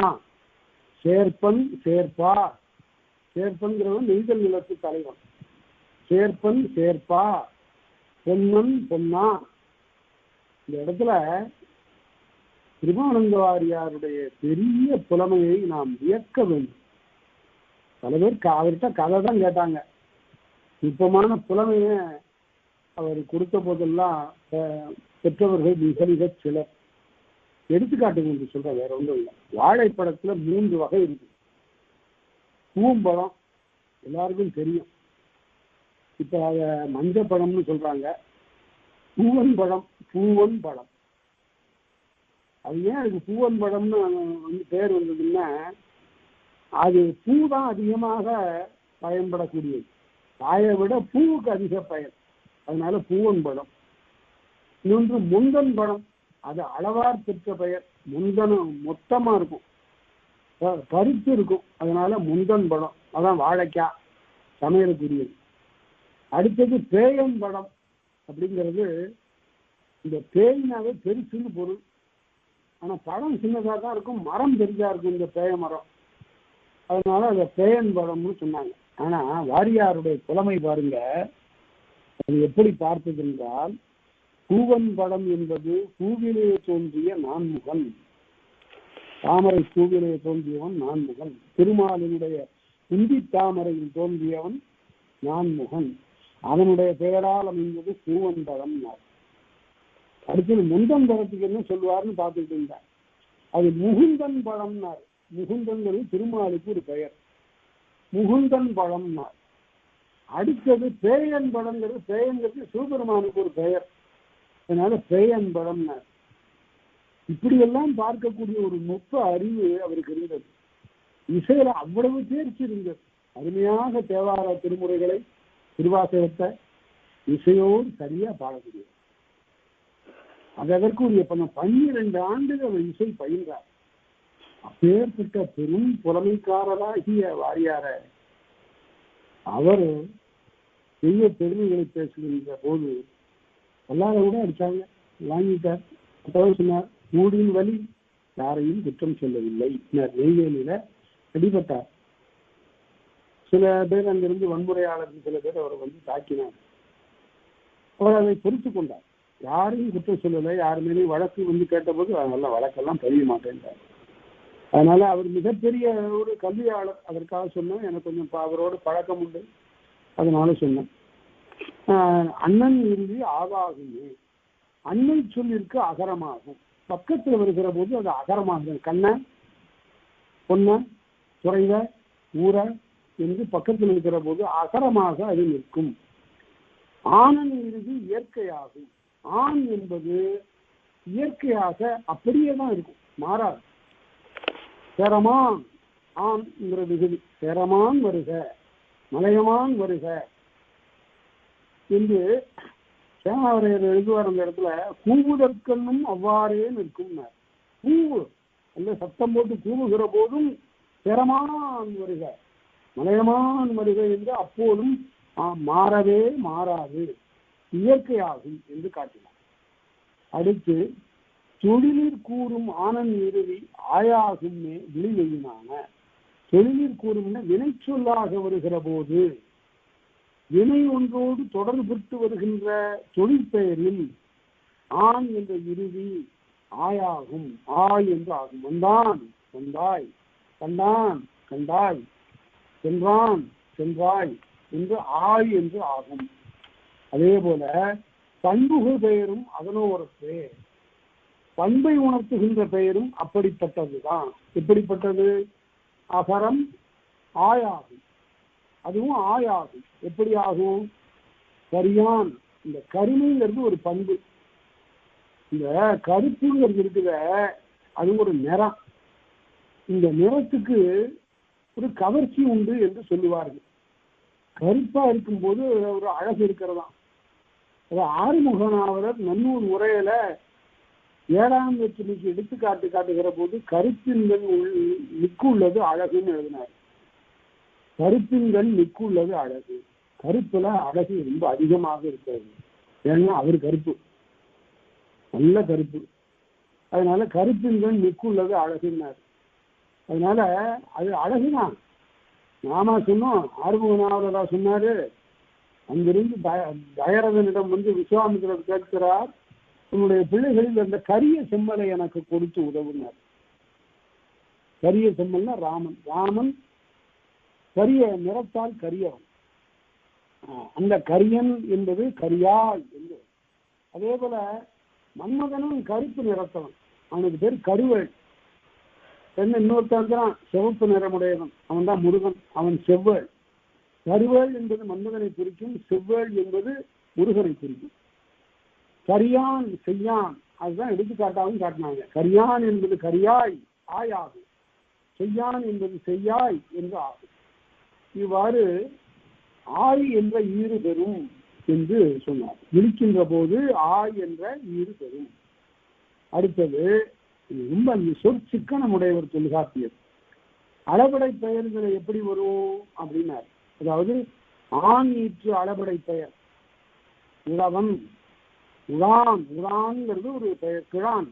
சேர்ப்பன் சேர்ப்பா, சேர்ப்பன்கிறவன் நெய்தல் நிலத்து தலைவன், சேர்ப்பன் சேர்ப்பா, பொன்னன் பொன்னா. இந்த இடத்துல திருமானந்த வாரியாருடைய பெரிய புலமையை நாம் வியக்க வேண்டும். பல பேர் அவர்கிட்ட கதை தான் கேட்டாங்க. நுட்பமான புலமைய அவர் கொடுத்த போதெல்லாம் பெற்றவர்கள் மிக மிக சிலர். எடுத்துக்காட்டுங்க என்று சொல்ற, வேற ஒன்றும் இல்லை. வாழைப்பழத்துல 3 வகை இருக்கு. பூம்பழம் எல்லாருக்கும் தெரியும், இப்ப அத மஞ்சள் பழம்னு சொல்றாங்க. பூவன் பழம், பூவன் பழம். அது ஏன் அதுக்கு பூவன் பழம்னு பேர் வந்ததுன்னா, அது பூ தான் அதிகமாக பயன்படக்கூடியது, காயை விட பூவுக்கு அதிக பயன். அதனால பூவன் பழம். இன்னொன்று முந்தன் பழம், அது அளவார் பெற்ற பெயர். முந்தனும் மொத்தமா இருக்கும், பருத்து இருக்கும், அதனால முந்தன் பழம். அதான் வாழைக்காய் சமையலுக்குரியது. அடுத்தது பேயன் பழம் அப்படிங்கிறது, இந்த பேயினாவே பெருசுன்னு பொருள். ஆனா பழம் சின்னதாக தான் இருக்கும், மரம் பெருசா இருக்கும் இந்த பேய மரம். அதனால அதை பேயன் பழம்னு சொன்னாங்க. ஆனா வாரியாருடைய புலமை பாருங்க, அது எப்படி பார்த்தது என்றால், பூவன் பழம் என்பது பூவிலே தோன்றிய நான்முகன், தாமரை பூவிலே தோன்றியவன் நான்முகன். திருமாலினுடைய குந்தி தாமரையில் தோன்றியவன் நான்முகன், அவனுடைய பெயரால் அமைந்தது பூவன் பழம். அடுத்தது முந்தன் பழத்துக்கு என்ன சொல்லுவார்னு பார்த்துட்டு இருந்தார். அது முகுந்தன் பழம்னார். முகுந்தன்கிறது திருமாலுக்கு ஒரு பெயர், முகுந்தன் பழம்னார். அடுத்தது பேயன் பழம்ங்கிறது, பேயன்கிறது சிவபெருமானுக்கு ஒரு பெயர், அதனால பேயன் பழம்னார். இப்படியெல்லாம் பார்க்கக்கூடிய ஒரு நுட்ப அறிவு அவருக்கு இருந்தது. இசையில அவ்வளவு தேர்ச்சி இருந்தது. அருமையாக தேவார திருமுறைகளை, திருவாசகத்தை இசையோடு சரியா பாடக்கூடியது. அதற்குரிய 12 ஆண்டுகள் அவர் இசை பயின்றார். அப்பேற்பட்ட பெரும் புலமைக்காரராகிய வாரியார அவர் பெரிய பெருமைகளை பேசுகின்ற போது எல்லாரும் கூட அடிச்சாங்க, வாங்கிட்டார். அப்பதான் சொன்னார், மூடியின் வழி யாரையும் குற்றம் சொல்லவில்லை. நெய்வேலியில அடிபட்டார். சில பேர் அங்கிருந்து வன்முறையாளர்கள் சில பேர் அவரை தாக்கினார். அவர் அதை பொறுத்து கொண்டார், யாரையும் குற்றம் சொல்லலை. யார் மேலேயும் வழக்கு கேட்டபோது அதெல்லாம் வழக்கெல்லாம் பதிய மாட்டேன்றார். அதனால அவர் மிகப்பெரிய ஒரு கல்வியாளர். அதற்காக சொன்னேன், எனக்கு கொஞ்சம் அவரோட பழக்கம் உண்டு, அதனால சொன்னேன். அண்ணன் இறுதி ஆவாகுமே. அன்னை சொல்லிற்கு அகரமாகும். பக்கத்தில் வருகிற போது அது அகரமாகும். கண்ண பொன்ன துறைங்க ஊர என்று பக்கத்தில் இருக்கிற போது அகரமாக அது நிற்கும். ஆணன் இறுதி இயற்கையாகும். ஆண் என்பது இயற்கையாக அப்படியே தான் இருக்கும், மாறாது. சேரமான் ஆண்ங்கிற விகுதி, சேரமான் வருக, மலையமான் வருக என்று சேனாவரையர் எழுதுவார். அந்த இடத்துல கூவுதற்கண்ணும் அவ்வாறே நிற்கும். கூவு அல்ல, சத்தம் போட்டு கூவுகிற போதும் சேரமான் வருக, மலையமான் வருக என்று அப்போதும் மாறவே மாறாது, இயற்கையாகும் என்று காட்டினார். அடுத்து தொழிலில் கூறும் ஆனன் இறுதி ஆயாகும் விழிவையுமான. தொழிலில் கூறும்னா வினை சொல்லாக வருகிற போது வினை ஒன்றோடு தொடர்புற்று வருகின்ற தொழிற்பெயரில் ஆண் என்ற இறுதி ஆயாகும். ஆய் என்று ஆகும். வந்தான் வந்தாய், கண்டான் கண்டாய், சென்றான் சென்றாய் என்று ஆய் என்று ஆகும். அதே போல பண்புகு பெயரும் அதனோரத்தே. பண்பை உணர்த்துகின்ற பெயரும் அப்படிப்பட்டதுதான். எப்படிப்பட்டது? அகரம் ஆயாகும். அதுவும் ஆயாகும். எப்படி ஆகும்? கரியான். இந்த கருமைங்கிறது ஒரு பண்பு. இந்த கருப்புங்கிறது இருக்குத, அது ஒரு நிறம். இந்த நிறத்துக்கு ஒரு கவர்ச்சி உண்டு என்று சொல்லுவார்கள். கருப்பா இருக்கும்போது ஒரு அழகு இருக்கிறதா. ஆறுமுகனாவலர் நன்னூல் உரையில 7ஆம் வேற்றுமைக்கு எடுத்துக்காட்டு காட்டுகிற போது கருப்பின்கண் மிக்குள்ளது அழகுன்னு எழுதினார். கருப்பின்கண் மிக்குள்ளது அழகு. கருப்புல அழகு ரொம்ப அதிகமாக இருக்கிறது. ஏன்னா அவர் கருப்பு, நல்ல கருப்பு. அதனால கருப்பின்கண் மிக்குள்ளது அழகுன்னார். அதனால அது அழகுதான். நாம சொன்னோம், ஆறுமுகனாவலரா சொன்னாரு. அங்கிருந்து தயரதனிடம் விஸ்வாமித்திரர் கேட்கிறார், உன்னுடைய பிள்ளைகளில் அந்த கரிய செம்மலை எனக்கு கொடுத்து உதவுனார். கரிய செம்மல்னா ராமன். ராமன் கரிய நிறத்தால் கரியவன். அந்த கரியன் என்பது கரியாய் என்று. அதே போல மன்மதனும் கருப்பு நிறத்தவன். அவனுக்கு பேர் கருவேள். இன்னொருத்தான் தான் சிவப்பு நிறமுடையவன். அவன் தான் முருகன். அவன் செவ்வேள். கருவேள் என்பது மன்மதனை குறிக்கும், செவ்வேள் என்பது முருகனை குறிக்கும். கரியான் செய்யான், அதுதான் எடுத்துக்காட்டாகவும் காட்டினாங்க. கரியான் என்பது கரியாய் ஆயாகும், செய்யான் என்பது செய்யாய் என்று ஆகும். இவ்வாறு ஆய் என்ற ஈறு பெறும் என்று சொன்னார். விழிக்கின்ற போது ஆய் என்ற ஈறு பெறும். அடுத்தது ரொம்ப சொற்சிக்கனமுடையவர் தொல்காப்பியர். அளபடை பெயர்களை எப்படி வரும் அப்படின்னார். அதாவது ஆண் ஈற்று அளபடை பெயர் உழவன், உழான். உழான்ங்கிறது ஒரு பெயர். கிழான்,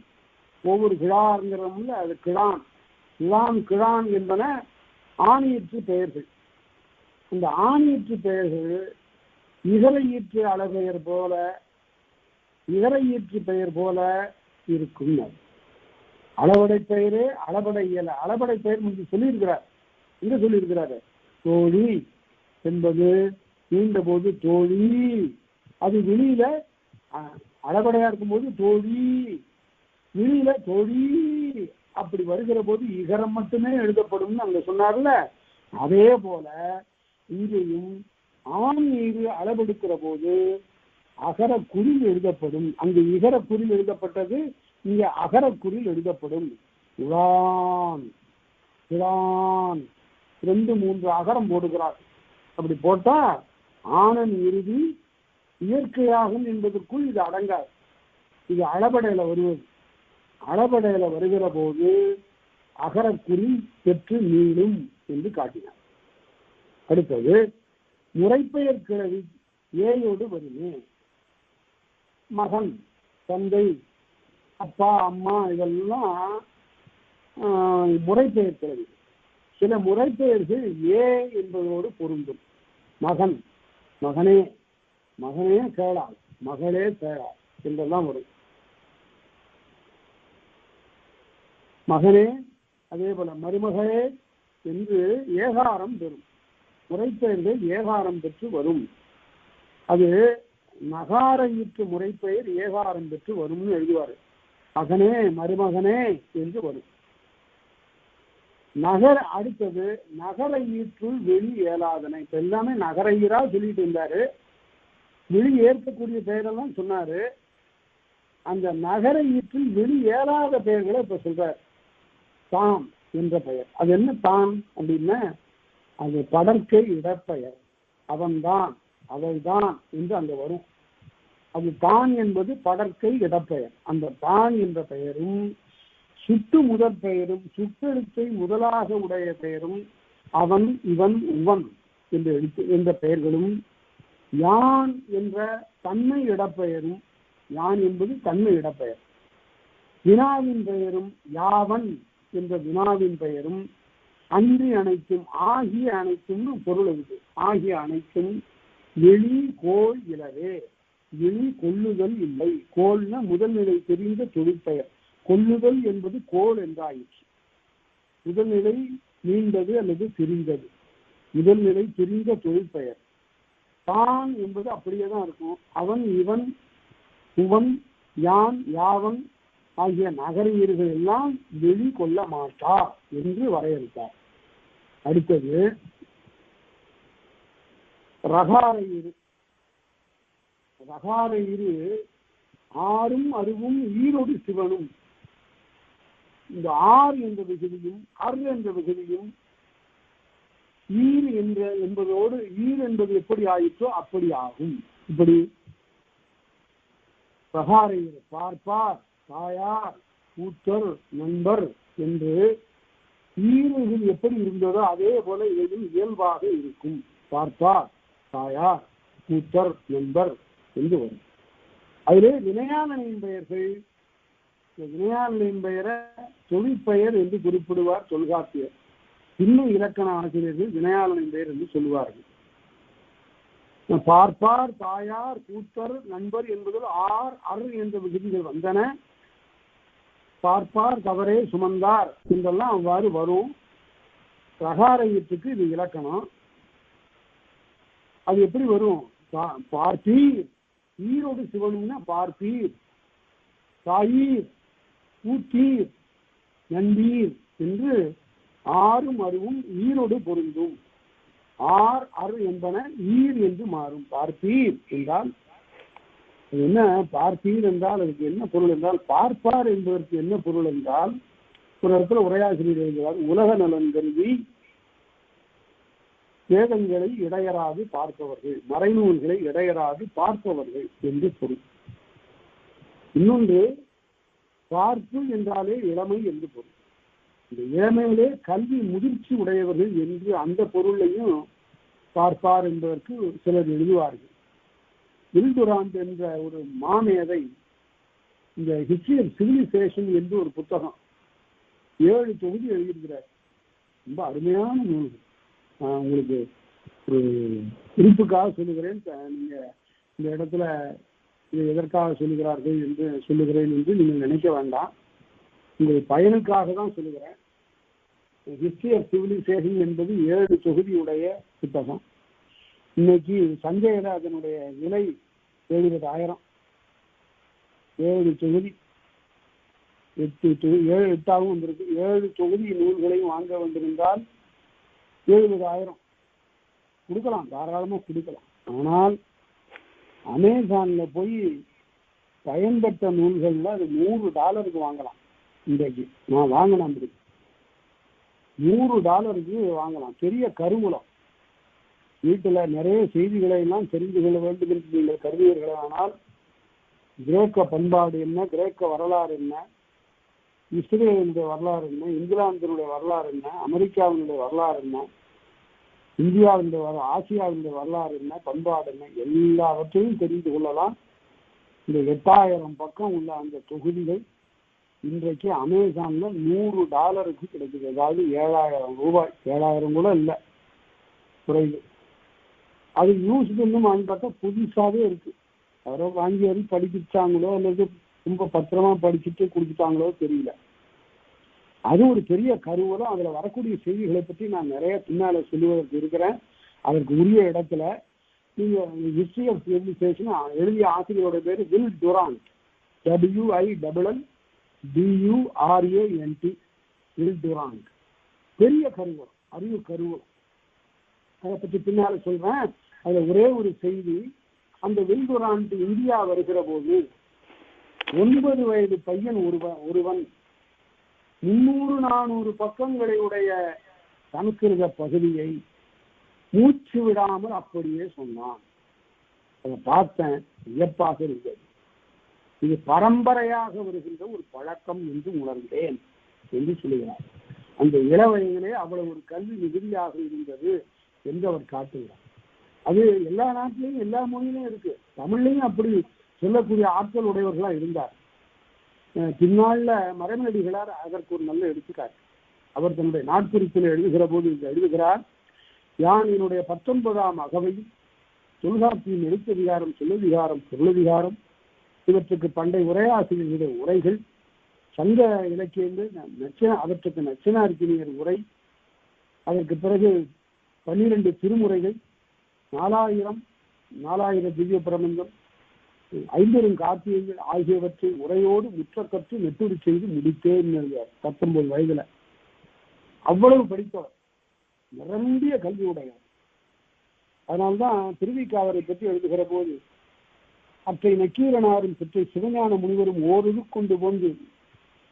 ஒவ்வொரு கிழாருங்கிறதுல அது கிழான். உழான் கிழான் என்பன ஆணியற்று பெயர்கள். இந்த ஆணியற்று பெயர்கள் இகர ஈற்று அளபெயர் போல, இகர ஈற்று பெயர் போல இருக்கும். அளபடை பெயரே அளபடை இயல. அளபடை பெயர் முன்பு சொல்லியிருக்கிறார். எங்க சொல்லியிருக்கிறாரு? தோழி என்பது நீண்ட போது தோழி. அது வெளியில அளபடையா இருக்கும்போது தோழி, வெளியில தோழி அப்படி வருகிற போது இகரம் மட்டுமே எழுதப்படும் அங்க சொன்னார்ல. அதே போல இங்கேயும் ஆண் ஈறு அளவெடுக்கிற போது அகரக்குறில் எழுதப்படும். அங்கு இகரக்குறில் எழுதப்பட்டது, இங்க அகரக்குறில் எழுதப்படும். உழான் கிழான் 2-3 அகரம் போடுகிறார். அப்படி போட்டா ஆணன் இறுதி இயற்கையாகும் என்பதற்குள் இது அடங்காது. இது அளபடையில வருவது. அளபடையில வருகிற போது அகரக்குறி பெற்று நீளும் என்று காட்டினார். அடுத்தது முறைப்பெயர் கிளவி ஏயோடு வருமே. மகன், தந்தை, அப்பா, அம்மா இதெல்லாம் முறைப்பெயர் கிளவி. சில முறைப்பெயர்கள் ஏ என்பதோடு பொருந்தும். மகன், மகனே, மகனே கேளாள், மகளே கேளாள் என்றெல்லாம் வரும். மகனே, அதே போல மருமகளே என்று ஏகாரம் பெறும். முறைப்பெயர்கள் ஏகாரம் பெற்று வரும். அது நகார ஈற்று முறைப்பெயர் ஏகாரம் பெற்று வரும்னு எழுதுவாரு. மகனே, மருமகனே என்று வரும். நகர அடுத்தது நகர ஈற்றுள் வெளி ஏலாதனை. இப்ப எல்லாமே நகர ஈரா சொல்லிட்டு இருந்தாரு. வெளி ஏற்கக்கூடிய பெயரெல்லாம் சொன்னாரு. அந்த நகர ஈற்றில் வெளி ஏலாத பெயர்களை இப்ப சொல்றார். தாம் என்ற பெயர். அது என்ன தான் அப்படின்னா, அது படற்கை இடப்பெயர். அவன்தான், அவள்தான் என்று அங்க வரும். அது தான் என்பது படற்கை இடப்பெயர். அந்த தான் என்ற பெயரும் சுட்டு முதற் பெயரும் சுட்டெழுத்தை முதலாக உடைய பெயரும் அவன், இவன், உவன் என்ற பெயர்களும் யான் என்ற தன்மை இடப்பெயரும் யான் என்பது தன்மை இடப்பெயர். வினாவின் பெயரும் யாவன் என்ற வினாவின் பெயரும் அன்றி அனைத்தும் ஆகிய அனைத்தும்னு பொருள் இருக்கு. ஆகிய அனைத்தும் வெளி கோள் இலவே. வெளி கொள்ளுதல் இல்லை. கோள்னா முதல்நிலை தெரிந்த தொழிற்பெயர். கொள்ளுதல் என்பது கோள் என்றாயிற்று. முதல்நிலை நீண்டது அல்லது தெரிந்தது. முதல்நிலை தெரிந்த தொழிற்பெயர். தான் என்பது அப்படியே தான் இருக்கும். அவன், இவன், உவன், யான், யாவன் ஆகிய நகரியர்கள் எல்லாம் வெளி கொள்ள மாட்டா என்று வரையறுத்தார். அடுத்தது ரகாரையிரு. ரகாரையிரு ஆறும் அருவும் ஈரோடு சிவனும். இந்த ஆறு என்ற விகுதியும் அர் என்ற விகுதியும் ஈர் என்பதோடு ஈர் என்பது எப்படி ஆயிற்றோ அப்படி ஆகும். இப்படி ரகாரையிரு பார்ப்பார், தாயார், கூத்தர், நண்பர் என்று ஈறுகள் எப்படி இருந்ததோ அதே போல இதையும் இயல்பாக இருக்கும். பார்ப்பார், தாயார், கூத்தர், நண்பர் என்று வரும். அதிலே வினையாளனின் பெயர்கள், வினையாளனின் பெயரை தொழிற்பெயர் என்று குறிப்பிடுவார் தொல்காப்பியர். இன்னும் இலக்கண ஆசிரியர்கள் வினையாளனின் பெயர் என்று சொல்லுவார்கள். பார்ப்பார், தாயார், கூத்தர், நண்பர் என்பதில் ஆர், அர் என்ற விகுதிகள் வந்தன. பார்ப்பார், தவறே, சுமந்தார் என்றெல்லாம் அவ்வாறு வரும். ரகாரயத்துக்கு இது இலக்கணம். அது எப்படி வரும்? பார்ப்பீர், ஈரோடு சிவனும்னா பார்ப்பீர், தாயீர், கூத்தீர், நம்பீர் என்று ஆறும் அருவும் ஈரோடு பொருந்தும். ஆர், அர் என்பன ஈர் என்று மாறும். பார்ப்பீர் என்றால் என்ன? பார்ப்பீர் என்றால் அதுக்கு என்ன பொருள் என்றால், பார்ப்பார் என்பதற்கு என்ன பொருள் என்றால், ஒரு இடத்துல உரையாசிரியர் எழுதுவார், உலக நலன் கருதி வேதங்களை இடையராது பார்ப்பவர்கள், மறைநூல்களை இடையராது பார்ப்பவர்கள் என்று பொருள். இன்னொன்று, பார்ப்பு என்றாலே இளமை என்று பொருள். இந்த இளமையிலே கல்வி முதிர்ச்சி உடையவர்கள் என்று அந்த பொருளையும் பார்ப்பார் என்பதற்கு சிலர் எழுதுவார்கள். வில்டுராண்ட் என்ற ஒரு மாமேதை இந்த ஹிஸ்டரி ஆஃப் சிவிலைசேஷன் என்று ஒரு புத்தகம் 7 தொகுதி எழுதியிருக்கிறார். ரொம்ப அருமையான நூல். உங்களுக்கு ஒரு குறிப்புக்காக சொல்லுகிறேன். நீங்க இந்த இடத்துல இதை எதற்காக சொல்லுகிறார்கள் என்று சொல்லுகிறேன் என்று நீங்கள் நினைக்க வேண்டாம். உங்கள் பயனுக்காக தான் சொல்லுகிறேன். ஹிஸ்டரி ஆஃப் சிவிலைசேஷன் என்பது 7 தொகுதியுடைய புத்தகம். இன்னைக்கு சந்தையில அதனுடைய விலை 70,000. 7 தொகுதி, 8 வந்திருக்கு. 7 தொகுதி நூல்களையும் வாங்க வந்திருந்தால் 70,000 கொடுக்கலாம், தாராளமாக கொடுக்கலாம். ஆனால் அமேசான்ல போய் பயன்பட்ட நூல்கள்ல அது $100 வாங்கலாம். இன்றைக்கு நான் வாங்கினேன், அப்படி $100 வாங்கலாம். பெரிய கருவூலம். வீட்டில் நிறைய செய்திகளை எல்லாம் தெரிந்து கொள்ள வேண்டும் என்று நீங்கள் கருதுவீர்களே, ஆனால் கிரேக்க பண்பாடு என்ன, கிரேக்க வரலாறு என்ன, இஸ்ரேலினுடைய வரலாறு என்ன, இங்கிலாந்தினுடைய வரலாறு என்ன, அமெரிக்காவினுடைய வரலாறு என்ன, இந்தியாவினுடைய ஆசியாவினுடைய வரலாறு என்ன, பண்பாடு என்ன, எல்லாவற்றையும் தெரிந்து கொள்ளலாம். இந்த 8000 பக்கம் உள்ள அந்த தொகுதிகள் இன்றைக்கு அமேசான்ல $100 கிடைக்குது. அதாவது ரூபாய் 7,000 கூட இல்லை, குறைவு. அது யூஸ் பண்ணும் பார்த்தா புதுசாகவே இருக்கு. யாரோ வாங்கி வரை படிச்சாங்களோ அல்லது ரொம்ப பத்திரமா படிச்சுட்டு கொடுத்துட்டாங்களோ தெரியல. அது ஒரு பெரிய கருவூலம். அதில் வரக்கூடிய செய்திகளை பற்றி நான் நிறைய பின்னால சொல்லுவதற்கு இருக்கிறேன். அதற்கு உரிய இடத்துல நீங்கள் ஹிஸ்டரி ஆஃப் சிவிலைசேஷன் எழுதிய ஆசிரியரோட பேர் Will Durant, WILLDURANT, Will Durant. பெரிய கருவூலம், அறிவு கருவூலம். அதை பற்றி பின்னால சொல்றேன். அதுல ஒரே ஒரு செய்தி, அந்த வில் டுராண்ட் இந்தியா வருகிற போது 9 வயது பையன் ஒருவன் 300-400 பக்கங்களை உடைய சமஸ்கிருத பகுதியை மூச்சு விடாமல் அப்படியே சொன்னான். அதை பார்த்தேன், வியப்பாக இருந்தது. இது பரம்பரையாக வருகின்ற ஒரு பழக்கம் என்று உணர்ந்தேன் என்று சொல்லுகிறார். அந்த இளவயதிலே அவ்வளவு ஒரு கல்வி மிகுதியாக இருந்தது என்று அவர் காட்டுகிறார். அது எல்லா நாட்டிலையும் எல்லா மொழியிலும் இருக்கு. தமிழ்லையும் அப்படி சொல்லக்கூடிய ஆற்றல் உடையவர்களா இருந்தார். பின்னால மறைமலடிகளார் அதற்கு ஒரு நல்ல எடுத்துக்காட்டு. அவர் தன்னுடைய நாட்குறிப்பில் எழுதுகிற போது எழுதுகிறார், யான் என்னுடைய 19ஆம் அகவையில் தொல்காப்பியின் எழுத்ததிகாரம், சொல்லதிகாரம், பொருளதிகாரம் இவற்றுக்கு பண்டை உரையாசிரியருடைய உரைகள், சங்க இலக்கியங்கள், அவற்றுக்கு நச்சினார்க்கினியர் உரை, அதற்கு பிறகு 12 திருமுறைகள், 4000 திவ்ய பிரபந்தம், 50 காப்பியங்கள் ஆகியவற்றை உரையோடு முற்றக்கற்று நெட்டுரை செய்து முடித்தேன் 19 வயதுல. அவ்வளவு படித்தவர், நிரம்பிய கல்வி உடையவர். அதனால்தான் திருவிக்காவரை பற்றி எழுதுகிற போது, அற்றை நக்கீரனாரும் பெற்றை சிவஞான முனிவரும் ஓரிது கொண்டு போந்து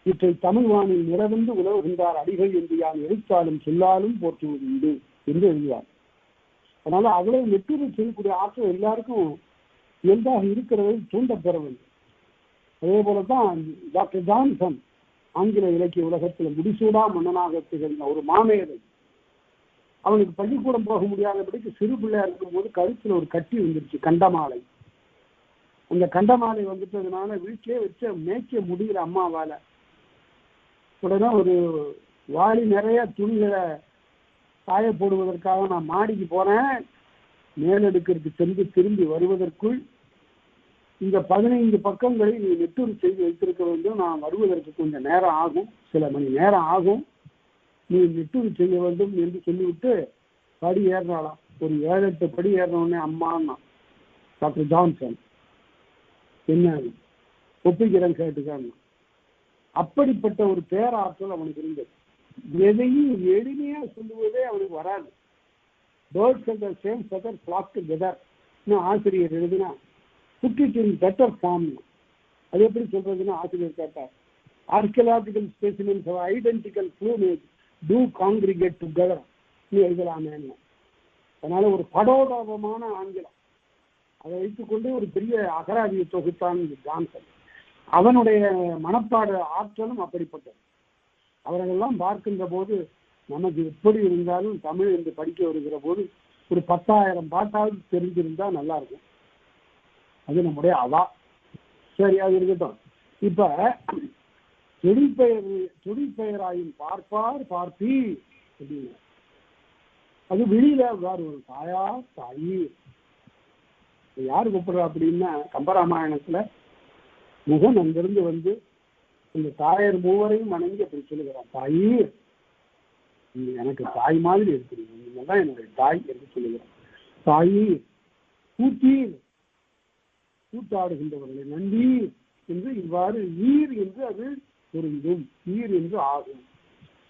இற்றை தமிழ் வானில் நிறவென்று உலவுகின்றார் அடிகள் என்று யான் எழுத்தாலும் சொல்லாலும் போற்றுவது உண்டு என்று எழுதுவார். அதனால அவ்வளவு நெட்டுரை செய்யக்கூடிய ஆற்றல் எல்லாருக்கும் இயல்பாக இருக்கிறதை தூண்டப்பெற வேண்டும். அதே போலதான் டாக்டர் ஜான்சன் ஆங்கில இலக்கிய உலகத்தில் முடிசூடா மன்னனாக திகழ்ந்த ஒரு மாமேதை. அவனுக்கு பள்ளிக்கூடம் போக முடியாதபடிக்கு சிறு பிள்ளையா இருக்கும் போது கழுத்துல ஒரு கட்டி வந்துருச்சு, கண்டமாலை. அந்த கண்டமாலை வந்துட்டதுனால வீட்டிலே வச்ச மேய்க்க முடியல அம்மாவால. உடனே ஒரு வாளி நிறைய துணிகளை காய போடுவதற்காக நான் மாடிக்கு போனேன். மேலெடுக்கிறதுக்கு சென்று திரும்பி வருவதற்குள் இந்த 15 பக்கங்களை நீ நெட்டுரை செய்து வைத்திருக்க வேண்டும், நான் வருவதற்கு கொஞ்சம் நேரம் ஆகும், சில மணி நேரம் ஆகும், நீ நெட்டுரை செய்ய வேண்டும் என்று சொல்லிவிட்டு படி ஏறினாலாம். ஒரு 7-8 படி ஏறினோடனே அம்மான்னா டாக்டர் ஜான்சன் என்ன ஒப்பிக்கிறேன் கேட்டுக்காங்க. அப்படிப்பட்ட ஒரு பேராற்றல் அவனுக்கு இருந்தது. எதையும் எளிமையா சொல்லுவதே அவனுக்கு வராது. Birds of the same feather flock together ஆசிரியர் எழுதினா put it in better form. அது எப்படி சொல்றதுன்னா, ஆசிரியர் கேட்டார், archaeological specimens of identical plumage to congregate together நீ எழுதலாமே. அதனால ஒரு படோடோபமான ஆங்கிலம், அதை வைத்துக்கொண்டு ஒரு பெரிய அகராதியை தொகுத்தான் ஜான்சன். அவனுடைய மனப்பாட ஆற்றலும் அப்படிப்பட்டது. அவர்களெல்லாம் பார்க்கின்ற போது நமக்கு எப்படி இருந்தாலும் தமிழ் என்று படிக்க வருகிற போது ஒரு 10,000 பாட்டாவது தெரிஞ்சிருந்தா நல்லா இருக்கும். அது நம்முடைய அவா. சரி, அது இருக்கட்டும். இப்ப தொழிற்பெயராயின் பார்ப்பார் பார்ப்பி அப்படின்னு அது வெளியில ஒரு தாயா தாயி யாரு கூப்பிடுறா அப்படின்னா, கம்பராமாயணத்துல முகன் அங்கிருந்து வந்து இந்த தாயர் மூவரையும் வணங்கி அப்படி சொல்லுகிறான், தாயி நீங்க எனக்கு தாய் மாதிரி இருக்கிறீங்க, நீங்க தான் என்னுடைய தாய் என்று சொல்லுகிறான். தாயி கூட்டீர், கூட்டாடுகின்றவர்களை நன்றி என்று இவ்வாறு ஈர் என்று அது பொருந்தும், ஈர் என்று ஆகும்.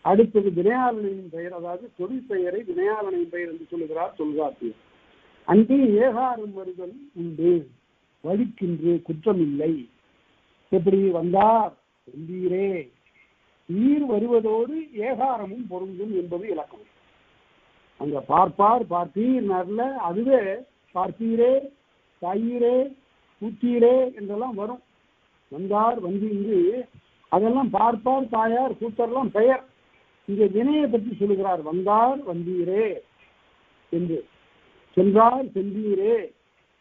அடுத்தது வினையாளனின் பெயர், அதாவது தொழிற்பெயரை வினையாளனின் பெயர் என்று சொல்லுகிறார் தொல்காப்பியர். அங்கே ஏகாரம் வருதல் உண்டு, வலிக்கின்று குற்றமில்லை. எப்படி வந்தார் வந்தீரே, ஈர் வருவதோடு ஏகாரமும் பொருந்தும் என்பது இலக்கணம். அங்க பார்ப்பார் பார்த்தீர்ல அதுவே பார்த்தீரே தாயீரே கூத்தீரே என்றெல்லாம் வரும். வந்தார் வந்தீங்கு அதெல்லாம் பார்ப்பார் தாயார் கூத்தரெல்லாம் பெயர். இங்க வினையை பற்றி சொல்லுகிறார், வந்தார் வந்தீரே என்று, சென்றார் சென்றீரே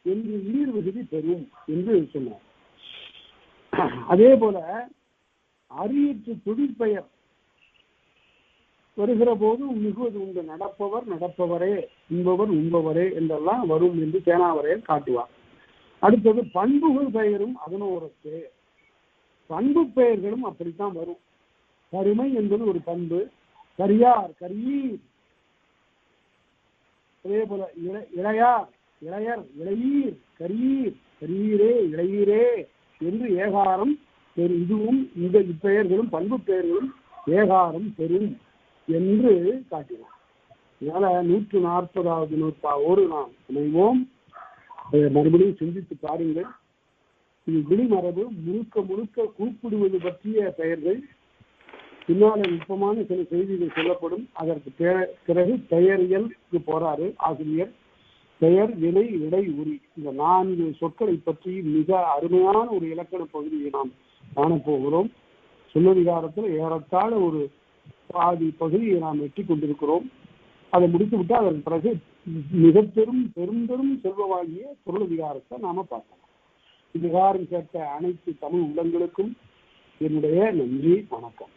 என்று ஈர் விகுதி பெறும் என்று சொன்னார். அதே போல அறியிற்று தொழிற்பெயர் வருகிற போது மிகுவது உண்டு, நடப்பவர் நடப்பவரே, உண்பவர் உண்பவரே என்றெல்லாம் வரும் என்று தேனாவரையர் காட்டுவார். அடுத்தது பண்புகள் பெயரும் அதனோரத்து, பண்பு பெயர்களும் அப்படித்தான் வரும். கருமை என்பது ஒரு பண்பு, கரியார் கரியீர், அதே போல இளையார் இளையர் இளையீர் கரியீர் கரியீரே இளையீரே என்று ஏகாரம் பெறும். இதுவும் இந்த இப்பெயர்களும் பண்பு பெயர்களும் ஏகாரம் பெறும் என்று காட்டினார். அதனால 140வது நூற்பாவோடு நாம் அமைவோம். மறுபடியும் சிந்தித்து பாருங்கள். இது விழிமரபு முழுக்க முழுக்க கூப்பிடுவது பற்றிய பெயர்கள். பின்னால நுட்பமான சில செய்திகள் சொல்லப்படும். அதற்கு பிறகு பெயரியலுக்கு போறாரு ஆசிரியர். பெயர் வினை இடை உரி இந்த 4 சொற்களை பற்றி மிக அருமையான ஒரு இலக்கண பகுதியை நாம் காணப்போகிறோம். சொல்லதிகாரத்தில் ஏறத்தாழ ஒரு பாதி பகுதியை நாம் எட்டி கொண்டிருக்கிறோம். அதை முடித்துவிட்டு அதன் பிறகு மிக பெரும் செல்வமாகிய பொருளதிகாரத்தை நாம பார்க்கலாம். இதுகாரம் கேட்ட அனைத்து தமிழ் உள்ளங்களுக்கும் என்னுடைய நன்றி, வணக்கம்.